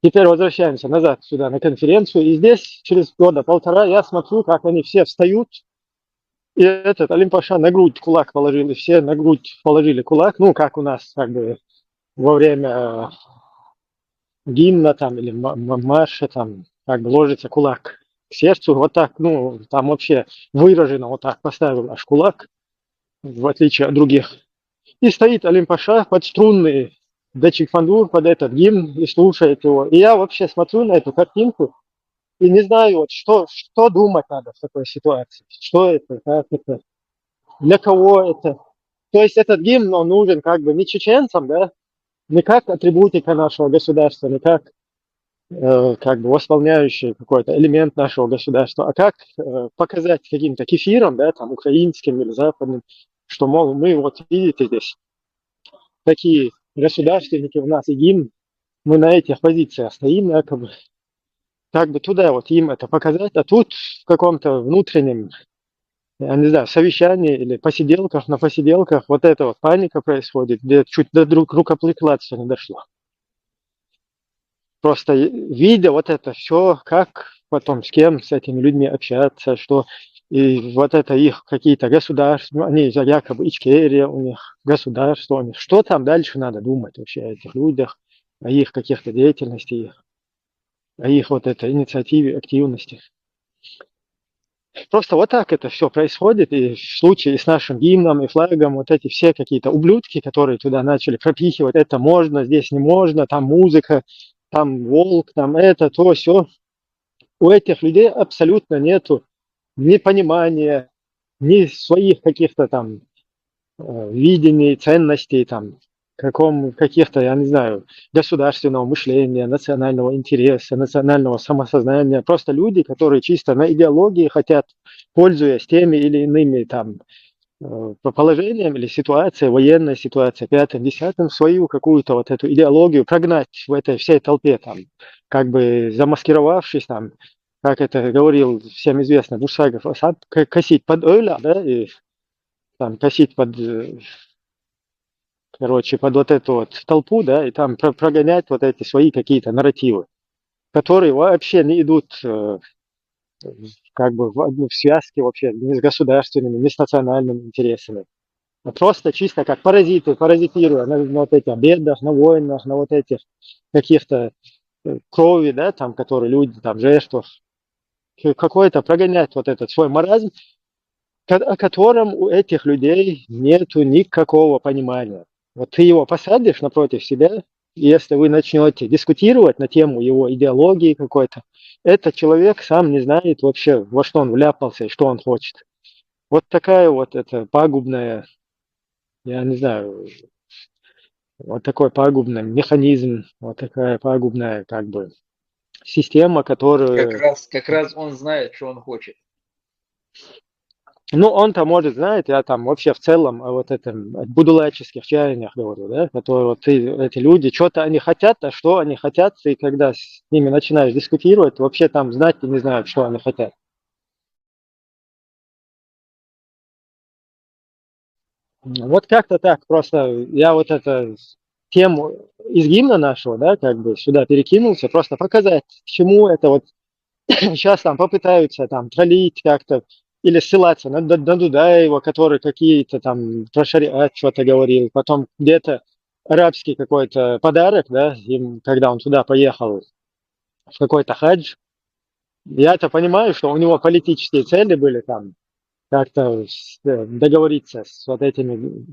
Теперь возвращаемся назад сюда на конференцию, и здесь через года-полтора я смотрю, как они все встают, и этот Алим-Паша на грудь кулак положил, и все на грудь положили кулак, ну, как у нас, как бы, во время гимна там, или марша, там, как бы ложится кулак к сердцу, вот так, ну, там вообще выражено вот так поставил аж кулак, в отличие от других. И стоит Алим-Паша под струнные Дачик-фандур под этот гимн и слушает его. И я вообще смотрю на эту картинку и не знаю, вот что думать надо в такой ситуации. Что это, как это, для кого это. То есть этот гимн, он нужен как бы не чеченцам, да, не как атрибутика нашего государства, не как бы восполняющий какой-то элемент нашего государства, а как показать каким-то кефиром, да, там, украинским или западным, что, мол, мы, вот видите здесь, такие государственники у нас и гимн, мы на этих позициях стоим, якобы, как бы туда вот им это показать, а тут в каком-то внутреннем, я не знаю, совещании или посиделках, на посиделках вот эта вот паника происходит, где чуть до рукоприкладства не дошло. Просто видя вот это все, как потом с кем с этими людьми общаться, что и вот это их какие-то государства, они якобы Ичкерия у них, государство у них. Что там дальше надо думать вообще о этих людях, о их каких-то деятельности, о их вот этой инициативе, активности. Просто вот так это все происходит, и в случае с нашим гимном и флагом, вот эти все какие-то ублюдки, которые туда начали пропихивать, это можно, здесь не можно, там музыка, там волк, там это, то, все. У этих людей абсолютно нету ни понимания, ни своих каких-то там видений, ценностей, там, каких-то, я не знаю, государственного мышления, национального интереса, национального самосознания. Просто люди, которые чисто на идеологии хотят, пользуясь теми или иными там положением или ситуацией, военной ситуацией, пятым, десятым, свою какую-то вот эту идеологию прогнать в этой всей толпе, там, как бы замаскировавшись, там, как это говорил всем известно Бушагов, косить под Ойля, да, и там косить под, короче, под вот эту вот толпу, да, и там прогонять вот эти свои какие-то нарративы, которые вообще не идут как бы в связке вообще ни с государственными, ни с национальными интересами. А просто чисто как паразиты, паразитируя на вот этих бедах, на войнах, на вот этих каких-то крови, да, там, которые люди, там, жертвах, какой-то прогонять вот этот свой маразм, о котором у этих людей нету никакого понимания. Вот ты его посадишь напротив себя, и если вы начнете дискутировать на тему его идеологии какой-то, этот человек сам не знает вообще, во что он вляпался и что он хочет. Вот такая вот это пагубная, я не знаю, вот такой пагубный механизм, вот такая пагубная как бы система, которая... Как раз он знает, что он хочет. Ну, он-то, может, знает, я там вообще в целом о вот этом о будулайческих чаяниях говорю, да, которые вот эти люди, что-то они хотят, а что они хотят, и когда с ними начинаешь дискутировать, вообще там знать и не знают, что они хотят. Вот как-то так, просто я вот эту тему из гимна нашего, да, как бы сюда перекинулся, просто показать, к чему это вот сейчас там попытаются там троллить как-то или ссылаться на Дудаева, который какие-то там про шариат что-то говорил, потом где-то арабский какой-то подарок, да, им, когда он туда поехал в какой-то хадж, я-то понимаю, что у него политические цели были там, как-то договориться с вот этими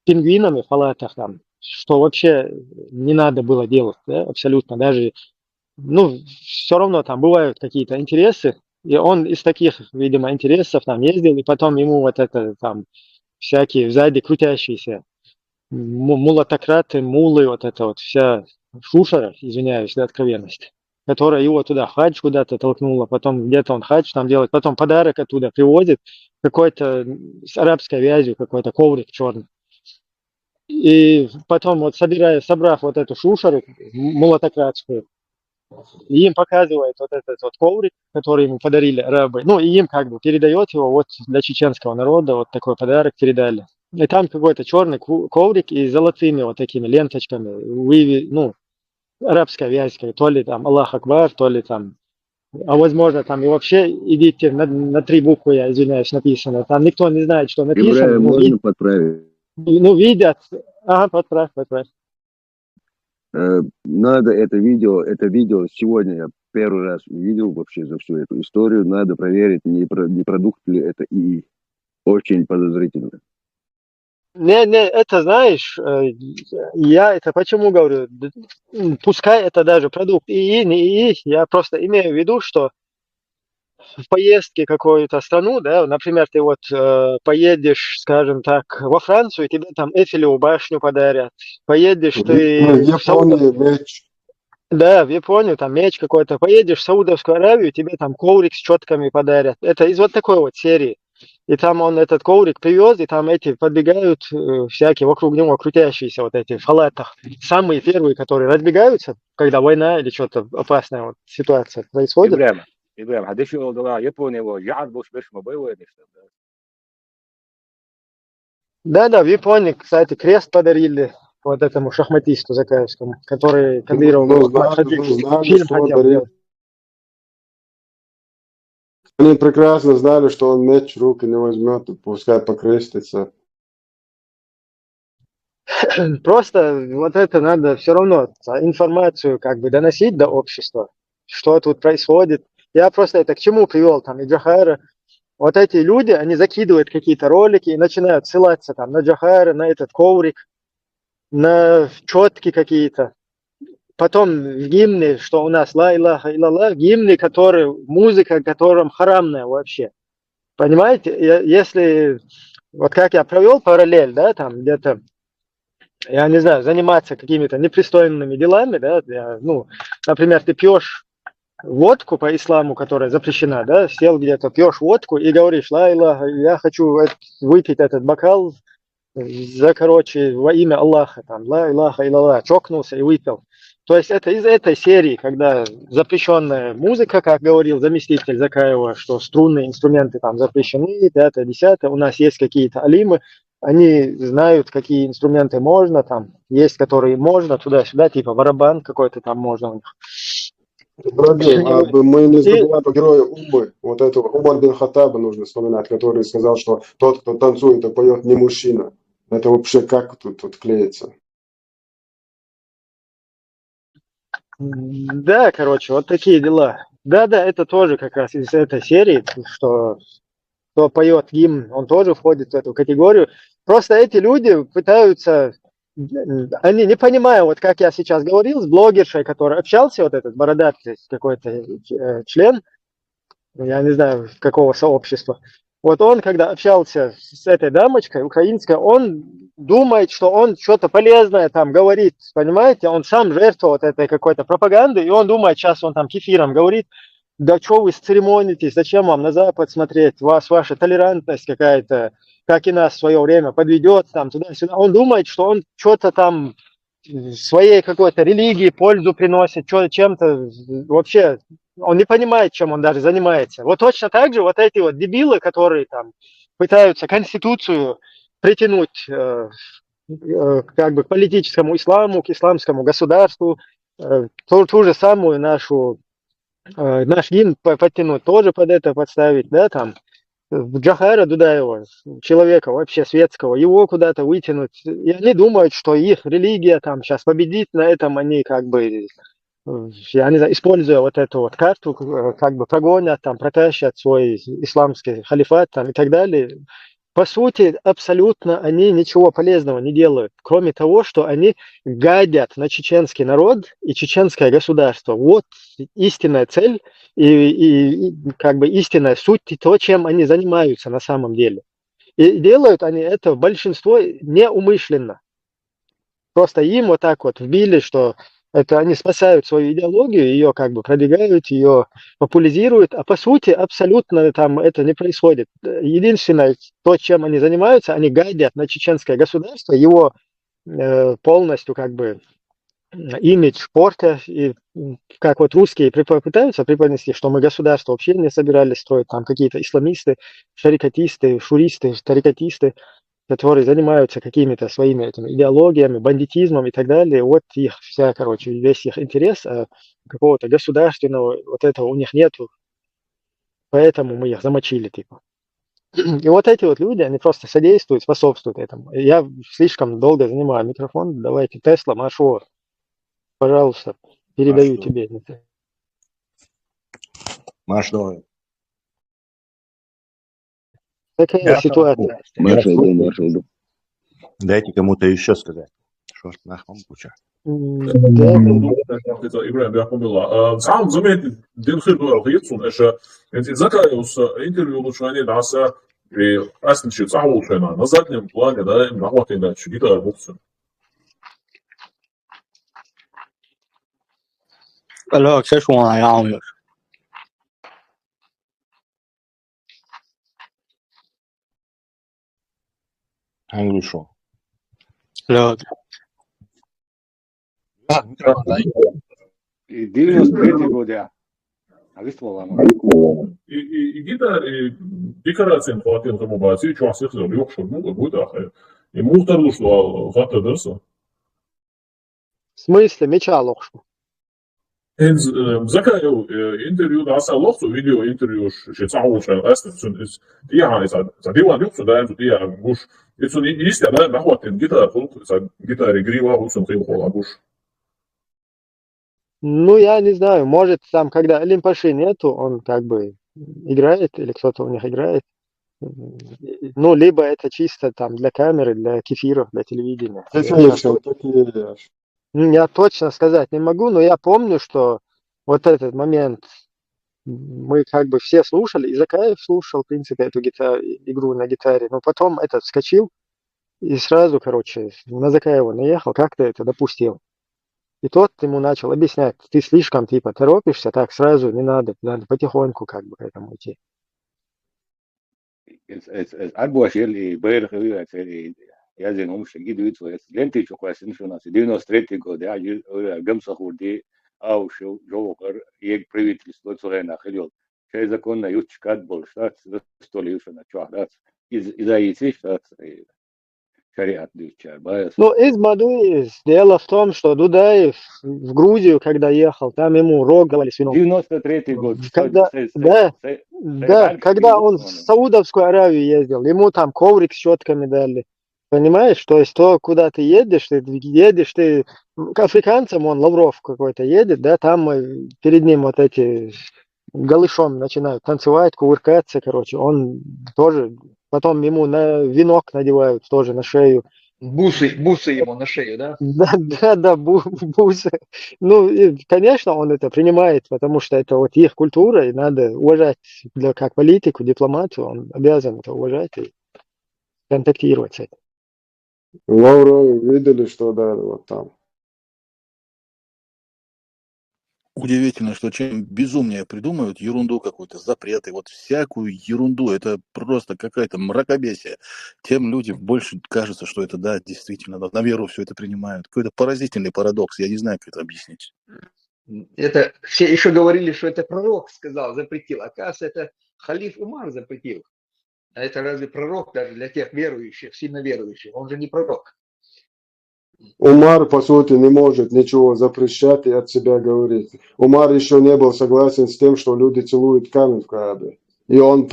пингвинами в палатах там, что вообще не надо было делать, да, абсолютно, даже, ну, все равно там бывают какие-то интересы, и он из таких, видимо, интересов там ездил, и потом ему вот это там всякие сзади крутящиеся мулатократы, мулы, вот это вот вся шушера, извиняюсь за откровенность, которая его туда хадж куда-то толкнула, потом где-то он хадж там делает, потом подарок оттуда привозит, какой-то с арабской вязью, какой-то коврик черный. И потом вот собрав вот эту шушеру мулатократскую, и им показывает вот этот вот коврик, который ему подарили арабы, ну и им как бы передает его вот для чеченского народа, вот такой подарок передали. И там какой-то черный коврик и золотыми вот такими ленточками, ну, арабская вязь, то ли там Аллах Акбар, то ли там, а возможно там и вообще идите на 3 буквы, я извиняюсь, написано. Там никто не знает, что написано. Можно подправить? Ну, видят. Ага, подправь. Надо это видео сегодня я первый раз увидел вообще за всю эту историю. Надо проверить, не продукт ли это ИИ. Очень подозрительно. Не, это знаешь, я это почему говорю, пускай это даже продукт ИИ, не ИИ, я просто имею в виду, что в поездке какую-то страну, да, например, ты вот поедешь, скажем так, во Францию, и тебе там Эйфелеву башню подарят, поедешь В ты в Японии меч. Да, в Японию, там меч какой-то, поедешь в Саудовскую Аравию, тебе там коврик с четками подарят. Это из вот такой вот серии. И там он этот коврик привез, и там эти подбегают всякие вокруг него крутящиеся вот эти в халатах. Самые первые, которые разбегаются, когда война или что-то опасная вот ситуация происходит. Ибрahim, hadis oldular Japonия его Jārbuš бешма было нечто. Да, в Японии, кстати, крест подарили вот этому шахматисту Закаевскому, который Кадыров фильм что хотел дарили. делать. Они прекрасно знали, что он меч в руки не возьмет, и пускай покрестится. Просто вот это надо все равно информацию как бы доносить до общества, что тут происходит. Я просто это к чему привел, там, и Джохара. Вот эти люди, они закидывают какие-то ролики и начинают ссылаться там на Джохара, на этот коврик, на четки какие-то. Потом в гимне, что у нас ла илаха илlallah, гимны, которые, музыка, которым харамная вообще. Понимаете, если, вот как я провел параллель, да, там где-то, я не знаю, заниматься какими-то непристойными делами, да, например, ты пьешь водку по исламу, которая запрещена, да, сел где-то, пьешь водку и говоришь, ла илаха, я хочу выпить этот бокал во имя Аллаха, там, ла илаха илlallah, чокнулся и выпил. То есть это из этой серии, когда запрещенная музыка, как говорил заместитель Закаева, что струнные инструменты там запрещены, 5, 10, у нас есть какие-то алимы, они знают, какие инструменты можно, там, есть, которые можно, туда-сюда, типа барабан какой-то там можно у них. Ибрагим, мы не забываем про героя Умы, вот этого Умар бин Хаттаба нужно вспоминать, который сказал, что тот, кто танцует и поет, не мужчина. Это вообще как тут клеится? Да, короче, вот такие дела. Да, это тоже как раз из этой серии, что кто поет гимн, он тоже входит в эту категорию. Просто эти люди пытаются, они не понимая, вот как я сейчас говорил, с блогершей, который общался, вот этот бородатый какой-то член, я не знаю, какого сообщества. Вот он, когда общался с этой дамочкой украинской, он думает, что он что-то полезное там говорит, понимаете? Он сам жертва вот этой какой-то пропаганды, и он думает, сейчас он там кефиром говорит, да что вы церемонитесь, зачем вам на Запад смотреть, ваша толерантность какая-то, как и нас в свое время подведет там туда-сюда. Он думает, что он что-то там своей какой-то религии пользу приносит, чем-то вообще он не понимает, чем он даже занимается. Вот точно так же вот эти вот дебилы, которые там пытаются конституцию притянуть как бы к политическому исламу, к исламскому государству, ту же самую наш гимн подтянуть, тоже под это подставить, да, там, Джохара Дудаева, человека вообще светского, его куда-то вытянуть. И они думают, что их религия там сейчас победит, на этом они как бы, я не знаю, используя вот эту вот карту, как бы прогонят, там, протащат свой исламский халифат там, и так далее. По сути, абсолютно они ничего полезного не делают, кроме того, что они гадят на чеченский народ и чеченское государство. Вот истинная цель и как бы истинная суть, и то, чем они занимаются на самом деле. И делают они это в большинстве неумышленно. Просто им вот так вот вбили, что это они спасают свою идеологию, ее как бы продвигают, ее популяризируют, а по сути абсолютно там это не происходит. Единственное, то, чем они занимаются, они гадят на чеченское государство, его полностью как бы имидж порта, и как вот русские пытаются преподнести, что мы государство вообще не собирались строить, там какие-то исламисты, шарикатисты, шуристы, тарикатисты, которые занимаются какими-то своими этими идеологиями, бандитизмом и так далее. Вот их вся, короче, весь их интерес, а какого-то государственного вот этого у них нету, поэтому мы их замочили, типа. И вот эти вот люди, они просто содействуют, способствуют этому. Я слишком долго занимаю микрофон, давайте Тесла, маршрут, пожалуйста, передаю тебе. Маршрут. Такая ситуация. Маша, иду. Дайте кому-то еще сказать. Что ж нахуй получается? Ibrahim Jakobilla. Sam zameti din khidwa khitsun esha enti zakayus интервью лучше не даса и асничи цаулшена на заднем плане да им работает гитара буксен. Alo, sẽ xuống lại không được. Hangi şu? Alo. I 93. godine, a vi smo vamo. И гитара, и декорациям хватило тому бази, что всех залёг, что много будет, и мухтару, что хата дерса. В смысле, меча лохшу? Hens zakaju intervju da sa lohtu video intervju še caulšana esnetsun is tiehani sa divan jutsu dēntu tiehā guš. Itsun īsti ja näin mahuatin gitaru, sa gitari grīvā utsun hilhola guš. Ну, я не знаю, может, там, когда Лимпаши нету, он как бы играет, или кто-то у них играет. Ну, либо это чисто там для камеры, для кефиров, для телевидения. Я точно сказать не могу, но я помню, что вот этот момент мы как бы все слушали, и Закаев слушал, в принципе, эту игру на гитаре, но потом этот вскочил и сразу, короче, на Закаева наехал, как ты это допустил? И тот ему начал объяснять, ты слишком, типа, торопишься, так сразу не надо, надо потихоньку как бы к этому идти. Ja zin om shigid uitso es lenti chokwas insurance 93 gode ja gamsa khurdi au sho jokar ek правительство цорена ходил чей закон на ючкат был штат столи на чвахат из-за этих штат шариат дичар байс. Ну, из Мадуи дело в том, что Дудаев в Грузию, когда ехал, там ему рогали свином. 93 год. Когда он в Саудовскую Аравию ездил, ему там коврик с щетками дали. Понимаешь, то есть то, куда ты едешь, ты к африканцам, он Лавров какой-то едет, да, там перед ним вот эти голышом начинают танцевать, кувыркаться, короче, он тоже, потом ему на венок надевают тоже на шею. Бусы ему на шею, да? Да, бусы. Ну, и, конечно, он это принимает, потому что это вот их культура, и надо уважать, как политику, дипломатию, он обязан это уважать и контактировать с этим. Лаура, видели, что да, вот там. Удивительно, что чем безумнее придумают ерунду какую-то, запреты, вот всякую ерунду, это просто какая-то мракобесие, тем людям больше кажется, что это, да, действительно, на веру все это принимают. Какой-то поразительный парадокс, я не знаю, как это объяснить. Это все еще говорили, что это пророк сказал, запретил. Оказывается, это халиф Умар запретил. А это разве пророк даже для тех верующих, сильно верующих? Он же не пророк. Умар, по сути, не может ничего запрещать и от себя говорить. Умар еще не был согласен с тем, что люди целуют камень в Каабе. И он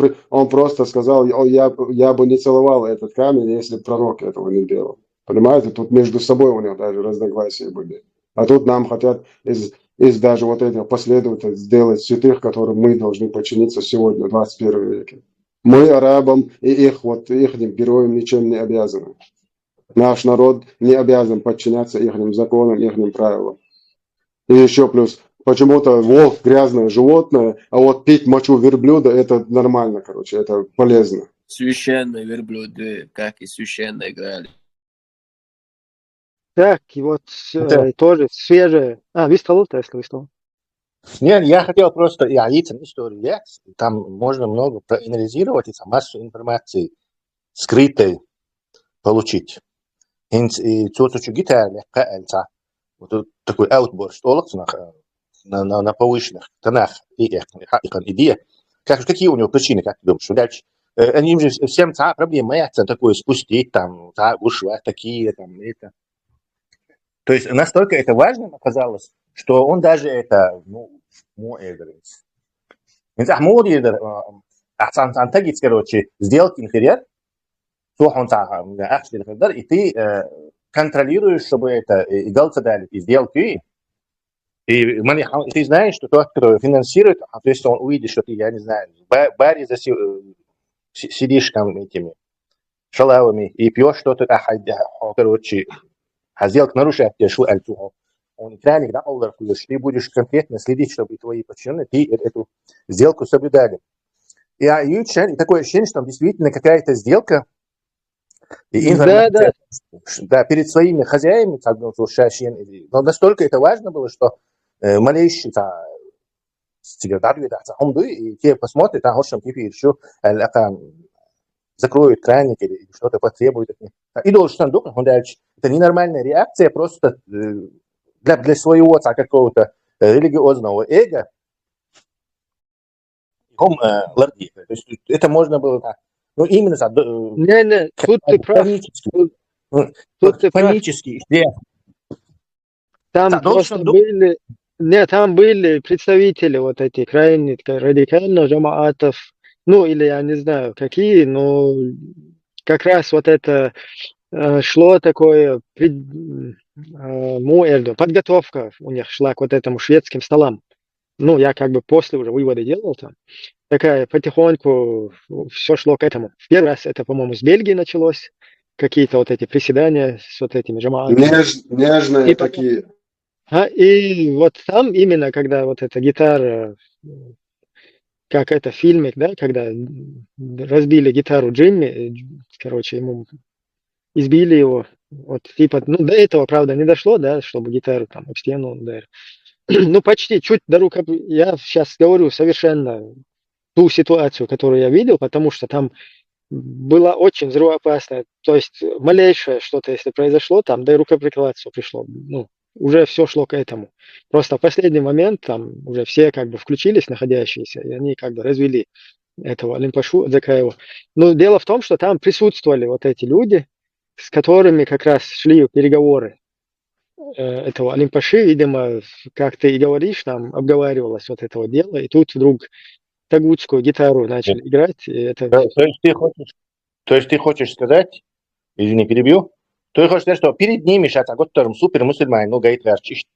просто сказал, я бы не целовал этот камень, если пророк этого не делал. Понимаете, тут между собой у них даже разногласия были. А тут нам хотят из даже вот этих последователей сделать святых, которым мы должны подчиниться сегодня, в 21 веке. Мы арабам и их героям ничем не обязаны. Наш народ не обязан подчиняться их законам, их правилам. И еще плюс, почему-то волк грязное животное, а вот пить мочу верблюда это нормально, короче, это полезно. Священные верблюды, как и священные играли. Так, и вот тоже свежее. Висталута, если висталута. Нет, я хотел просто яйцам историю, там можно много проанализировать, и массу информации скрытой получить. И цоцучу гитаре, вот такой outburst, на повышенных тонах, идея. Какие у него причины, как ты думаешь, дальше? Они же всем проблемы, такое спустить, там, ушла, такие, там, это. То есть настолько это важным оказалось, что он даже это, сделать интерьер, и ты контролируешь, чтобы это и дали, и сделки. И ты знаешь, что тот, кто финансирует, то есть он увидит, что ты, я не знаю, в баре сидишь там этими шалавами и пьешь что-то, короче, а сделка нарушает, я шел альтуху. Он краник, да, ты будешь конкретно следить, чтобы твои подчиненные эту сделку соблюдали. И такое ощущение, что там действительно какая-то сделка и информация, да, перед своими хозяевами, но настолько это важно было, что малейший и те посмотрят, еще закроют краник или что-то потребуют от них. И должен думать, это ненормальная реакция просто для своего какого-то религиозного эго. То есть это можно было, ну именно тут ты прав. Тут ты панически. Там просто там были представители вот этих крайне радикальных джамаатов, ну или я не знаю какие, но как раз вот это шло такое подготовка у них шла к вот этому шведским столам. Ну, я как бы после уже выводы делал там. Такая потихоньку все шло к этому. В первый раз это, по-моему, с Бельгии началось. Какие-то вот эти приседания с вот этими джамаатами. Нежные такие. И вот там именно, когда вот эта гитара, как это фильмик, да, когда разбили гитару Джимми, короче, ему избили его. Вот, типа, ну, до этого, правда, не дошло, да, чтобы гитару там об стену ударил. Ну, почти, чуть до рук. Я сейчас говорю совершенно ту ситуацию, которую я видел, потому что там было очень взрывоопасно. То есть малейшее что-то, если произошло, там, да и рукоприкладство пришло. Ну, уже все шло к этому. Просто в последний момент там уже все как бы включились, находящиеся, и они как бы развели этого Алимпашу Дзакаева. Но дело в том, что там присутствовали вот эти люди, с которыми как раз шли переговоры этого Алимпаши, видимо, как ты и говоришь, там обговаривалось вот этого дела, и тут вдруг тагутскую гитару начали играть. И это... То есть ты хочешь сказать, извини, перебью, то я хочу сказать, что перед ними сейчас готовим супер мусульмане, ну, говорит,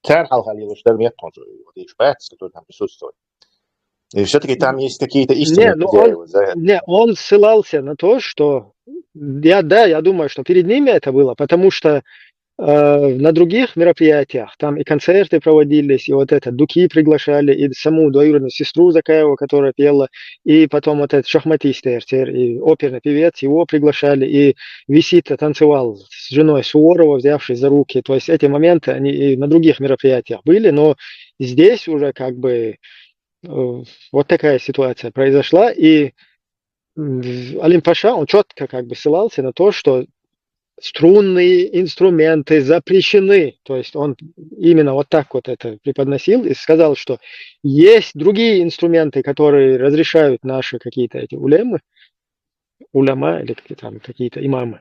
царь халхалил, что нет, который там присутствует. И все-таки там есть какие-то истинные он ссылался на то, что я думаю, что перед ними это было, потому что на других мероприятиях там и концерты проводились, и вот это дуки приглашали, и саму двоюродную сестру Закаева, которая пела, и потом вот этот шахматист и оперный певец, его приглашали, и Висита танцевал с женой Суворова, взявшись за руки. То есть эти моменты, они и на других мероприятиях были, но здесь уже как бы вот такая ситуация произошла, и Алимпаша, он четко как бы ссылался на то, что струнные инструменты запрещены. То есть он именно вот так вот это преподносил и сказал, что есть другие инструменты, которые разрешают наши какие-то эти уляма или какие-то имамы.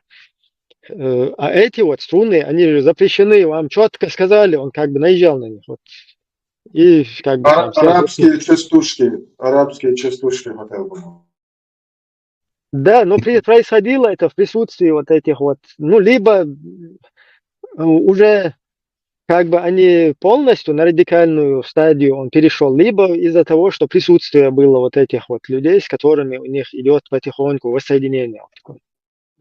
А эти вот струнные, они же запрещены, вам четко сказали, он как бы наезжал на них. Вот. И как бы арабские частушки хотел бы. Да, но происходило это в присутствии вот этих вот, ну, либо уже как бы они полностью на радикальную стадию он перешел, либо из-за того, что присутствие было вот этих вот людей, с которыми у них идет потихоньку воссоединение.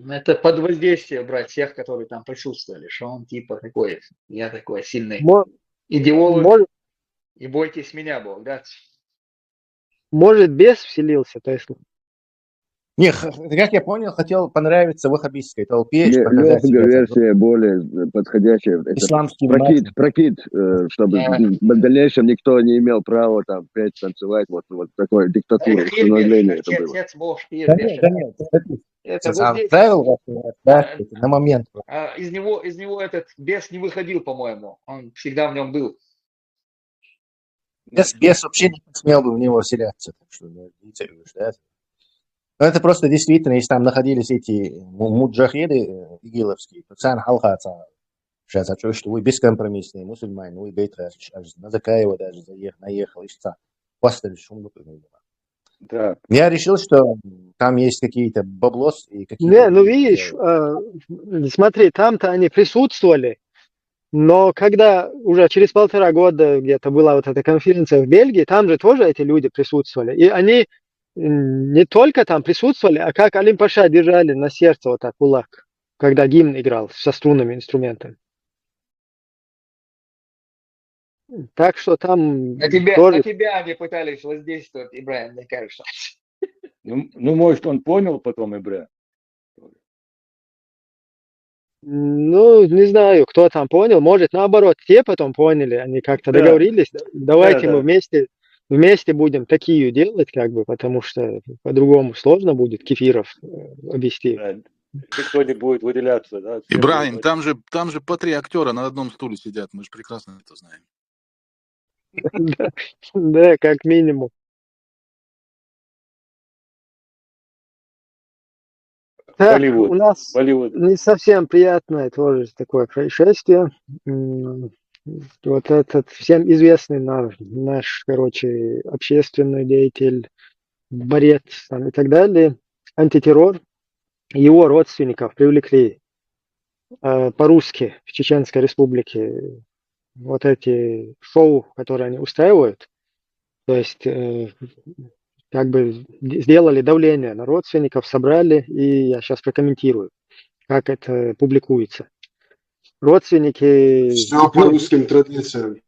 Это под воздействие брать всех, которые там присутствовали, что он типа такой, я такой сильный идеолог, и бойтесь меня, Бог, да? Может, бес вселился, Тесла? Не, как я понял, хотел понравиться ваххабистской толпе. Легкая версия более подходящая. Исламский прокид, чтобы в дальнейшем никто не имел права там петь, танцевать. Вот такое диктатура, установление это было. Да нет. Это правил на момент. Из него этот бес не выходил, по-моему. Он всегда в нем был. Бес вообще не смел бы в него вселяться. Так что, да. Но это просто действительно, если там находились эти муджахиды игиловские, то цан халхаца, сейчас что вы бескомпромиссные мусульмане, вы бейтра, на Закаева даже наехал, ищца, постель шум. Да. Я решил, что там есть какие-то баблос и какие-то... Ну видишь, смотри, там-то они присутствовали, но когда уже через 1,5 года где-то была вот эта конференция в Бельгии, там же тоже эти люди присутствовали, и они не только там присутствовали, а как Алим-Паша держали на сердце вот так кулак, когда гимн играл со струнными инструментами. Так что там На тоже... тебя они пытались воздействовать, Ибрahim, мне кажется. Ну, может, он понял потом Ибре. Ну, не знаю, кто там понял. Может, наоборот, те потом поняли, они как-то Да, договорились. Давайте да. мы вместе будем такие делать, как бы, потому что по-другому сложно будет кефиров обвести. Да. Никто не будет выделяться, да? Всем Ибрahim, будет там же по 3 актера на одном стуле сидят, мы же прекрасно это знаем. Да, как минимум. Так, Болливуд. у нас Болливуд. не совсем приятное тоже такое происшествие. Вот этот всем известный наш, короче, общественный деятель, борец там, и так далее, антитеррор, его родственников привлекли по-русски в Чеченской Республике вот эти шоу, которые они устраивают, то есть как бы сделали давление на родственников, собрали, и я сейчас прокомментирую, как это публикуется. Родственники... Все по русским традициям.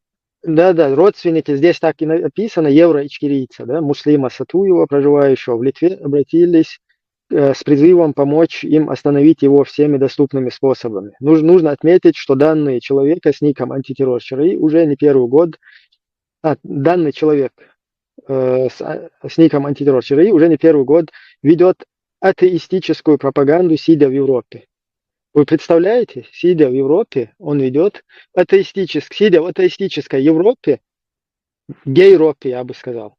Да, родственники, здесь так и написано, евро-ичкерийца, да, Муслима Сатуева, проживающего в Литве, обратились с призывом помочь им остановить его всеми доступными способами. Нужно отметить, что данный человека с ником антитеррор ЧРИ уже не первый год, данный человек с ником антитеррор ЧРИ уже не первый год ведет атеистическую пропаганду, сидя в Европе. Вы представляете, сидя в Европе, он ведет сидя в атеистической Европе, гей-Европе, я бы сказал,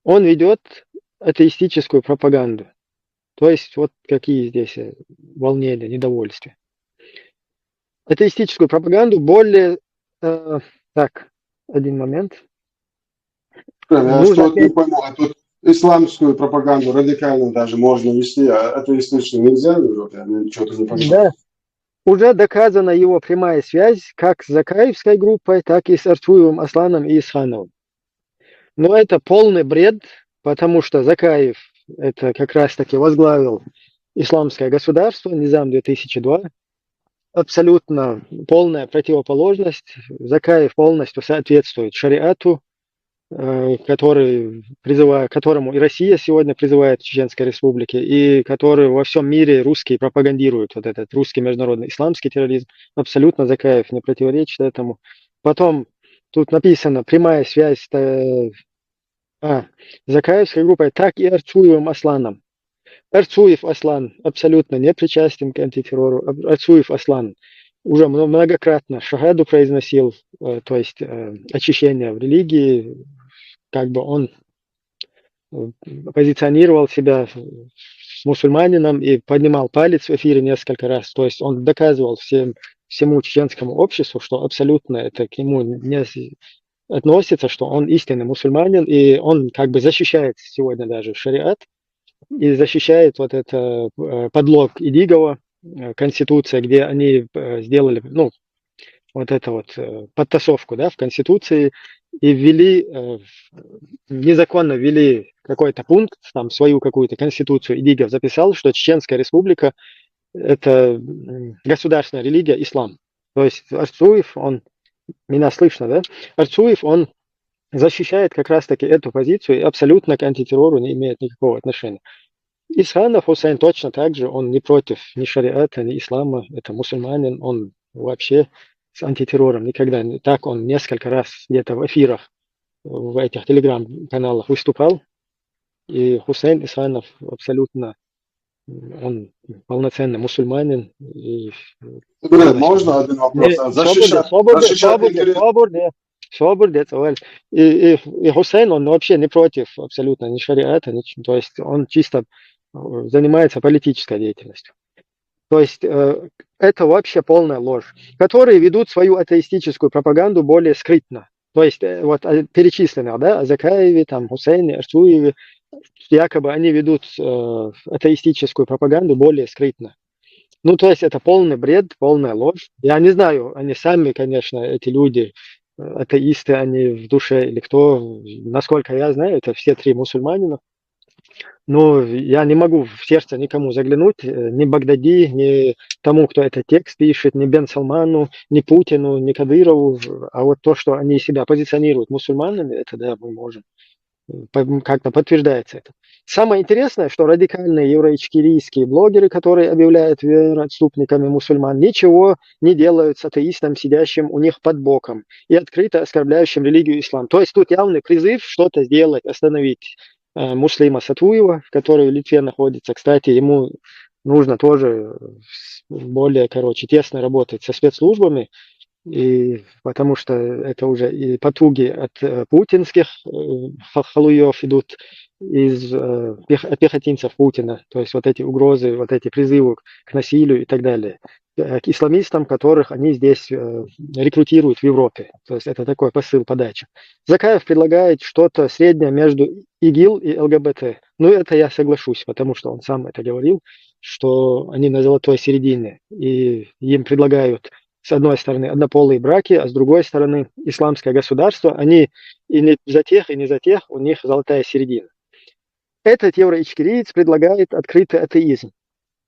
он ведет атеистическую пропаганду. То есть вот какие здесь волнения, недовольства. Атеистическую пропаганду более... так, один момент. Я что-то не пойму, а тут исламскую пропаганду радикально даже можно вести, а атеистичную нельзя в Европе? Я что-то не понимаю. Да, уже доказана его прямая связь как с Закаевской группой, так и с Арцуевым Асланом и Исхановым. Но это полный бред, потому что Закаев это как раз-таки возглавил исламское государство, Низам 2002. Абсолютно полная противоположность. Закаев полностью соответствует шариату, которому и Россия сегодня призывает в Чеченской Республике, и который во всем мире русские пропагандируют, вот этот русский международный исламский терроризм. Абсолютно Закаев не противоречит этому. Потом тут написано прямая связь Закаевской группой, так и Арцуевым Асланом. Арцуев Аслан абсолютно не причастен к антитеррору. Арцуев Аслан уже многократно шагаду произносил, то есть очищение в религии, как бы он позиционировал себя с мусульманином и поднимал палец в эфире несколько раз. То есть он доказывал всему чеченскому обществу, что абсолютно это к нему не относится, что он истинный мусульманин, и он как бы защищает сегодня даже шариат, и защищает вот это подлог Идигова, Конституция, где они сделали, вот это вот подтасовку, да, в Конституции, и незаконно ввели какой-то пункт, там свою какую-то Конституцию, Идигов записал, что Чеченская Республика это государственная религия, ислам. То есть Арцуев, меня слышно, да? Арцуев, он защищает как раз-таки эту позицию и абсолютно к антитеррору не имеет никакого отношения. Исханов Хусейн точно так же, он не против ни шариата, ни ислама, это мусульманин, он вообще с антитеррором никогда не так, он несколько раз где-то в эфирах, в этих телеграм-каналах выступал, и Хусейн Исханов абсолютно, он полноценный мусульманин. И можно один вопрос? И Хусейн, он вообще не против абсолютно ни шариата, то есть он чисто занимается политической деятельностью. То есть это вообще полная ложь, которые ведут свою атеистическую пропаганду более скрытно. То есть вот перечисленных, да, Закаеве, там, Хусейне, Арцуеве, якобы они ведут атеистическую пропаганду более скрытно. То есть это полный бред, полная ложь. Я не знаю, они сами, конечно, эти люди, атеисты, они в душе или кто, насколько я знаю, это все три мусульманина. Но я не могу в сердце никому заглянуть, ни Багдади, ни тому, кто этот текст пишет, ни Бен Салману, ни Путину, ни Кадырову. А вот то, что они себя позиционируют мусульманами, это да, мы можем. Как-то подтверждается это. Самое интересное, что радикальные евроичкерийские блогеры, которые объявляют вероотступниками мусульман, ничего не делают с атеистом, сидящим у них под боком и открыто оскорбляющим религию ислам. То есть тут явный призыв что-то сделать, остановить Муслима Сатуева, который в Литве находится. Кстати, ему нужно тоже более, тесно работать со спецслужбами, и потому что это уже и потуги от путинских халуев идут из пехотинцев Путина, то есть вот эти угрозы, вот эти призывы к насилию и так далее, к исламистам, которых они здесь рекрутируют в Европе. То есть это такой посыл подачи. Закаев предлагает что-то среднее между ИГИЛ и ЛГБТ. Ну, это я соглашусь, потому что он сам это говорил, что они на золотой середине, и им предлагают с одной стороны однополые браки, а с другой стороны исламское государство. Они и не за тех, у них золотая середина. Этот евроичкериец предлагает открытый атеизм.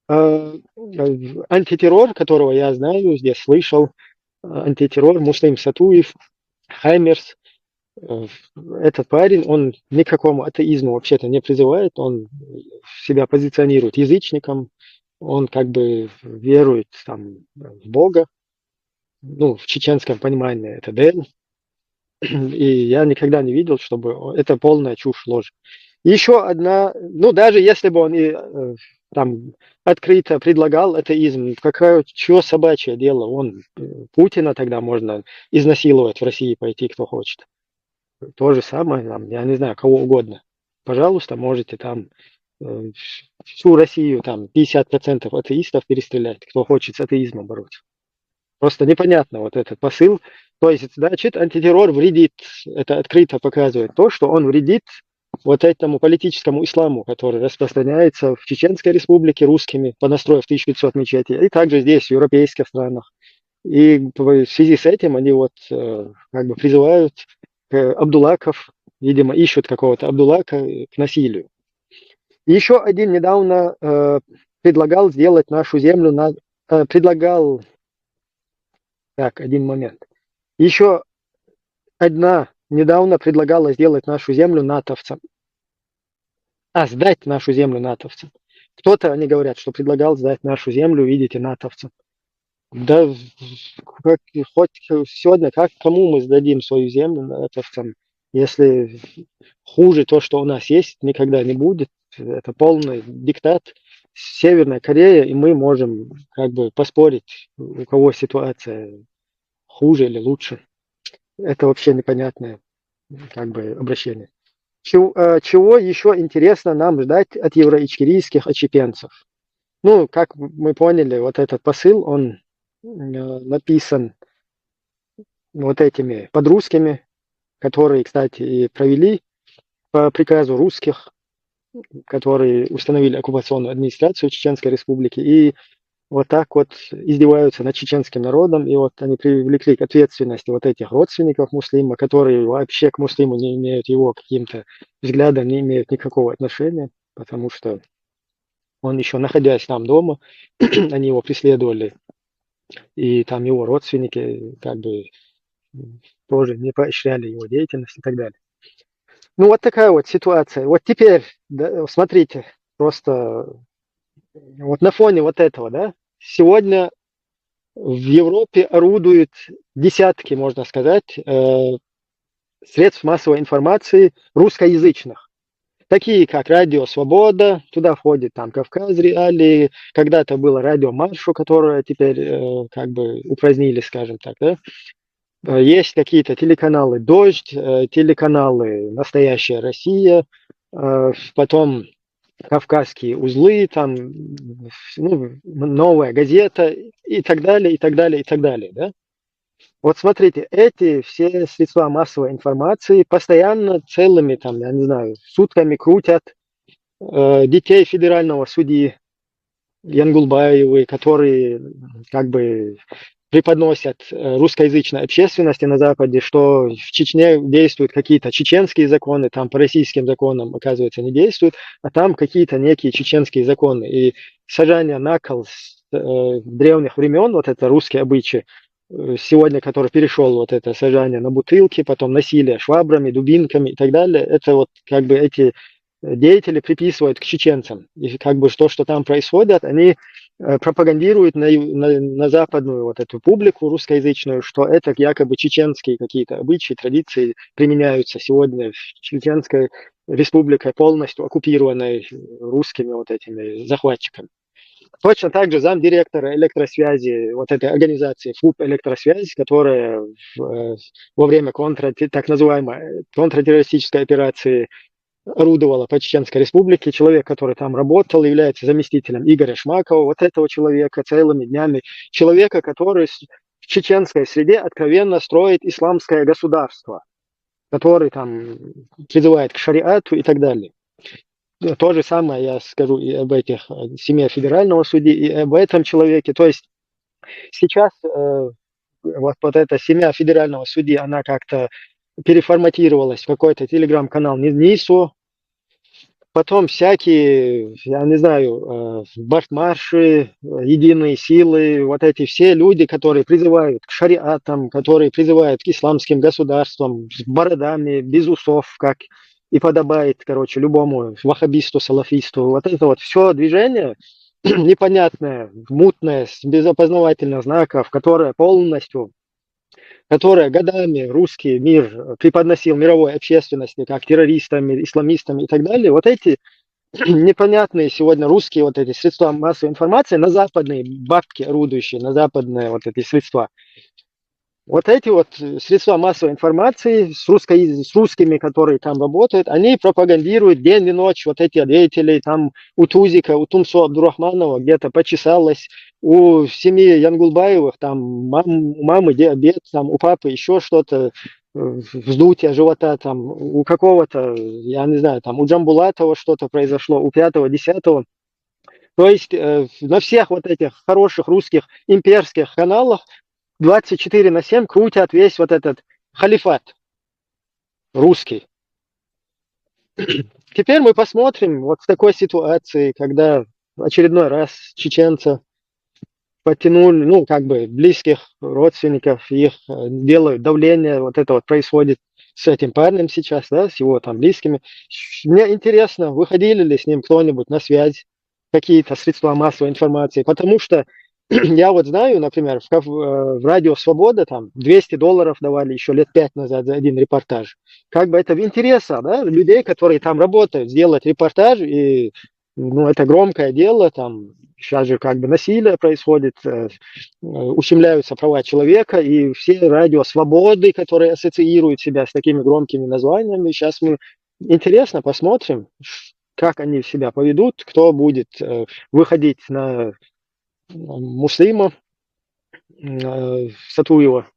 Антитеррор, которого я знаю, здесь слышал, антитеррор, Муслим Сатуев, Хаймерс, этот парень, он ни к какому атеизму вообще-то не призывает, он себя позиционирует язычником, он как бы верует там в Бога, ну, в чеченском понимании это Дэн, и я никогда не видел, чтобы это полная чушь, ложь. Еще одна, ну, даже если бы он и там открыто предлагал атеизм, чего собачье дело, он Путина тогда можно изнасиловать в России, пойти кто хочет. То же самое, там, я не знаю, кого угодно. Пожалуйста, можете там всю Россию, там 50% атеистов перестрелять, кто хочет с атеизмом бороться. Просто непонятно вот этот посыл. То есть, значит, антитеррор вредит, это открыто показывает то, что он вредит вот этому политическому исламу, который распространяется в Чеченской республике русскими, понастроив 1500 мечетей, и также здесь, в европейских странах. И в связи с этим они вот как бы призывают абдулаков, видимо, ищут какого-то абдулака к насилию. Еще один недавно предлагал сделать нашу землю, Так, один момент. Еще одна недавно предлагала сделать нашу землю натовцам. Сдать нашу землю натовцам. Кто-то, они говорят, что предлагал сдать нашу землю, видите, натовцам. Да хоть сегодня, кому мы сдадим свою землю натовцам, если хуже то, что у нас есть, никогда не будет. Это полный диктат. Северная Корея, и мы можем как бы поспорить, у кого ситуация хуже или лучше. Это вообще непонятное как бы обращение. Чего еще интересно нам ждать от евроичкерийских отщепенцев? Ну, как мы поняли, вот этот посыл, он написан вот этими подрусскими, которые, кстати, и провели по приказу русских, которые установили оккупационную администрацию Чеченской Республики, и вот так вот издеваются над чеченским народом, и вот они привлекли к ответственности вот этих родственников муслима, которые вообще к муслиму не имеют, его каким-то взглядом не имеют никакого отношения, потому что он еще, находясь там дома, они его преследовали, и там его родственники как бы тоже не поощряли его деятельность и так далее. Ну, вот такая вот ситуация. Вот теперь, да, смотрите, просто вот на фоне вот этого, да, сегодня в Европе орудуют десятки, можно сказать, средств массовой информации русскоязычных. Такие как Радио Свобода, туда входит там Кавказ Реалии, когда-то было Радио Маршу, которое теперь как бы упразднили, скажем так, да. Есть какие-то телеканалы «Дождь», телеканалы «Настоящая Россия», потом «Кавказские узлы», там, ну, «Новая газета» и так далее, и так далее, и так далее, да. Вот смотрите, эти все средства массовой информации постоянно целыми, там, я не знаю, сутками крутят детей федерального судьи Янгулбаевой, которые как бы преподносят русскоязычной общественности на Западе, что в Чечне действуют какие-то чеченские законы, там по российским законам, оказывается, не действуют, а там какие-то некие чеченские законы. И сажание на кол с древних времен, вот это русские обычаи, сегодня, который перешел вот это сажание на бутылки, потом насилие швабрами, дубинками и так далее, это вот как бы эти деятели приписывают к чеченцам. И как бы то, что там происходит, они пропагандируют на западную вот эту публику русскоязычную, что это якобы чеченские какие-то обычаи, традиции применяются сегодня в Чеченской республике, полностью оккупированной русскими вот этими захватчиками. Точно так же замдиректора электросвязи вот этой организации ФУП «Электросвязь», которая во время так называемой контртеррористической операции орудовала по Чеченской республике, человек, который там работал, является заместителем Игоря Шмакова, вот этого человека целыми днями, человека, который в чеченской среде откровенно строит исламское государство, который там призывает к шариату и так далее. То же самое я скажу и об этих семье федерального судьи, и об этом человеке. То есть сейчас вот эта семья федерального судьи, она как-то переформатировалась в какой-то телеграм-канал НИСУ, потом всякие, я не знаю, бартмарши, единые силы, вот эти все люди, которые призывают к шариатам, которые призывают к исламским государствам, с бородами, без усов, как и подобает, короче, любому ваххабисту, салафисту. Вот это вот все движение непонятное, мутное, без опознавательных знаков, которое годами русский мир преподносил мировой общественности как террористами, исламистами и так далее, вот эти непонятные сегодня русские вот эти средства массовой информации, на западные бабки орудующие, на западные вот эти средства, вот эти вот средства массовой информации с русскими, которые там работают, они пропагандируют день и ночь вот эти деятели, там у Тузика, у Тумсо Абдурахманова где-то почесалось, у семьи Янгулбаевых, там у мамы диабет, там у папы еще что-то, вздутие живота, там у какого-то, я не знаю, там у Джамбулатова что-то произошло, у 5-го, 10-го. То есть на всех вот этих хороших русских имперских каналах 24/7 крутят весь вот этот халифат русский. Теперь мы посмотрим вот в такой ситуации, когда очередной раз чеченцы подтянули, ну, как бы близких родственников, их делают давление, вот это вот происходит с этим парнем сейчас, да, с его там близкими. Мне интересно, выходили ли с ним кто-нибудь на связь, какие-то средства массовой информации, потому что я вот знаю, например, в Радио Свобода там $200 давали еще лет 5 назад за один репортаж. Как бы это в интересах, да, людей, которые там работают, сделать репортаж, и ну, это громкое дело, там сейчас же как бы насилие происходит, ущемляются права человека, и все Радио Свободы, которые ассоциируют себя с такими громкими названиями, сейчас мы интересно посмотрим, как они себя поведут, кто будет выходить на Муслима Сатуева.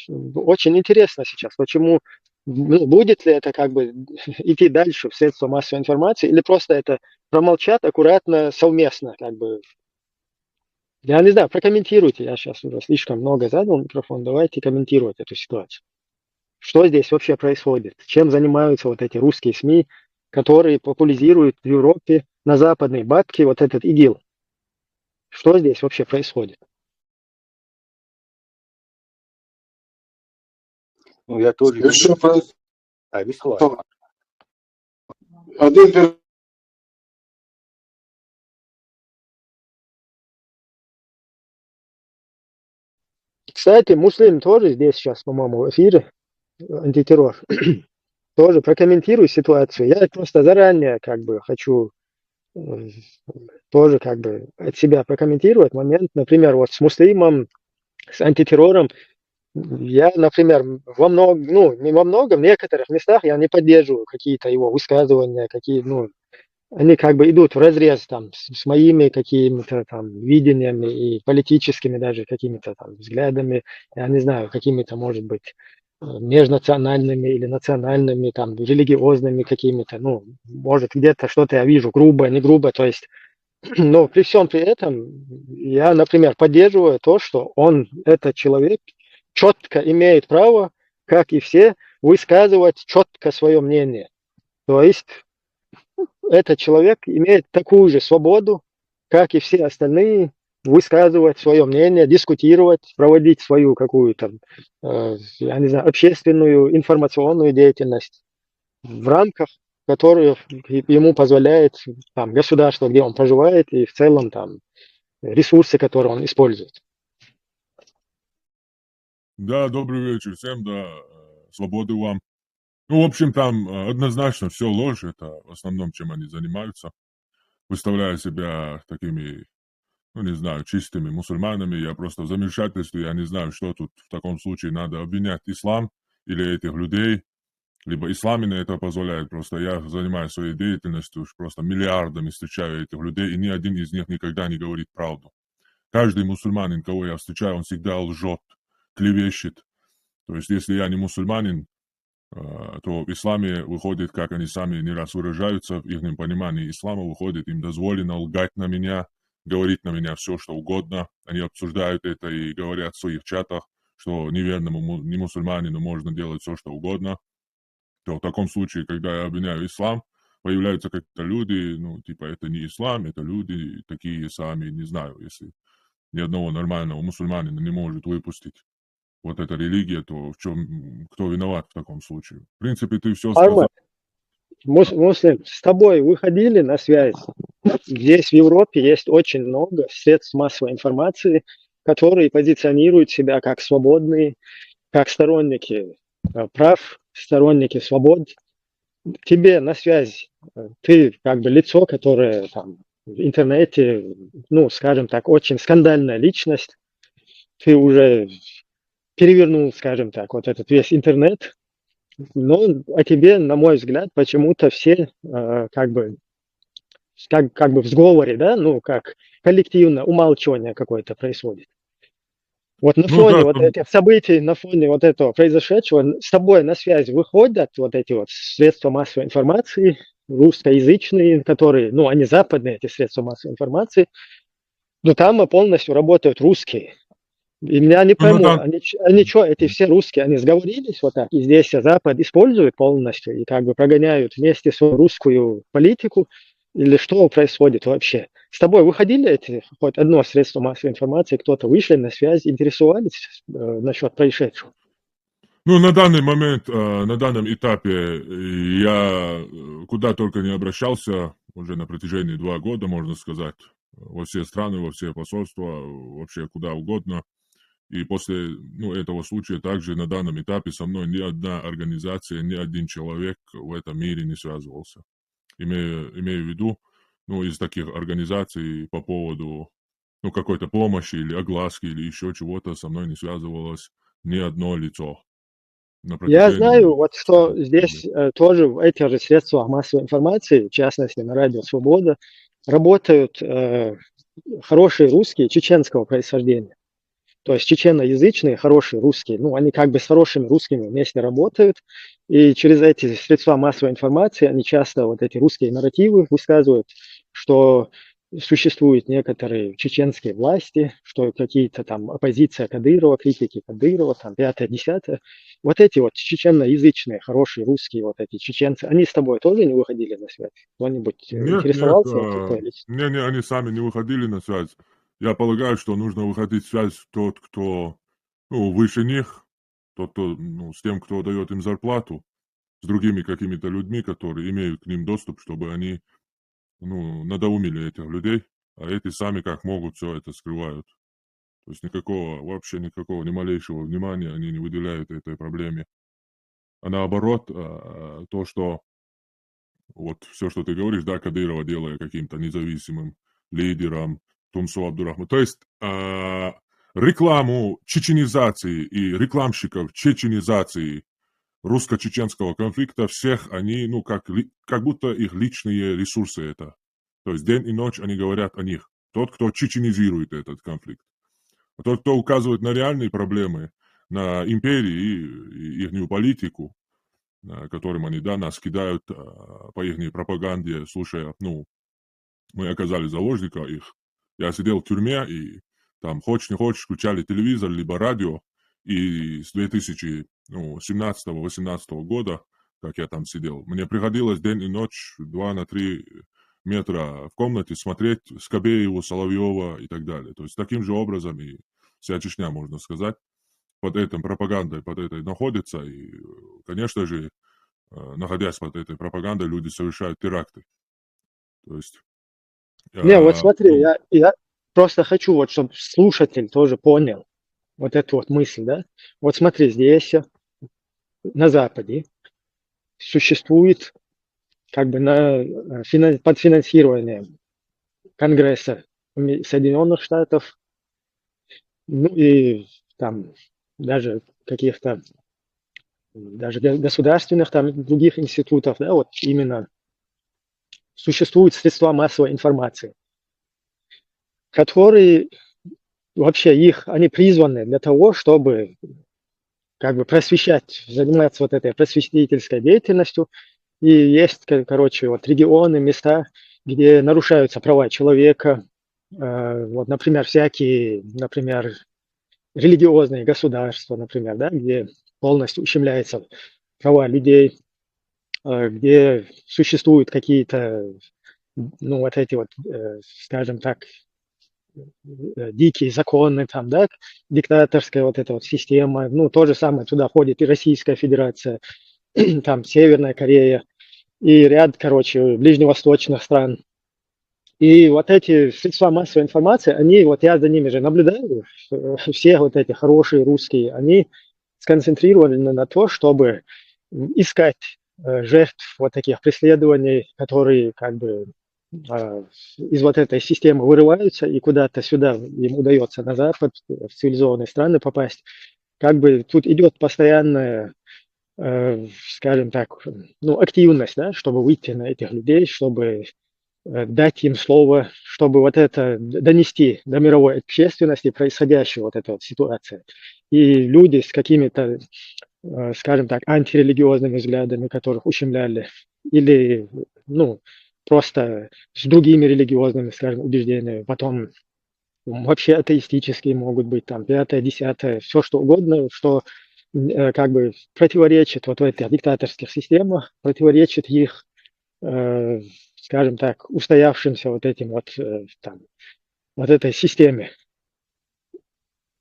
Очень интересно сейчас, почему, ну, будет ли это как бы идти дальше в средства массовой информации, или просто это промолчат аккуратно, совместно, как бы. Я не знаю, прокомментируйте, я сейчас уже слишком много задал микрофон, давайте комментировать эту ситуацию. Что здесь вообще происходит? Чем занимаются вот эти русские СМИ, которые популяризируют в Европе на западной бабке вот этот ИГИЛ? Что здесь вообще происходит? Ну, я тоже... Вячеслав. Кстати, Муслим тоже здесь сейчас, по-моему, в эфире, антитеррор. Тоже прокомментируй ситуацию. Я просто заранее как бы хочу тоже как бы от себя прокомментировать момент, например, вот с Муслимом, с антитеррором. Я, например, во многом, ну, не во многом, в некоторых местах я не поддерживаю какие-то его высказывания, какие, ну, они как бы идут вразрез там с моими какими-то там видениями и политическими даже какими-то там взглядами, я не знаю, какими-то, может быть, межнациональными или национальными, там, религиозными какими-то, ну, может, где-то что-то я вижу грубо, не грубо, то есть Но при всем при этом я, например, поддерживаю то, что он, этот человек, четко имеет право, как и все, высказывать четко свое мнение. То есть этот человек имеет такую же свободу, как и все остальные, высказывать свое мнение, дискутировать, проводить свою какую-то, я не знаю, общественную, информационную деятельность в рамках, которые ему позволяет там, государство, где он проживает, и в целом там ресурсы, которые он использует. Да, добрый вечер всем, да, свободы вам. Ну, в общем, там однозначно все ложь, это в основном, чем они занимаются, выставляя себя такими, ну, не знаю, чистыми мусульманами. Я просто в замешательстве, я не знаю, что тут в таком случае надо обвинять ислам или этих людей, либо ислам мне это позволяет. Просто я занимаюсь своей деятельностью, уж просто миллиардами встречаю этих людей, и ни один из них никогда не говорит правду. Каждый мусульманин, кого я встречаю, он всегда лжет, клевещет. То есть, если я не мусульманин, то в исламе выходит, как они сами не раз выражаются, в их понимании ислама выходит, им дозволено лгать на меня, говорить на меня все, что угодно. Они обсуждают это и говорят в своих чатах, что неверному не мусульманину можно делать все, что угодно. То в таком случае, когда я обвиняю ислам, появляются какие-то люди, ну, типа, это не ислам, это люди такие сами, не знаю, если ни одного нормального мусульманина не может выпустить вот эта религия, то в чем, кто виноват в таком случае? В принципе, ты все сказал. Арман, Муслим, с тобой выходили на связь? Здесь в Европе есть очень много средств массовой информации, которые позиционируют себя как свободные, как сторонники прав, сторонники свобод. Тебе на связь, ты как бы лицо, которое там в интернете, ну, скажем так, очень скандальная личность, ты уже перевернул, скажем так, вот этот весь интернет, но о тебе, на мой взгляд, почему-то все как бы в сговоре, да, ну, как коллективно умалчивание какое-то происходит. Вот на фоне вот этих событий, на фоне вот этого произошедшего, с тобой на связь выходят вот эти вот средства массовой информации, русскоязычные, которые, ну, они западные, эти средства массовой информации, но там полностью работают русские. И меня не пойму, они что, эти все русские, они сговорились вот так, и здесь Запад использует полностью и как бы прогоняют вместе свою русскую политику, или что происходит вообще? С тобой выходили эти, хоть одно средство массовой информации, кто-то вышли на связь, интересовались насчет происшедшего? Ну, на данный момент, на данном этапе я куда только не обращался, уже на протяжении 2 года, можно сказать, во все страны, во все посольства, вообще куда угодно. И после этого случая также на данном этапе со мной ни одна организация, ни один человек в этом мире не связывался. Имею в виду, из таких организаций по поводу, какой-то помощи или огласки или еще чего-то со мной не связывалось ни одно лицо. Я знаю, вот что здесь тоже в этих же средствах массовой информации, в частности на Радио Свобода, работают хорошие русские чеченского происхождения. То есть чеченоязычные, хорошие русские, они как бы с хорошими русскими вместе работают, и через эти средства массовой информации они часто вот эти русские нарративы высказывают, что существуют некоторые чеченские власти, что какие-то там оппозиция Кадырова, критики Кадырова, там 5-10. Вот эти вот чеченоязычные, хорошие русские вот эти чеченцы, они с тобой тоже не выходили на связь? Кто-нибудь интересовался этой личностью? Нет, они сами не выходили на связь. Я полагаю, что нужно выходить в связь тот, кто выше них, тот, кто, с тем, кто дает им зарплату, с другими какими-то людьми, которые имеют к ним доступ, чтобы они надоумили этих людей, а эти сами как могут все это скрывают. То есть вообще никакого, ни малейшего внимания они не выделяют этой проблеме. А наоборот, то, что вот все, что ты говоришь, да, Кадырова делая каким-то независимым лидером, Тумсу Абдурахману. То есть рекламу чеченизации и рекламщиков чеченизации русско-чеченского конфликта, всех они, как будто их личные ресурсы это. То есть день и ночь они говорят о них. Тот, кто чеченизирует этот конфликт. А тот, кто указывает на реальные проблемы, на империи и их политику, которым они, нас кидают по их пропаганде, слушая, Мы оказались заложниками их. Я сидел в тюрьме, и там, хочешь не хочешь, включали телевизор, либо радио, и с 2017-18 года, как я там сидел, мне приходилось день и ночь 2 на 3 метра в комнате смотреть Скобееву, Соловьева и так далее. То есть таким же образом и вся Чечня, можно сказать, под этой пропагандой, под этой находится. И, конечно же, находясь под этой пропагандой, люди совершают теракты. То есть... Не, вот смотри, я просто хочу, вот, чтобы слушатель тоже понял вот эту вот мысль, да. Вот смотри, здесь, на Западе, существует как бы под финансированием Конгресса Соединенных Штатов, ну и там даже каких-то даже государственных там других институтов, да, вот именно существуют средства массовой информации, которые вообще они призваны для того, чтобы как бы просвещать, заниматься вот этой просветительской деятельностью. И есть, короче, вот регионы, места, где нарушаются права человека, вот, например, всякие, например, религиозные государства, например, да, где полностью ущемляются права людей, где существуют какие-то, ну, вот эти вот, скажем так, дикие законы, там, да, диктаторская вот эта вот система, ну, то же самое, туда входит и Российская Федерация, там, Северная Корея, и ряд, короче, ближневосточных стран. И вот эти средства массовой информации, они, вот я за ними же наблюдаю, все вот эти хорошие русские, они сконцентрированы на то, чтобы искать жертв вот таких преследований, которые как бы из вот этой системы вырываются и куда-то сюда им удается на Запад, в цивилизованные страны попасть. Как бы тут идет постоянная, скажем так, ну, активность, да, чтобы выйти на этих людей, чтобы дать им слово, чтобы вот это донести до мировой общественности происходящую вот эту вот ситуацию. И люди с какими-то, скажем так, антирелигиозными взглядами, которых ущемляли, или, ну, просто с другими религиозными, скажем, убеждениями, потом вообще атеистические могут быть, там, 5-е, 10-е, все что угодно, что как бы противоречит вот в этих диктаторских системах, противоречит их, скажем так, устоявшимся вот этим вот, там, вот этой системе.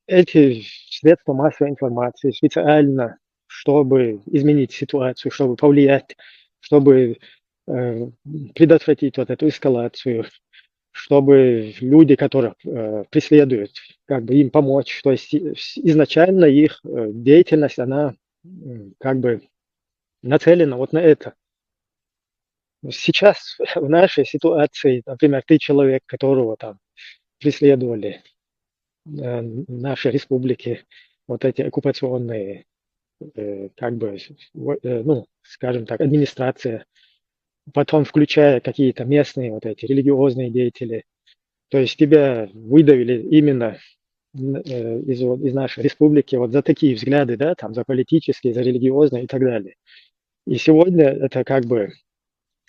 Эти средства массовой информации специально, чтобы изменить ситуацию, чтобы повлиять, чтобы предотвратить вот эту эскалацию, чтобы люди, которых преследуют, как бы им помочь. То есть изначально их деятельность, она как бы нацелена вот на это. Сейчас в нашей ситуации, например, ты человек, которого там преследовали наши республики, вот эти оккупационные, как бы, ну, скажем так, администрация, потом включая какие-то местные вот эти религиозные деятели, то есть тебя выдавили именно из нашей республики вот за такие взгляды, да, там, за политические, за религиозные и так далее. И сегодня это как бы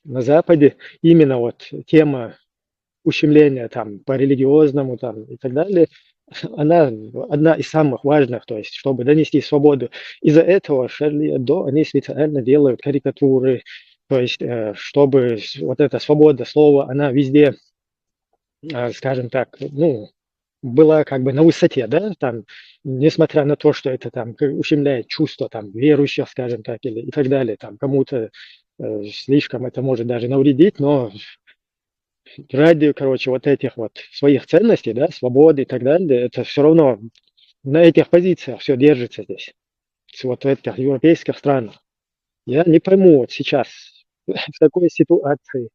на Западе именно вот тема ущемления там по религиозному там и так далее, она одна из самых важных, то есть чтобы донести свободу. Из-за этого Шарли Эбдо, они специально делают карикатуры, то есть чтобы вот эта свобода слова, она везде, скажем так, ну, была как бы на высоте, да, там, несмотря на то, что это там ущемляет чувства там верующих, скажем так, или и так далее, там кому-то слишком это может даже навредить, но ради, короче, вот этих вот своих ценностей, да, свободы и так далее, это все равно на этих позициях все держится здесь, вот в этих европейских странах. Я не пойму вот сейчас в такой ситуации,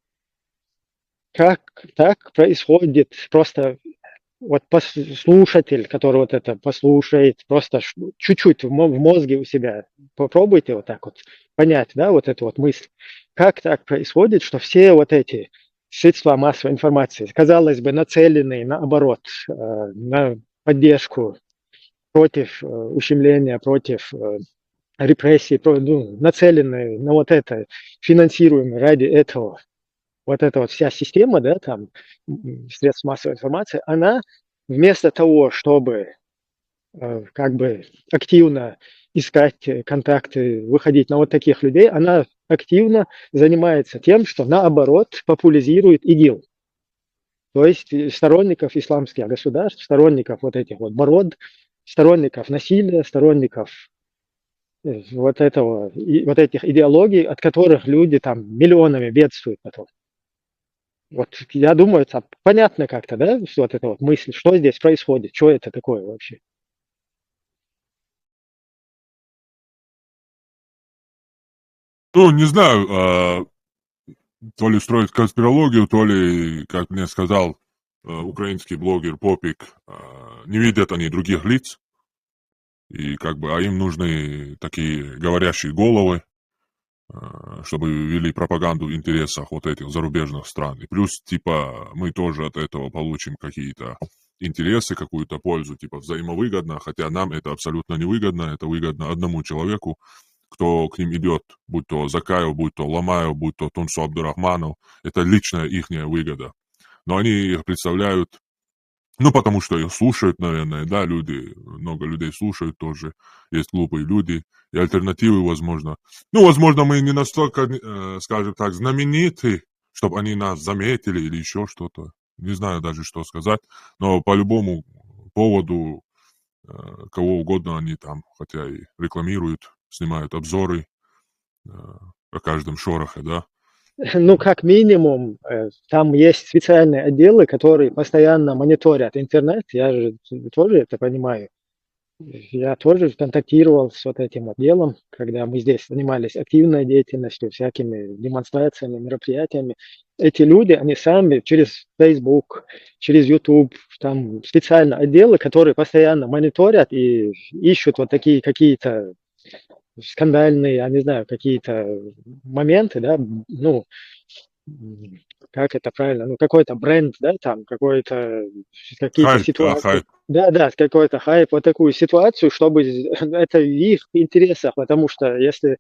как так происходит, просто вот слушатель, который вот это послушает, просто чуть-чуть в мозге у себя попробуйте вот так вот понять, да, вот эту вот мысль. Как так происходит, что все вот эти средства массовой информации, казалось бы, нацеленные наоборот, на поддержку против ущемления, против репрессий, ну, нацеленные на вот это, финансируемые ради этого, вот эта вот вся система, да, там, средств массовой информации, она вместо того, чтобы как бы активно искать контакты, выходить на вот таких людей, она активно занимается тем, что наоборот популяризирует ИГИЛ. То есть сторонников исламских государств, сторонников вот этих вот бород, сторонников насилия, сторонников вот этого, вот этих идеологий, от которых люди там миллионами бедствуют потом. Вот я думаю, это понятно как-то, да, вот эта вот мысль, что здесь происходит, что это такое вообще. Ну, не знаю, то ли строить конспирологию, то ли, как мне сказал украинский блогер Попик, не видят они других лиц, и как бы, а им нужны такие говорящие головы, чтобы вели пропаганду в интересах вот этих зарубежных стран. И плюс, типа, мы тоже от этого получим какие-то интересы, какую-то пользу, типа, взаимовыгодно, хотя нам это абсолютно невыгодно, это выгодно одному человеку, кто к ним идет, будь то Закаев, будь то Ламаев, будь то Тунсо Абдурахманов, это личная ихняя выгода. Но они их представляют, ну, потому что их слушают, наверное, да, люди, много людей слушают тоже, есть глупые люди, и альтернативы, возможно. Ну, возможно, мы не настолько, скажем так, знамениты, чтобы они нас заметили или еще что-то. Не знаю даже, что сказать, но по любому поводу, кого угодно они там, хотя и рекламируют, снимают обзоры о каждом шорохе, да. Ну, как минимум, там есть специальные отделы, которые постоянно мониторят интернет. Я же тоже это понимаю. Я тоже контактировал с вот этим отделом, когда мы здесь занимались активной деятельностью, всякими демонстрациями, мероприятиями. Эти люди, они сами через Facebook, через YouTube, там специально отделы, которые постоянно мониторят и ищут вот такие какие-то скандальные, я не знаю, какие-то моменты, да, ну, как это правильно, ну, какой-то бренд, да, там, какой-то, какие-то Хайп, ситуации. хайп. Да, какой-то хайп, вот такую ситуацию, чтобы это в их интересах, потому что если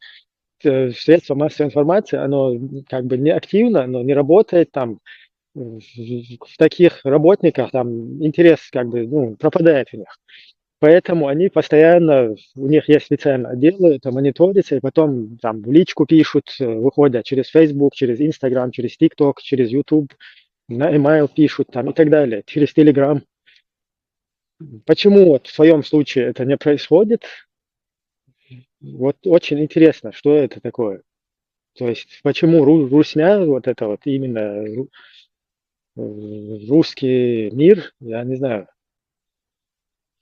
средство массовой информации, оно как бы не активно, оно не работает там, в таких работниках там интерес как бы, ну, пропадает у них. Поэтому они постоянно, у них есть специальные отделы, это мониторится, и потом там в личку пишут, выходят через Facebook, через Instagram, через TikTok, через YouTube, на email пишут там и так далее, через Telegram. Почему вот в своем случае это не происходит? Вот очень интересно, что это такое. То есть почему русня, вот это вот именно русский мир, я не знаю.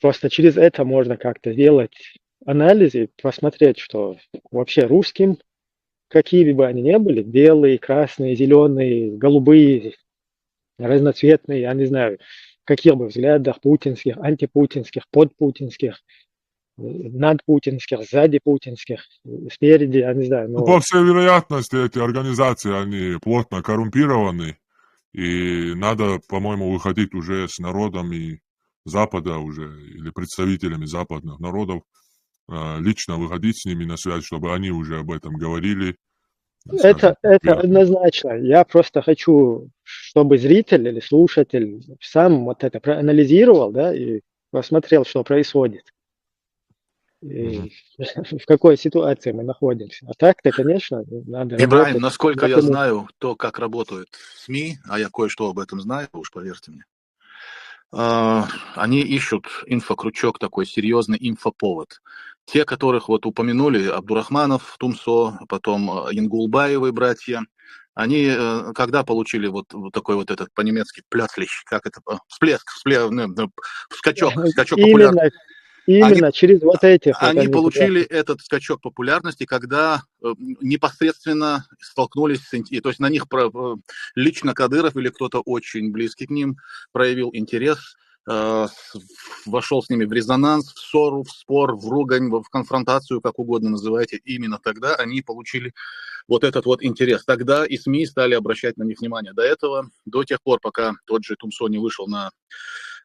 Просто через это можно как-то сделать анализы, посмотреть, что вообще русским, какие бы они ни были, белые, красные, зеленые, голубые, разноцветные, я не знаю, каких бы взглядах путинских, антипутинских, подпутинских, надпутинских, сзади путинских, спереди, я не знаю. Ну, по всей вероятности, эти организации, они плотно коррумпированы, и надо, по-моему, выходить уже с народами Запада уже, или представителями западных народов, лично выходить с ними на связь, чтобы они уже об этом говорили. Это однозначно. Я просто хочу, чтобы зритель или слушатель сам вот это проанализировал, да, и посмотрел, что происходит. И в какой ситуации мы находимся. А так-то, конечно, надо Ибрагим, работать. насколько я знаю, то, как работают СМИ, а я кое-что об этом знаю, уж поверьте мне, они ищут инфокрючок такой, серьезный инфоповод. Те, которых вот упомянули, Абдурахманов, Тумсо, потом Ингулбаевы братья, они когда получили вот такой вот этот по-немецки пляцлищ, как это, скачок популярности. Именно через вот этих. Они получили этот скачок популярности, когда непосредственно столкнулись с... То есть на них лично Кадыров или кто-то очень близкий к ним проявил интерес, вошел с ними в резонанс, в ссору, в спор, в ругань, в конфронтацию, как угодно называйте. Именно тогда они получили вот этот вот интерес. Тогда и СМИ стали обращать на них внимание. До этого, до тех пор, пока тот же Тумсо не вышел на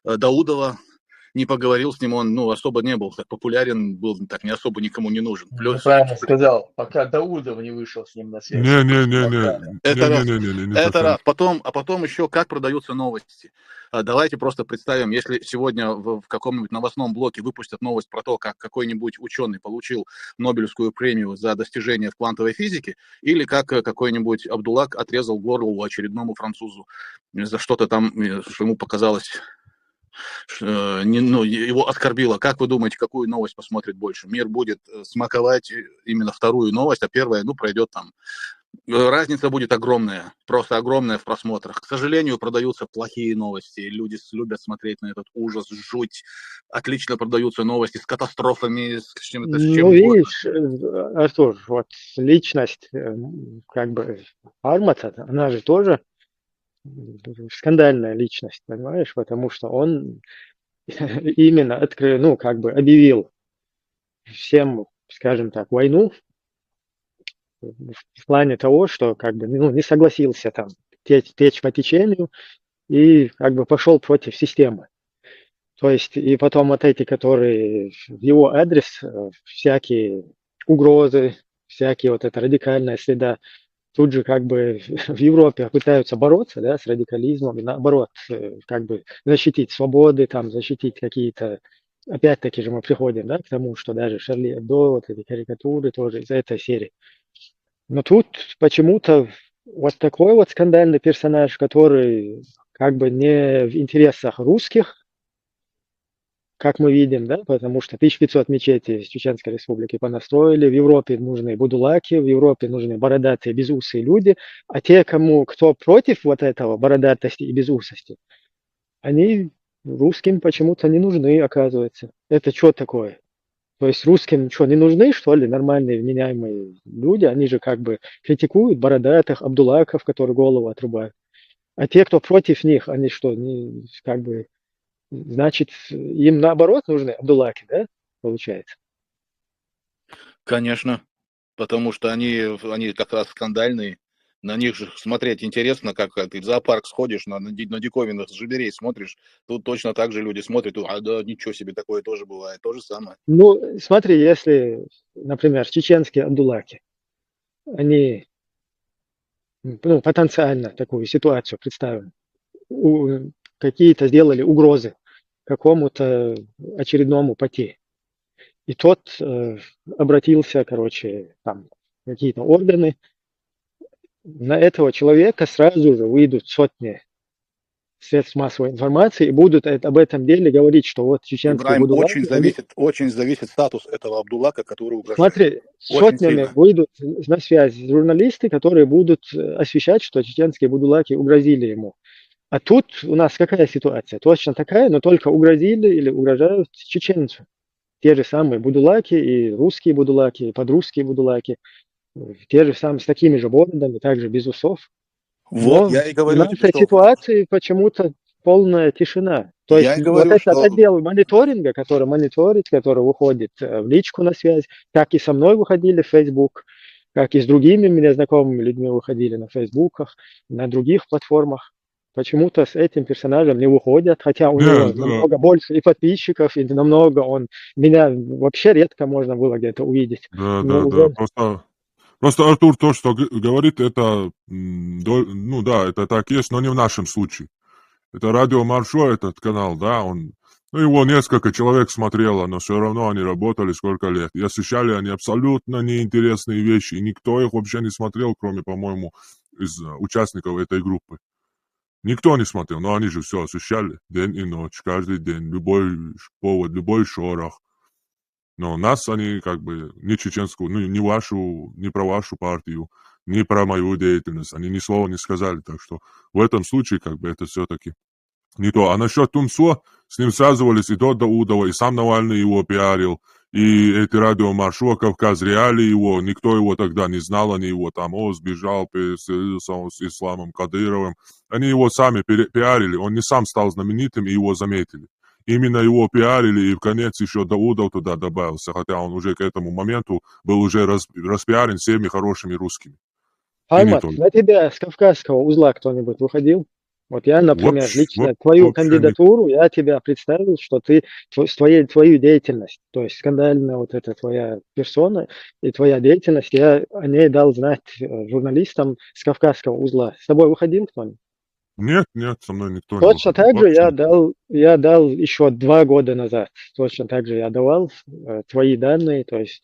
Даудова, не поговорил с ним, он, особо не был так популярен, был так не особо никому не нужен. Плюс... Правильно сказал, пока Даудов не вышел с ним на связь. Это раз. Потом еще как продаются новости. Давайте просто представим, если сегодня в каком-нибудь новостном блоке выпустят новость про то, как какой-нибудь ученый получил Нобелевскую премию за достижение в квантовой физике, или как какой-нибудь Абдулак отрезал горло очередному французу за что-то там, что ему показалось, его оскорбило. Как вы думаете, какую новость посмотрит больше? Мир будет смаковать именно вторую новость, а первая, пройдет там. Разница будет огромная, просто огромная в просмотрах. К сожалению, продаются плохие новости. Люди любят смотреть на этот ужас, жуть. Отлично продаются новости с катастрофами, с чем-то. Видишь, Артур, вот личность, Армата, она же тоже скандальная личность, понимаешь, потому что он именно объявил всем, скажем так, войну в плане того, что не согласился там течь по течению и пошел против системы. То есть и потом вот эти, которые в его адрес всякие угрозы, всякие вот эта радикальная среда, тут же в Европе пытаются бороться, да, с радикализмом и наоборот защитить свободы, там защитить какие-то. Опять-таки же мы приходим, да, к тому, что даже Шарли Эбдо, вот эти карикатуры тоже из этой серии. Но тут почему-то вот такой вот скандальный персонаж, который не в интересах русских, как мы видим, да, потому что 1500 мечетей в Чеченской Республике понастроили, в Европе нужны будулаки, в Европе нужны бородатые безусые люди, а те, кто против вот этого бородатости и безусости, они русским почему-то не нужны, оказывается. Это что такое? То есть русским что, не нужны, что ли, нормальные, вменяемые люди? Они же критикуют бородатых, абдулаков, которые голову отрубают. А те, кто против них, они что, значит, им наоборот нужны абдулаки, да, получается? Конечно, потому что они как раз скандальные. На них же смотреть интересно, как ты в зоопарк сходишь, на диковинных зверей смотришь, тут точно так же люди смотрят, да, ничего себе, такое тоже бывает, то же самое. Смотри, если, например, чеченские абдулаки, они, потенциально такую ситуацию представим, какие-то сделали угрозы какому-то очередному поте. И тот обратился, там, какие-то органы. На этого человека сразу же выйдут сотни средств массовой информации и будут об этом деле говорить, что вот чеченские будулаки... Очень зависит статус этого абдулака, который угрожает. Смотри, сотнями выйдут на связь журналисты, которые будут освещать, что чеченские будулаки угрозили ему. А тут у нас какая ситуация? Точно такая, но только угрозили или угрожают чеченцу. Те же самые будулаки, и русские будулаки, и подрусские будулаки. Те же самые, с такими же бородами, также без усов. Вот, я и говорю. В нашей ситуации почему-то полная тишина. То есть этот отдел мониторинга, который мониторит, который выходит в личку на связь, как и со мной выходили в Facebook, как и с другими мне знакомыми людьми выходили на Фейсбуках, на других платформах. Почему-то с этим персонажем не выходят, хотя у него намного больше и подписчиков, и намного меня вообще редко можно было где-то увидеть. Просто Артур то, что говорит, это, это так есть, но не в нашем случае. Это радио Маршо, этот канал, да, его несколько человек смотрело, но все равно они работали сколько лет. И освещали они абсолютно неинтересные вещи, и никто их вообще не смотрел, кроме, по-моему, из участников этой группы. Никто не смотрел, но они же все освещали день и ночь, каждый день, любой повод, любой шорох. Но нас они не чеченскую, не про вашу партию, не про мою деятельность, они ни слова не сказали. Так что в этом случае это все-таки не то. А насчет Тумсо, с ним связывались и до Даудова, и сам Навальный его пиарил, и эти радио Маршо, Кавказ Реали его, никто его тогда не знал, они его там, сбежал, переселился с Исламом Кадыровым. Они его сами пиарили, он не сам стал знаменитым, и его заметили. Именно его пиарили, и в конец еще Даудов туда добавился, хотя он уже к этому моменту был уже распиарен всеми хорошими русскими. Альмат, на тебя с Кавказского узла кто-нибудь выходил? Вот я, например, лично твою вообще не. кандидатуру, я тебя представил, что ты, твою деятельность, то есть скандальная вот эта твоя персона и твоя деятельность, я о ней дал знать журналистам с Кавказского узла. С тобой выходил кто-нибудь? Нет, со мной никто не Точно выходил. так же Вообще. я дал еще 2 года назад, точно так же я давал твои данные, то есть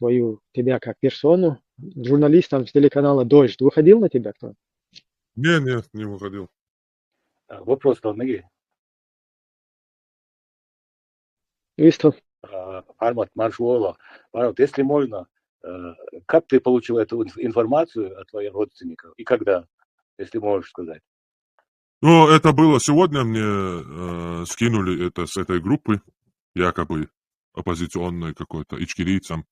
тебя как персону журналистам с телеканала «Дождь». Выходил на тебя кто? Нет, не выходил. Вопрос Талныги. Выступ. Армат Маршуола. Армат, если можно, как ты получил эту информацию от твоих родственников и когда, если можешь сказать? Ну, это было сегодня, мне скинули это с этой группы, якобы оппозиционной какой-то, ичкерийцам,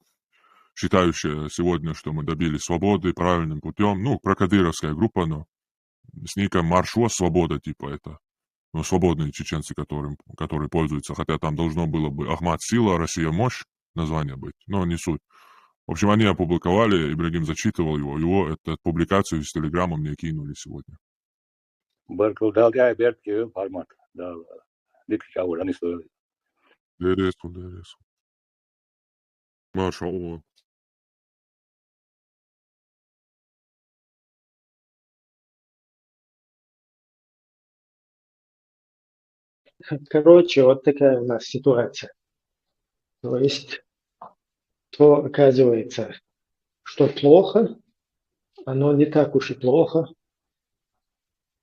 считающая сегодня, что мы добились свободы правильным путем. Ну, прокадыровская группа, но с ником Маршо Свобода, типа это. Ну, свободные чеченцы, которые пользуются, хотя там должно было бы Ахмат Сила, Россия Мощь, название быть, но не суть. В общем, они опубликовали, Ибрагим зачитывал его эту публикацию с телеграмма мне кинули сегодня. Дересу. Маша Ола. Короче, вот такая у нас ситуация. То есть, то оказывается, что плохо, оно не так уж и плохо,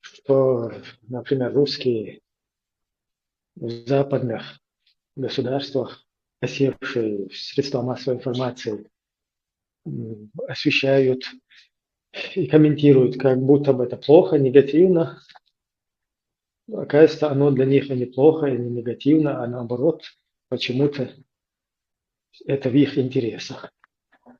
что, например, русские в западных государствах, осевшие средства массовой информации, освещают и комментируют, как будто бы это плохо, негативно. Оказывается, оно для них и не плохо, и не негативно, а наоборот, почему-то это в их интересах.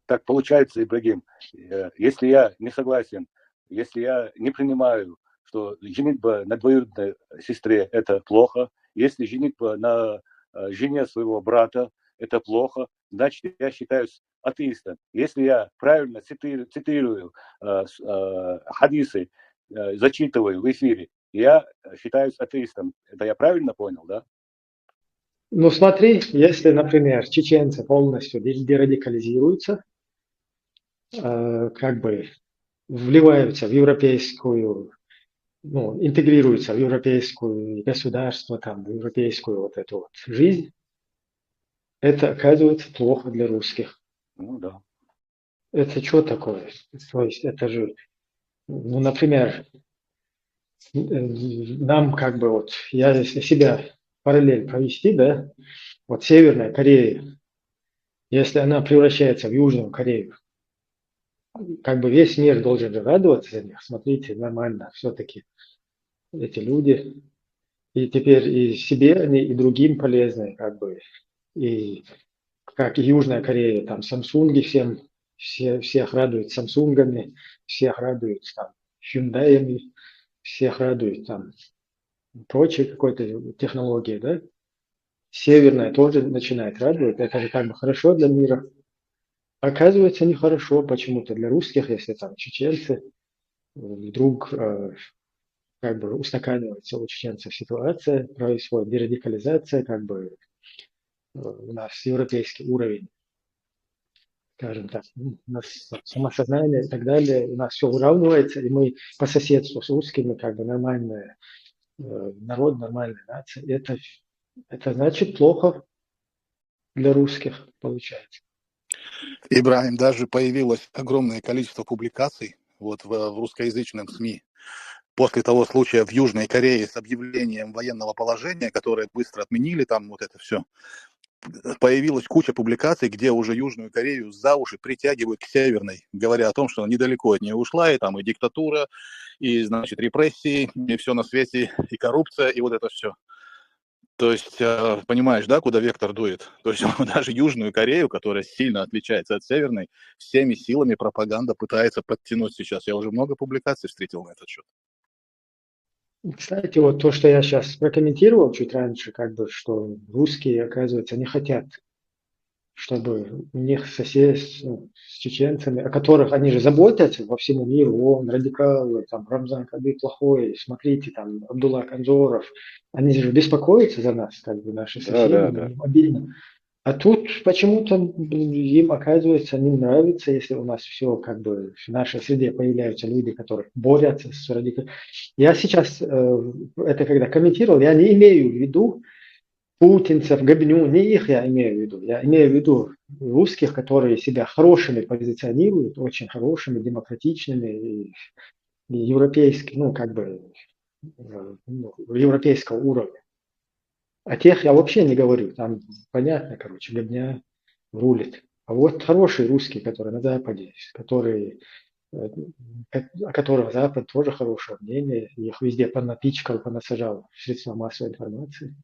Так получается, Ибрагим, если я не согласен, если я не принимаю, что женитьба на двоюродной сестре – это плохо, если женитьба на жене своего брата – это плохо, значит, я считаюсь атеистом. Если я правильно цитирую хадисы, зачитываю в эфире, я считаюсь атеистом. Это я правильно понял, да? Ну смотри, если, например, чеченцы полностью дерадикализируются, как бы вливаются в европейскую, ну, интегрируются в европейскую государство, там, в европейскую вот эту вот жизнь, это оказывается плохо для русских. Ну да. Это что такое? То есть это же, ну, например, нам как бы вот, если себя параллель провести, да, вот Северная Корея, если она превращается в Южную Корею, как бы весь мир должен же радоваться за них. Смотрите, нормально, все-таки эти люди. И теперь и себе они, и другим полезны, как бы. И как и Южная Корея, там Samsung всех радуют Самсунгами, всех радуют там Hyundai'ями, всех радуют там прочей какой-то технологии, да. Северная тоже начинает радовать, это же как бы хорошо для мира. Оказывается, нехорошо почему-то для русских, если там чеченцы вдруг как бы устаканивается у чеченцев ситуация, происходит дерадикализация, как бы у нас европейский уровень, скажем так, у нас самосознание и так далее, у нас все уравнивается, и мы по соседству с русскими как бы нормальная народ, нормальная нация. Это значит плохо для русских получается. Ибрагим, даже появилось огромное количество публикаций вот в русскоязычном СМИ после того случая в Южной Корее с объявлением военного положения, которое быстро отменили, там вот это все. Появилась куча публикаций, где уже Южную Корею за уши притягивают к Северной, говоря о том, что она недалеко от нее ушла, и там и диктатура, и, значит, репрессии, и все на свете, и коррупция, и вот это все. То есть, понимаешь, да, куда вектор дует? То есть даже Южную Корею, которая сильно отличается от Северной, всеми силами пропаганда пытается подтянуть сейчас. Я уже много публикаций встретил на этот счет. Кстати, вот то, что я сейчас прокомментировал чуть раньше, как бы, что русские, оказывается, не хотят чтобы у них сосед с чеченцами, о которых они же заботятся во всему миру, он радикалы, там Рамзан Кадыр плохой, смотрите, там Абдулла Канзоров, они же беспокоятся за нас, как бы наши соседи, им обидно. А тут почему-то им, оказывается, не нравится, если у нас все как бы в нашей среде появляются люди, которые борются с радикализмом. Я сейчас это когда комментировал, я не имею в виду путинцев, Габню, не их я имею в виду. Я имею в виду русских, которые себя хорошими позиционируют, очень хорошими, демократичными и европейскими, ну как бы европейского уровня. О тех я вообще не говорю. Там понятно, короче, Габня рулит. А вот хорошие русские, которые на Западе, которые, о которых Запад тоже хорошее мнение, их везде понапичкал, понасажал в средства массовой информации.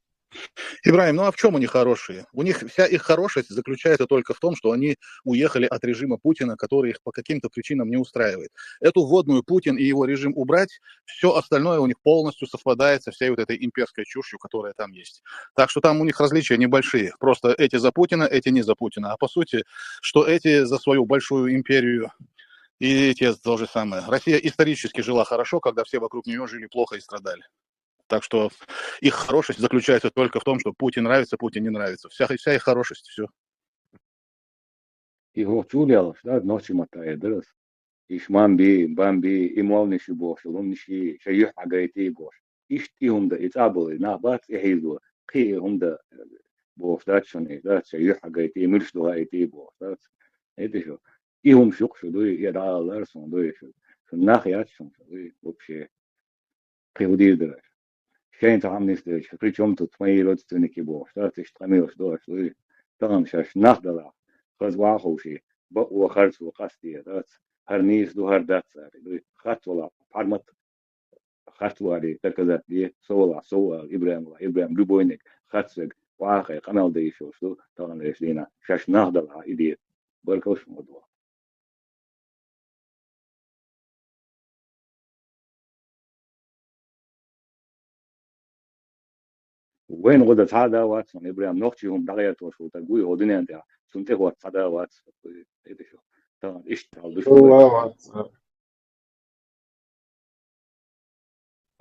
Ибрагим, ну а в чем они хорошие? У них вся их хорошесть заключается только в том, что они уехали от режима Путина, который их по каким-то причинам не устраивает. Эту вводную Путин и его режим убрать, все остальное у них полностью совпадает со всей вот этой имперской чушью, которая там есть. Так что там у них различия небольшие. Просто эти за Путина, эти не за Путина. А по сути, что эти за свою большую империю, и те то же самое. Россия исторически жила хорошо, когда все вокруг нее жили плохо и страдали. Так что их хорошесть заключается только в том, что Путин нравится, Путин не нравится. Вся их хорошесть, все. Его чулялось, да, ночью мотает, да. Ишмамби, бамби, имолниши бош, лумниши, шаюх агайти бош. Ишти хунда, ицабалы, набат, ихизу, хи хунда бош, да, чуни, да, шаюх агайти, миршту агайти бош, да. Это что? Ихум шукшу, да, яда ларсон, да, что нахят шумшу, да, вообще. Приудил, Шейн амнистыч, причем тут мои родственники бог, да, ты штамил, что ты там сейчас нахдала, развахуши, у харцу касти, да, харнис духардаца, хатвала, пармат, хатвали, так сказать, сола, Ибрагим, любойник, хатсвек, вахай, канал да еще, что там решлина, сейчас нахдала, иди, баркош модва. وين غدا هذا واتسون ابراهيم نوختيهم دغيت وشو تقوي غدني انت سنتي هو هذا واتس ايه شو طبعا ايش تعال شو والله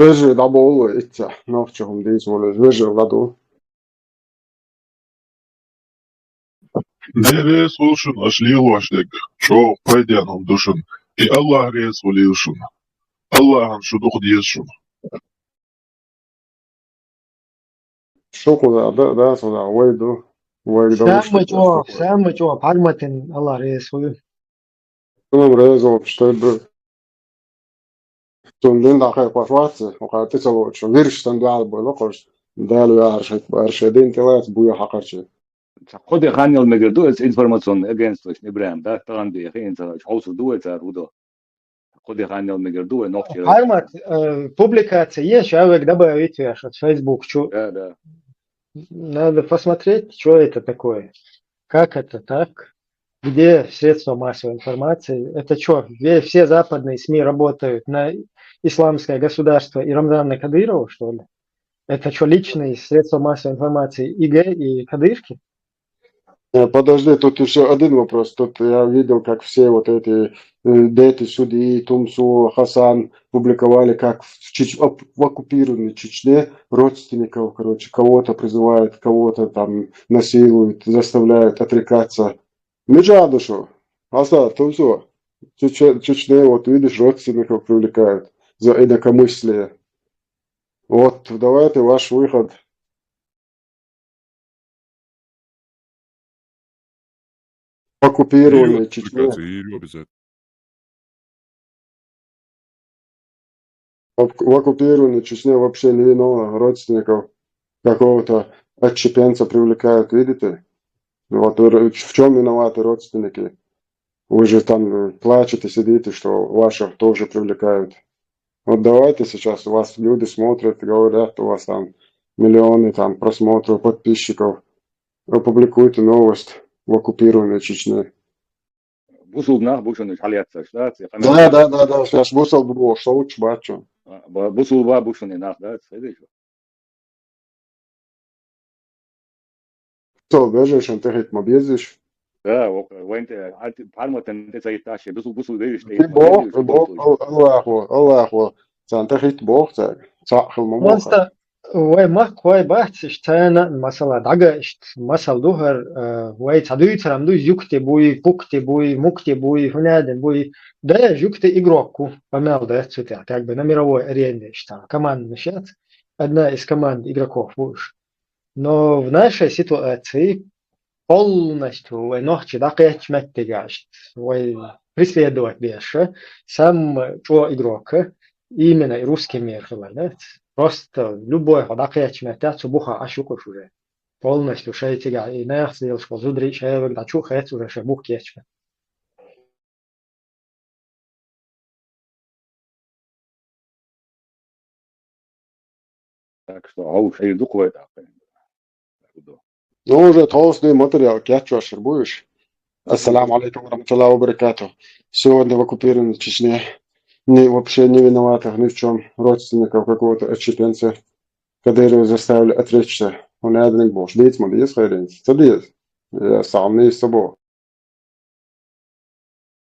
Veže da bolo itse novčahom dizvole, veže vladu. Ne reis oluşun aşliğı başlık. Çok faydayan duşun. Allah reis oluyorsun. Allah'ın şu duhu diyorsun. Şokola da sonra vaydu. Самый чё, парматин, Allah рейсую. Bunun rezo işte bu. Tundun da kay paşvatsı. O kadar tesalo şu virişten dual böyle koş. Dalı arşedin telat buya hakarçı. خد خانيل مقردو информационный агентство Ибрагим, да, там где хинца шоусу дуется рудо. خد خانيل مقردو ногти. Пармат, публикация есть, человек добавить аж от Facebook. Да. Надо посмотреть, что это такое. Как это так? Где средства массовой информации? Это что, все западные СМИ работают на исламское государство и Рамзана Кадырова, что ли? Это что, личные средства массовой информации ИГ и Кадырки? Подожди, тут еще один вопрос. Тут я видел, как все вот эти дети судьи, Тумсу, Хасан публиковали, как в оккупированной Чечне родственников, короче, кого-то призывают, кого-то там насилуют, заставляют отрекаться. Меджадушу, Хасан, Тумсу, Чечне, вот видишь, родственников привлекают за инакомыслие. Вот, давайте ваш выход. Оккупированной Чечне. В оккупированной Чечне вообще не виновно родственников какого-то отщепенца привлекают, видите? Вот в чем виноваты родственники? Вы же там плачете, сидите, что ваших тоже привлекают. Вот давайте сейчас, у вас люди смотрят, говорят, у вас там миллионы там просмотров, подписчиков. Опубликуйте новость в оккупированной Чечне. Бусулнах бушаны халятса, да? Да. Сейчас бусал было, что лучше бачу. Бусулба бушаны нах, да? Следующий. Что, бежишь, ты говорит, мобездишь? Да, وانت فارمة انت زي تاشي بصوا ليش في بوق الله سانتخيت بوق صح الموخة Просто وای مخ وای بحث اشتانا مثلا دعجة مثلا ظهر وای تعدوي ترام دو جوكتي بوي بوكتي بوي مكتي بوي هنادن بوي ده جوكتي إجراكو فمال ده تسوتي كاك بناميرا وای أريان اشتانا كمان مشيت أدنى إس كمان إجراكو فوش но в нашей ситуации полностью ночи дакать меттегашт вой преследовать больше сам что игрока именно и русский мир да? Просто любой дакать меттят буха ашукуш уже полностью шейтига и нерсил что зудри шевек да чу хет уже шебух кечме. Так что ауш и духовый так. Ну, уже толстый материал, кячуашер будешь? Ассаламу алейкум ورحمة وبركاته. Сегодня в оккупированной Чечне вообще не виноватых ни в чем родственников какого-то отщепенца Кадырова заставили отречься. Он один был. Ждите, молодец, хайренец. Цадиет. Я сам не с собой.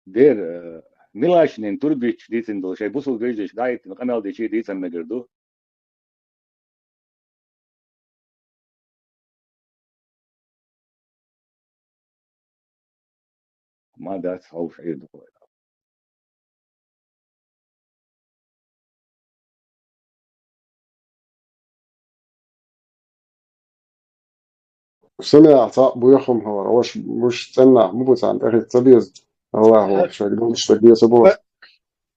Der Milașnin Turbici dicen do și busul găjde și dai în canal de ce dicen megărdu. Ma dați au și după. سمع بويخم هو مش تسنع مو بس عند أخي تبيز الله شو يقولون شو يقول سبوه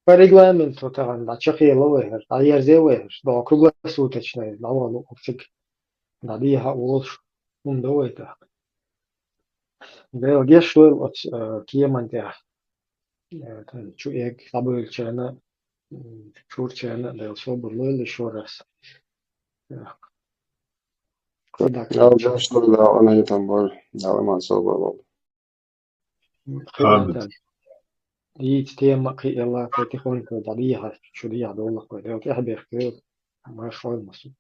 По регламенту там да чахила вехер, а ерзе вехер, да круглосуточный, да вон оптик, да диха улш, да это. Бел гешлер от киемантя, чуек забыл чена, чурчена, бел собурлыл еще раз. Я уже что да, она и там был, да, он собрал. ديت تيم قي الله كتخون كدريها شو دي عدو الله كده وكده بيحكي ما شو المسؤول